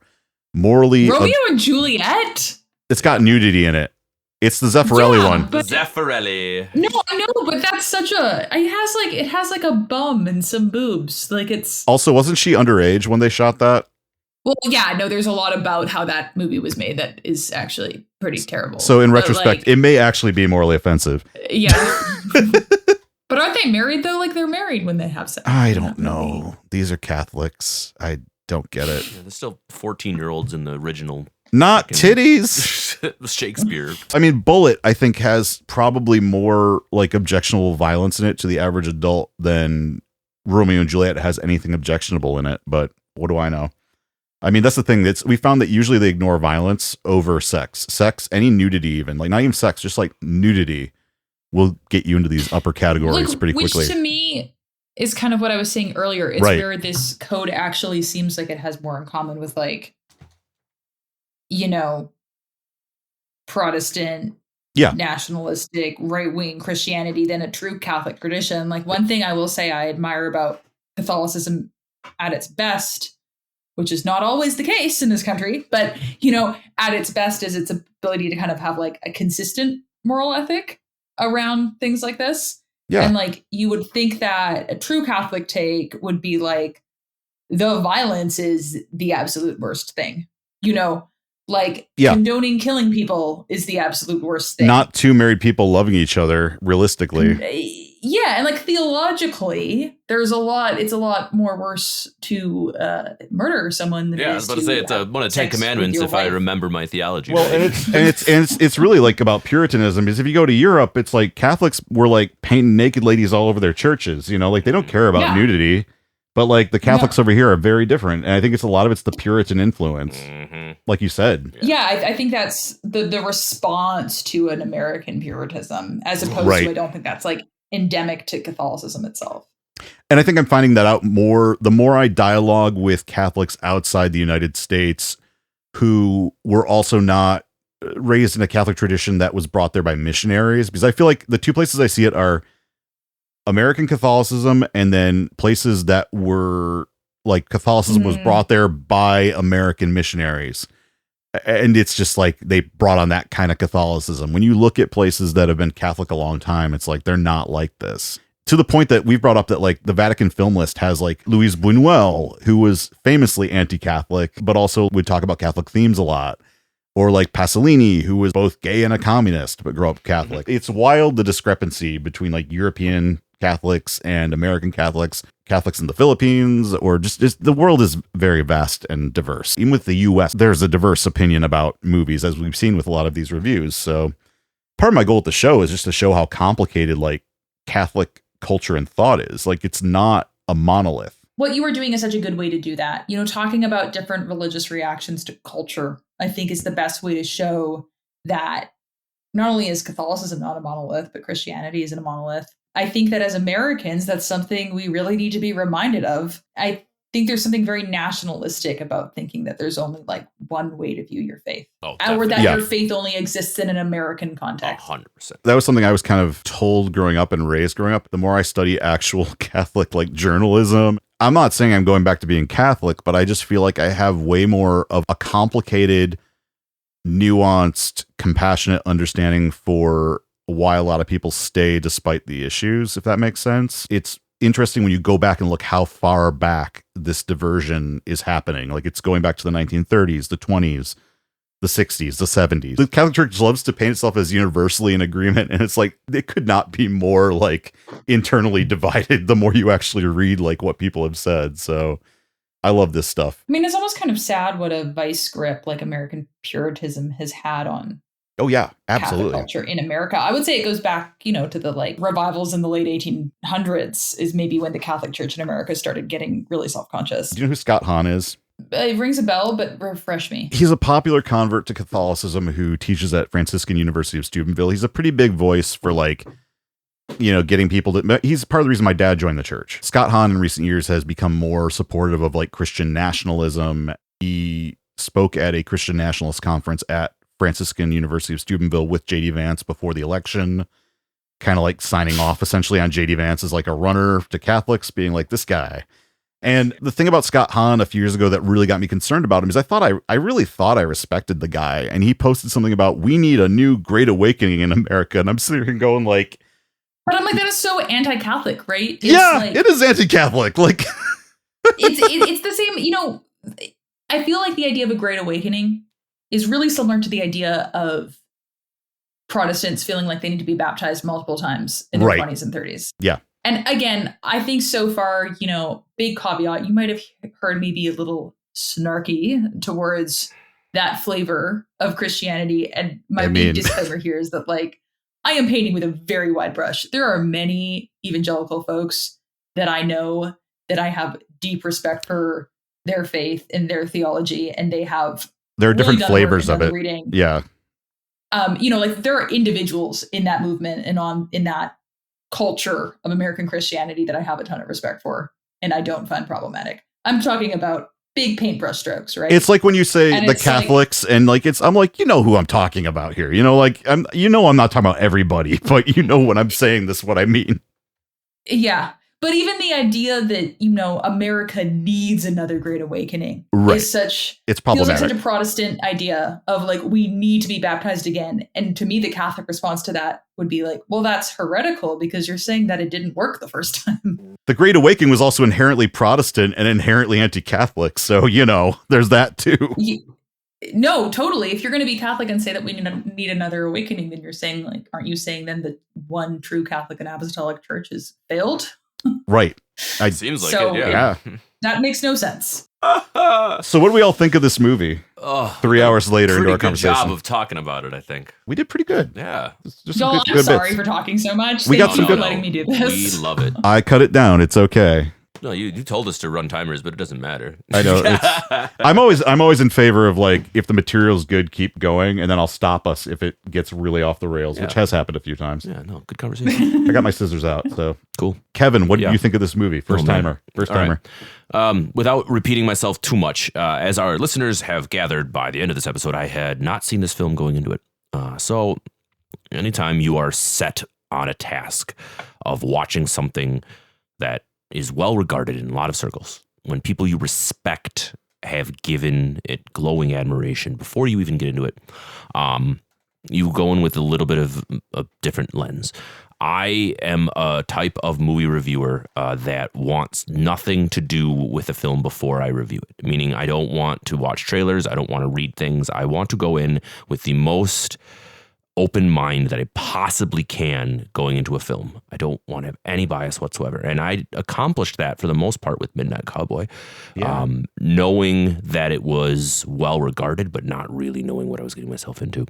Morally... Romeo and Juliet? It's got nudity in it. It's the Zeffirelli one. The Zeffirelli. No, I know, but that's such a... It has like a bum and some boobs. Like, it's... Also, wasn't she underage when they shot that? Well, yeah, no, there's a lot about how that movie was made that is actually pretty terrible. So in retrospect, it may actually be morally offensive. Yeah. But aren't they married, though? Like, they're married when they have sex. I don't know. These are Catholics. I don't get it. Yeah, there's still 14-year-olds in the original. Not titties. Shakespeare. I mean, Bullet, I think, has probably more like objectionable violence in it to the average adult than Romeo and Juliet has anything objectionable in it. But what do I know? I mean, that's the thing. We found that usually they ignore violence over sex. Sex, any nudity even. Like, not even sex, just like nudity will get you into these upper categories pretty quickly. Which to me is kind of what I was saying earlier. It's right. Where this code actually seems like it has more in common with, like, you know, Protestant, nationalistic, right-wing Christianity than a true Catholic tradition. Like, one thing I will say I admire about Catholicism at its best, which is not always the case in this country, but, you know, at its best is its ability to kind of have like a consistent moral ethic around things like this. Yeah. And like, you would think that a true Catholic take would be like, the violence is the absolute worst thing, you know, like condoning killing people is the absolute worst thing. Not two married people loving each other realistically. Yeah, and like theologically, it's a lot more worse to murder someone than I was about to say it's one of the 10 Commandments if I remember my theology. Well, right. it's really like about Puritanism, because if you go to Europe, it's like Catholics were like painting naked ladies all over their churches, like they don't care about nudity, but like the Catholics over here are very different, and I think a lot of it's the Puritan influence, like you said. Yeah, I think that's the response to an American Puritanism, as opposed to, I don't think that's like endemic to Catholicism itself. And I think I'm finding that out the more I dialogue with Catholics outside the United States who were also not raised in a Catholic tradition that was brought there by missionaries, because I feel like the two places I see it are American Catholicism, and then places that were like Catholicism was brought there by American missionaries. And it's just like they brought on that kind of Catholicism. When you look at places that have been Catholic a long time, it's like they're not like this. To the point that we've brought up that like the Vatican film list has like Louise Buñuel, who was famously anti-Catholic, but also would talk about Catholic themes a lot. Or like Pasolini, who was both gay and a communist, but grew up Catholic. It's wild, the discrepancy between like European Catholics and American Catholics, Catholics in the Philippines, or just the world is very vast and diverse. Even with the US, there's a diverse opinion about movies, as we've seen with a lot of these reviews. So part of my goal with the show is just to show how complicated like Catholic culture and thought is. Like, it's not a monolith. What you are doing is such a good way to do that. Talking about different religious reactions to culture, I think, is the best way to show that not only is Catholicism not a monolith, but Christianity isn't a monolith. I think that as Americans, that's something we really need to be reminded of. I think there's something very nationalistic about thinking that there's only like one way to view your faith, or that your faith only exists in an American context. 100%. That was something I was kind of told growing up and raised growing up. The more I study actual Catholic like journalism, I'm not saying I'm going back to being Catholic, but I just feel like I have way more of a complicated, nuanced, compassionate understanding for why a lot of people stay despite the issues, if that makes sense. It's interesting when you go back and look how far back this diversion is happening. Like, it's going back to the 1930s, the 20s, the 60s, the 70s. The Catholic Church loves to paint itself as universally in agreement, and it's like it could not be more like internally divided the more you actually read like what people have said. So I love this stuff. I mean, it's almost kind of sad what a vice grip like American Puritanism has had on absolutely, Catholic culture in America. I would say it goes back, to the like revivals in the late 1800s is maybe when the Catholic Church in America started getting really self-conscious. Do you know who Scott Hahn is? It rings a bell, but refresh me. He's a popular convert to Catholicism who teaches at Franciscan University of Steubenville. He's a pretty big voice for like, getting people to, he's part of the reason my dad joined the church. Scott Hahn in recent years has become more supportive of like Christian nationalism. He spoke at a Christian nationalist conference at Franciscan University of Steubenville with J.D. Vance before the election, kind of like signing off essentially on J.D. Vance as like a runner to Catholics, being like this guy. And the thing about Scott Hahn a few years ago that really got me concerned about him is I really thought I respected the guy. And he posted something about, we need a new great awakening in America. And I'm sitting here going like, but I'm like, that is so anti-Catholic, right? It is anti-Catholic. Like it's the same, I feel like the idea of a great awakening is really similar to the idea of Protestants feeling like they need to be baptized multiple times in their 20s and 30s. Yeah. And again, I think so far, big caveat, you might have heard me be a little snarky towards that flavor of Christianity. And my big disclaimer here is that like, I am painting with a very wide brush. There are many evangelical folks that I know that I have deep respect for their faith and their theology, and there are really different flavors of it. Reading. Yeah. Like there are individuals in that movement and in that culture of American Christianity that I have a ton of respect for and I don't find problematic. I'm talking about big paintbrush strokes, right? It's like when you say the Catholics like, and like I'm like, who I'm talking about here. I'm not talking about everybody, but when I'm saying this, what I mean. Yeah. But even the idea that, America needs another great awakening is it's problematic. Feels like such a Protestant idea of like, we need to be baptized again. And to me, the Catholic response to that would be like, well, that's heretical because you're saying that it didn't work the first time. The Great Awakening was also inherently Protestant and inherently anti-Catholic. So, there's that too. No, totally. If you're going to be Catholic and say that we need another awakening, then you're saying, like, aren't you saying then that one true Catholic and Apostolic Church has failed? Right. Seems like it, yeah. That makes no sense. So what do we all think of this movie? 3 hours later into our conversation. Pretty good job of talking about it, I think. We did pretty good. Yeah. Y'all, I'm sorry for talking so much. We got some good. Letting me do this. We love it. I cut it down. It's okay. No, you told us to run timers, but it doesn't matter. I know. I'm always in favor of, like, if the material's good, keep going, and then I'll stop us if it gets really off the rails, which has happened a few times. Yeah, no, good conversation. I got my scissors out, so cool. Kevin, what did you think of this movie? First timer. Right. Without repeating myself too much, as our listeners have gathered by the end of this episode, I had not seen this film going into it. So anytime you are set on a task of watching something that is well regarded in a lot of circles, when people you respect have given it glowing admiration before you even get into it, you go in with a little bit of a different lens. I am a type of movie reviewer that wants nothing to do with a film before I review it. Meaning, I don't want to watch trailers. I don't want to read things. I want to go in with the most open mind that I possibly can going into a film. I don't want to have any bias whatsoever. And I accomplished that for the most part with Midnight Cowboy, knowing that it was well regarded, but not really knowing what I was getting myself into.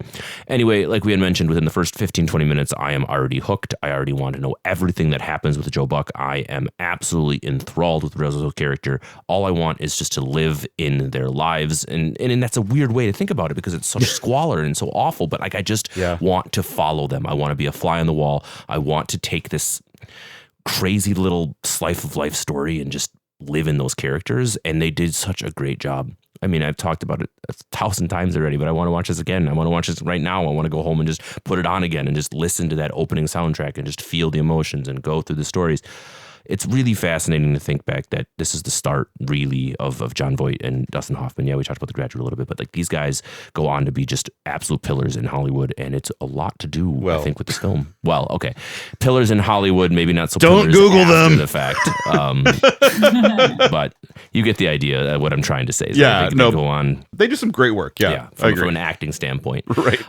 Anyway, like we had mentioned, within the first 15, 20 minutes, I am already hooked. I already want to know everything that happens with Joe Buck. I am absolutely enthralled with Rizzo's character. All I want is just to live in their lives. And that's a weird way to think about it because it's such squalor and so awful, but like I just want to follow them. I want to be a fly on the wall. I want to take this crazy little slice of life story and just live in those characters. And they did such a great job. I mean, I've talked about it 1,000 times already, but I want to watch this again. I want to watch this right now. I want to go home and just put it on again and just listen to that opening soundtrack and just feel the emotions and go through the stories. It's really fascinating to think back that this is the start, really, of Jon Voight and Dustin Hoffman. Yeah, we talked about The Graduate a little bit, but like these guys go on to be just absolute pillars in Hollywood, and it's a lot to do, I think, with this film. Well, okay, pillars in Hollywood, maybe not so. Don't pillars Google after them. The fact, but you get the idea. What I'm trying to say is, they go on. They do some great work. Yeah, from an acting standpoint, right?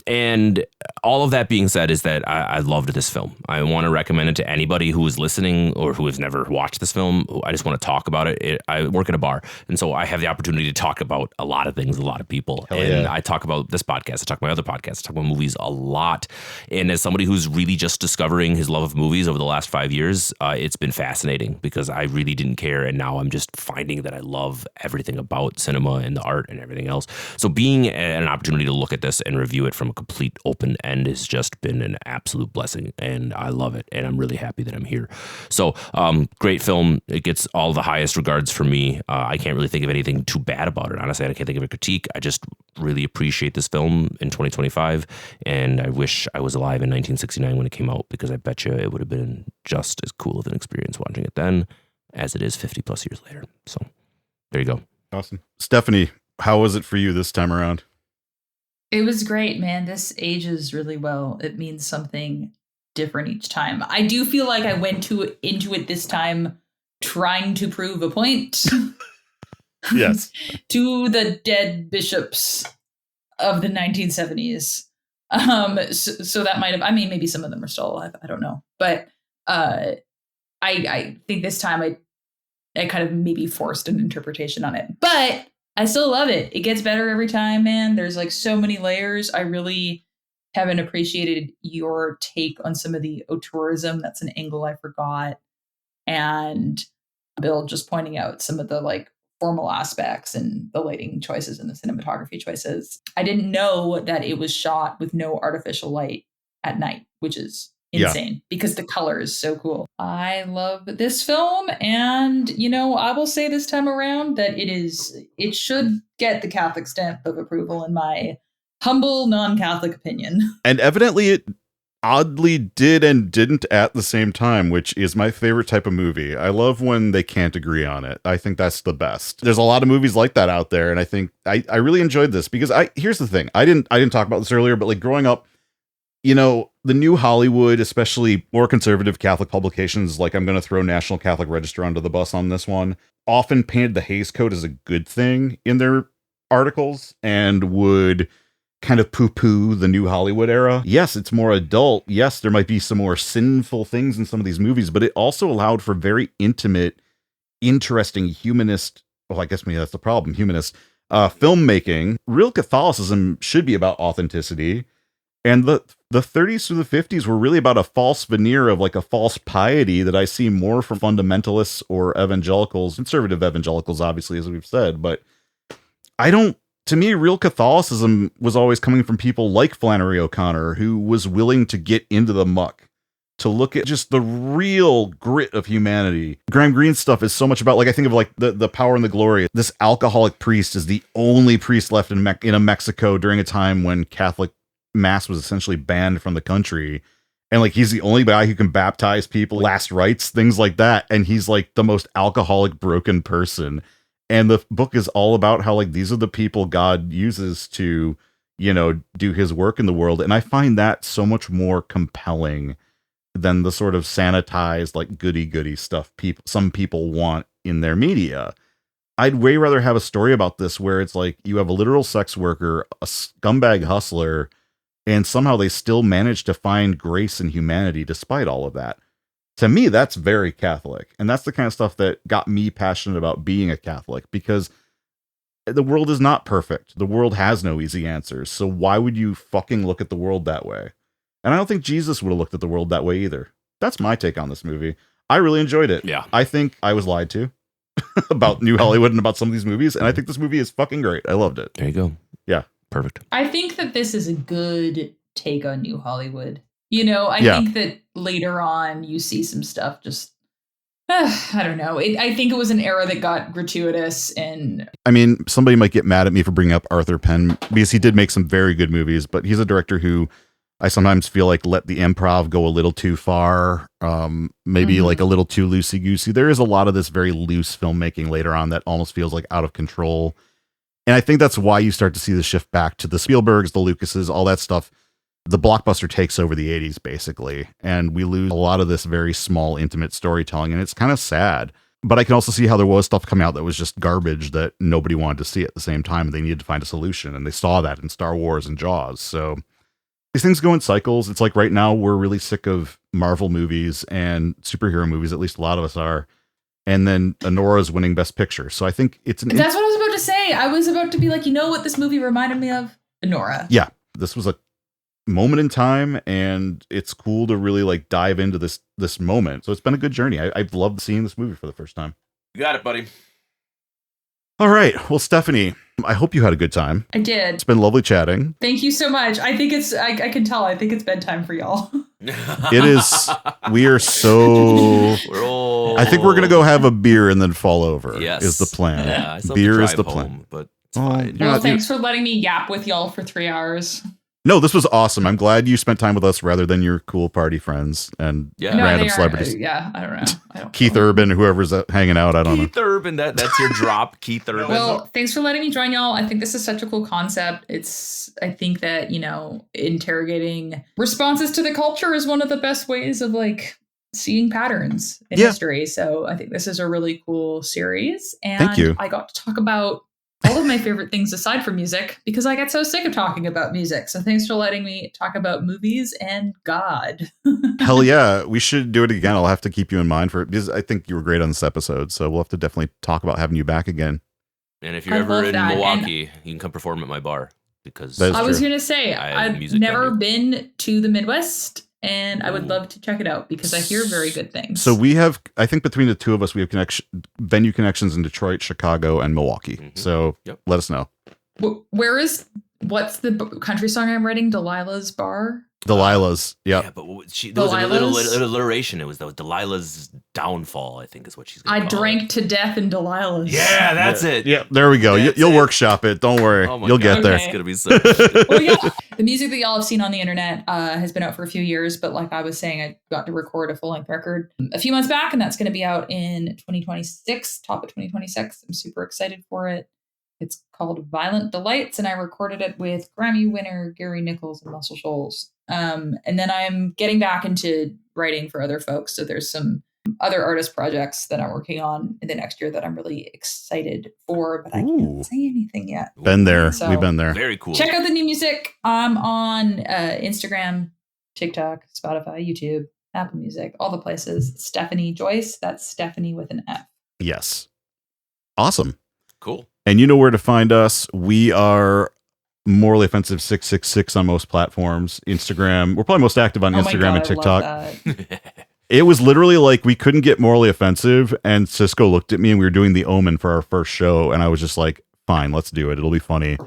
And all of that being said, is that I loved this film. I want to recommend it to anybody who is listening or who has never watched this film. I just want to talk about it. I work at a bar, and so I have the opportunity to talk about a lot of things, a lot of people. I talk about this podcast. I talk about my other podcasts. I talk about movies a lot. And as somebody who's really just discovering his love of movies over the last 5 years, it's been fascinating because I really didn't care. And now I'm just finding that I love everything about cinema and the art and everything else. So being an opportunity to look at this and review it from a complete open end has just been an absolute blessing. And I love it. And I'm really happy that I'm here. So great film. It gets all the highest regards for me. I can't really think of anything too bad about it. Honestly, I can't think of a critique. I just really appreciate this film in 2025. And I wish I was alive in 1969 when it came out, because I bet you it would have been just as cool of an experience watching it then as it is 50 plus years later. So there you go. Awesome. Stefanie, how was it for you this time around? It was great, man. This ages really well. It means something different each time. I do feel like I went into it this time trying to prove a point. Yes. To the dead bishops of the 1970s. So that might have, I mean, maybe some of them are still alive. I don't know. But I think this time I kind of maybe forced an interpretation on it. But I still love it. It gets better every time, man. There's like so many layers. I really haven't appreciated your take on some of the auteurism. That's an angle I forgot. And Bill just pointing out some of the like formal aspects and the lighting choices and the cinematography choices. I didn't know that it was shot with no artificial light at night, which is insane because the color is so cool. I love this film. And, you know, I will say this time around that it should get the Catholic stamp of approval in my humble non-Catholic opinion. And evidently it oddly did and didn't at the same time, which is my favorite type of movie. I love when they can't agree on it. I think that's the best. There's a lot of movies like that out there, and I think I really enjoyed this because here's the thing. I didn't talk about this earlier, but like growing up, you know, the new Hollywood, especially more conservative Catholic publications, like I'm going to throw National Catholic Register under the bus on this one, often painted the Hays Code as a good thing in their articles and would kind of poo-poo the new Hollywood era. Yes, it's more adult. Yes, there might be some more sinful things in some of these movies, but it also allowed for very intimate, interesting humanist, well, I guess maybe that's the problem, humanist filmmaking. Real Catholicism should be about authenticity. And the 30s through the 50s were really about a false veneer of like a false piety that I see more from fundamentalists or evangelicals, conservative evangelicals, obviously, as we've said. But to me, real Catholicism was always coming from people like Flannery O'Connor, who was willing to get into the muck, to look at just the real grit of humanity. Graham Greene's stuff is so much about, like, I think of like the Power and the Glory. This alcoholic priest is the only priest left in Mexico during a time when Catholic Mass was essentially banned from the country. And like, he's the only guy who can baptize people, last rites, things like that. And he's like the most alcoholic, broken person. And the book is all about how like, these are the people God uses to, do his work in the world. And I find that so much more compelling than the sort of sanitized, like goody stuff some people want in their media. I'd way rather have a story about this where it's like you have a literal sex worker, a scumbag hustler, and somehow they still manage to find grace and humanity despite all of that. To me, that's very Catholic. And that's the kind of stuff that got me passionate about being a Catholic, because the world is not perfect. The world has no easy answers. So why would you fucking look at the world that way? And I don't think Jesus would have looked at the world that way either. That's my take on this movie. I really enjoyed it. Yeah. I think I was lied to about New Hollywood and about some of these movies. And I think this movie is fucking great. I loved it. There you go. Yeah. Perfect. I think that this is a good take on New Hollywood. I think that later on you see some stuff just, I don't know. I think it was an era that got gratuitous. And I mean, somebody might get mad at me for bringing up Arthur Penn because he did make some very good movies, but he's a director who I sometimes feel like let the improv go a little too far, maybe like a little too loosey-goosey. There is a lot of this very loose filmmaking later on that almost feels like out of control. And I think that's why you start to see the shift back to the Spielbergs, the Lucases, all that stuff. The blockbuster takes over the 80s, basically. And we lose a lot of this very small, intimate storytelling. And it's kind of sad. But I can also see how there was stuff coming out that was just garbage that nobody wanted to see at the same time. And they needed to find a solution. And they saw that in Star Wars and Jaws. So these things go in cycles. It's like right now we're really sick of Marvel movies and superhero movies. At least a lot of us are. And then Anora's winning Best Picture. So I think it's that's what I was about to say. I was about to be like, what this movie reminded me of? Anora. Yeah. This was a moment in time, and it's cool to really like dive into this moment. So it's been a good journey. I've loved seeing this movie for the first time. You got it, buddy. All right. Well, Stefanie, I hope you had a good time. I did. It's been lovely chatting. Thank you so much. I think I can tell. I think it's bedtime for y'all. It is. We are so. I think we're going to go have a beer and then fall over. Yes. Is the plan. Yeah, I beer is the plan. But it's fine. Well, thanks for letting me yap with y'all for 3 hours. No, this was awesome. I'm glad you spent time with us rather than your cool party friends and random celebrities. I don't know. Keith Urban, whoever's hanging out. I don't know. Keith Urban, that's your drop, Keith Urban. Well, thanks for letting me join y'all. I think this is such a cool concept. I think that, interrogating responses to the culture is one of the best ways of like seeing patterns in history. So I think this is a really cool series. And thank you. I got to talk about all of my favorite things aside from music because I get so sick of talking about music. So thanks for letting me talk about movies and God. Hell yeah. We should do it again. I'll have to keep you in mind for it because I think you were great on this episode. So we'll have to definitely talk about having you back again. And if you're ever in Milwaukee, you can come perform at my bar because I was going to say, I've never been to the Midwest. And I would love to check it out because I hear very good things. So we have, I think between the two of us, we have venue connections in Detroit, Chicago, and Milwaukee. Mm-hmm. So let us know. What's the country song I'm writing? Delilah's Bar? Delilah's, yeah. But there was a little alliteration. It was Delilah's downfall, I think is what she's going to call drank to death in Delilah's. Yeah, that's it. Yeah, there we go. You'll workshop it. Don't worry. You'll get there. It's going to be so good. Well, yeah. The music that y'all have seen on the internet has been out for a few years. But like I was saying, I got to record a full-length record a few months back. And that's going to be out in 2026, top of 2026. I'm super excited for it. It's called Violent Delights, and I recorded it with Grammy winner Gary Nichols and Muscle Shoals. And then I'm getting back into writing for other folks. So there's some other artist projects that I'm working on in the next year that I'm really excited for, but I can't say anything yet. Been there. So, we've been there. Very cool. Check out the new music. I'm on Instagram, TikTok, Spotify, YouTube, Apple Music, all the places. Stefanie Joyce. That's Stefanie with an F. Yes. Awesome. Cool. And you know where to find us. We are Morally Offensive 666 on most platforms. Instagram. We're probably most active on Instagram and TikTok. It was literally like we couldn't get Morally Offensive, and Cisco looked at me and we were doing The Omen for our first show, and I was just like, fine, let's do it. It'll be funny.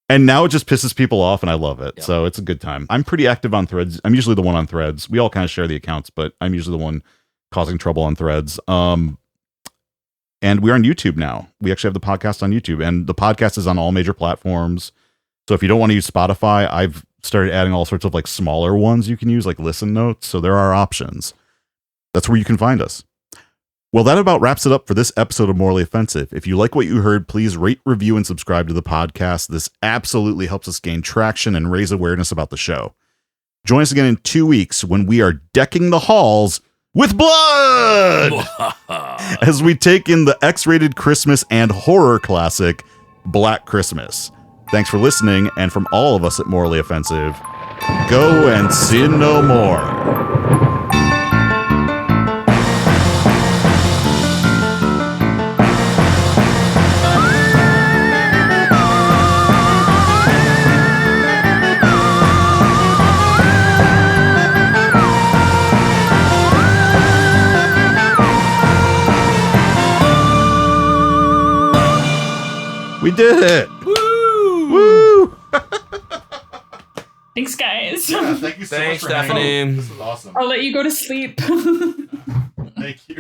And now it just pisses people off, and I love it. Yep. So it's a good time. I'm pretty active on Threads. I'm usually the one on Threads. We all kind of share the accounts, but I'm usually the one causing trouble on Threads. And we're on YouTube now. We actually have the podcast on YouTube, and the podcast is on all major platforms. So if you don't want to use Spotify, I've started adding all sorts of like smaller ones you can use, like Listen Notes. So there are options. That's where you can find us. Well, that about wraps it up for this episode of Morally Offensive. If you like what you heard, please rate, review, and subscribe to the podcast. This absolutely helps us gain traction and raise awareness about the show. Join us again in 2 weeks when we are decking the halls with blood as we take in the X-rated Christmas and horror classic, Black Christmas. Thanks for listening, and from all of us at Morally Offensive, go and sin no more. We did it! Woo! Woo! Thanks, guys. Yeah, thank you so much for Stephanie. This is awesome. I'll let you go to sleep. Thank you.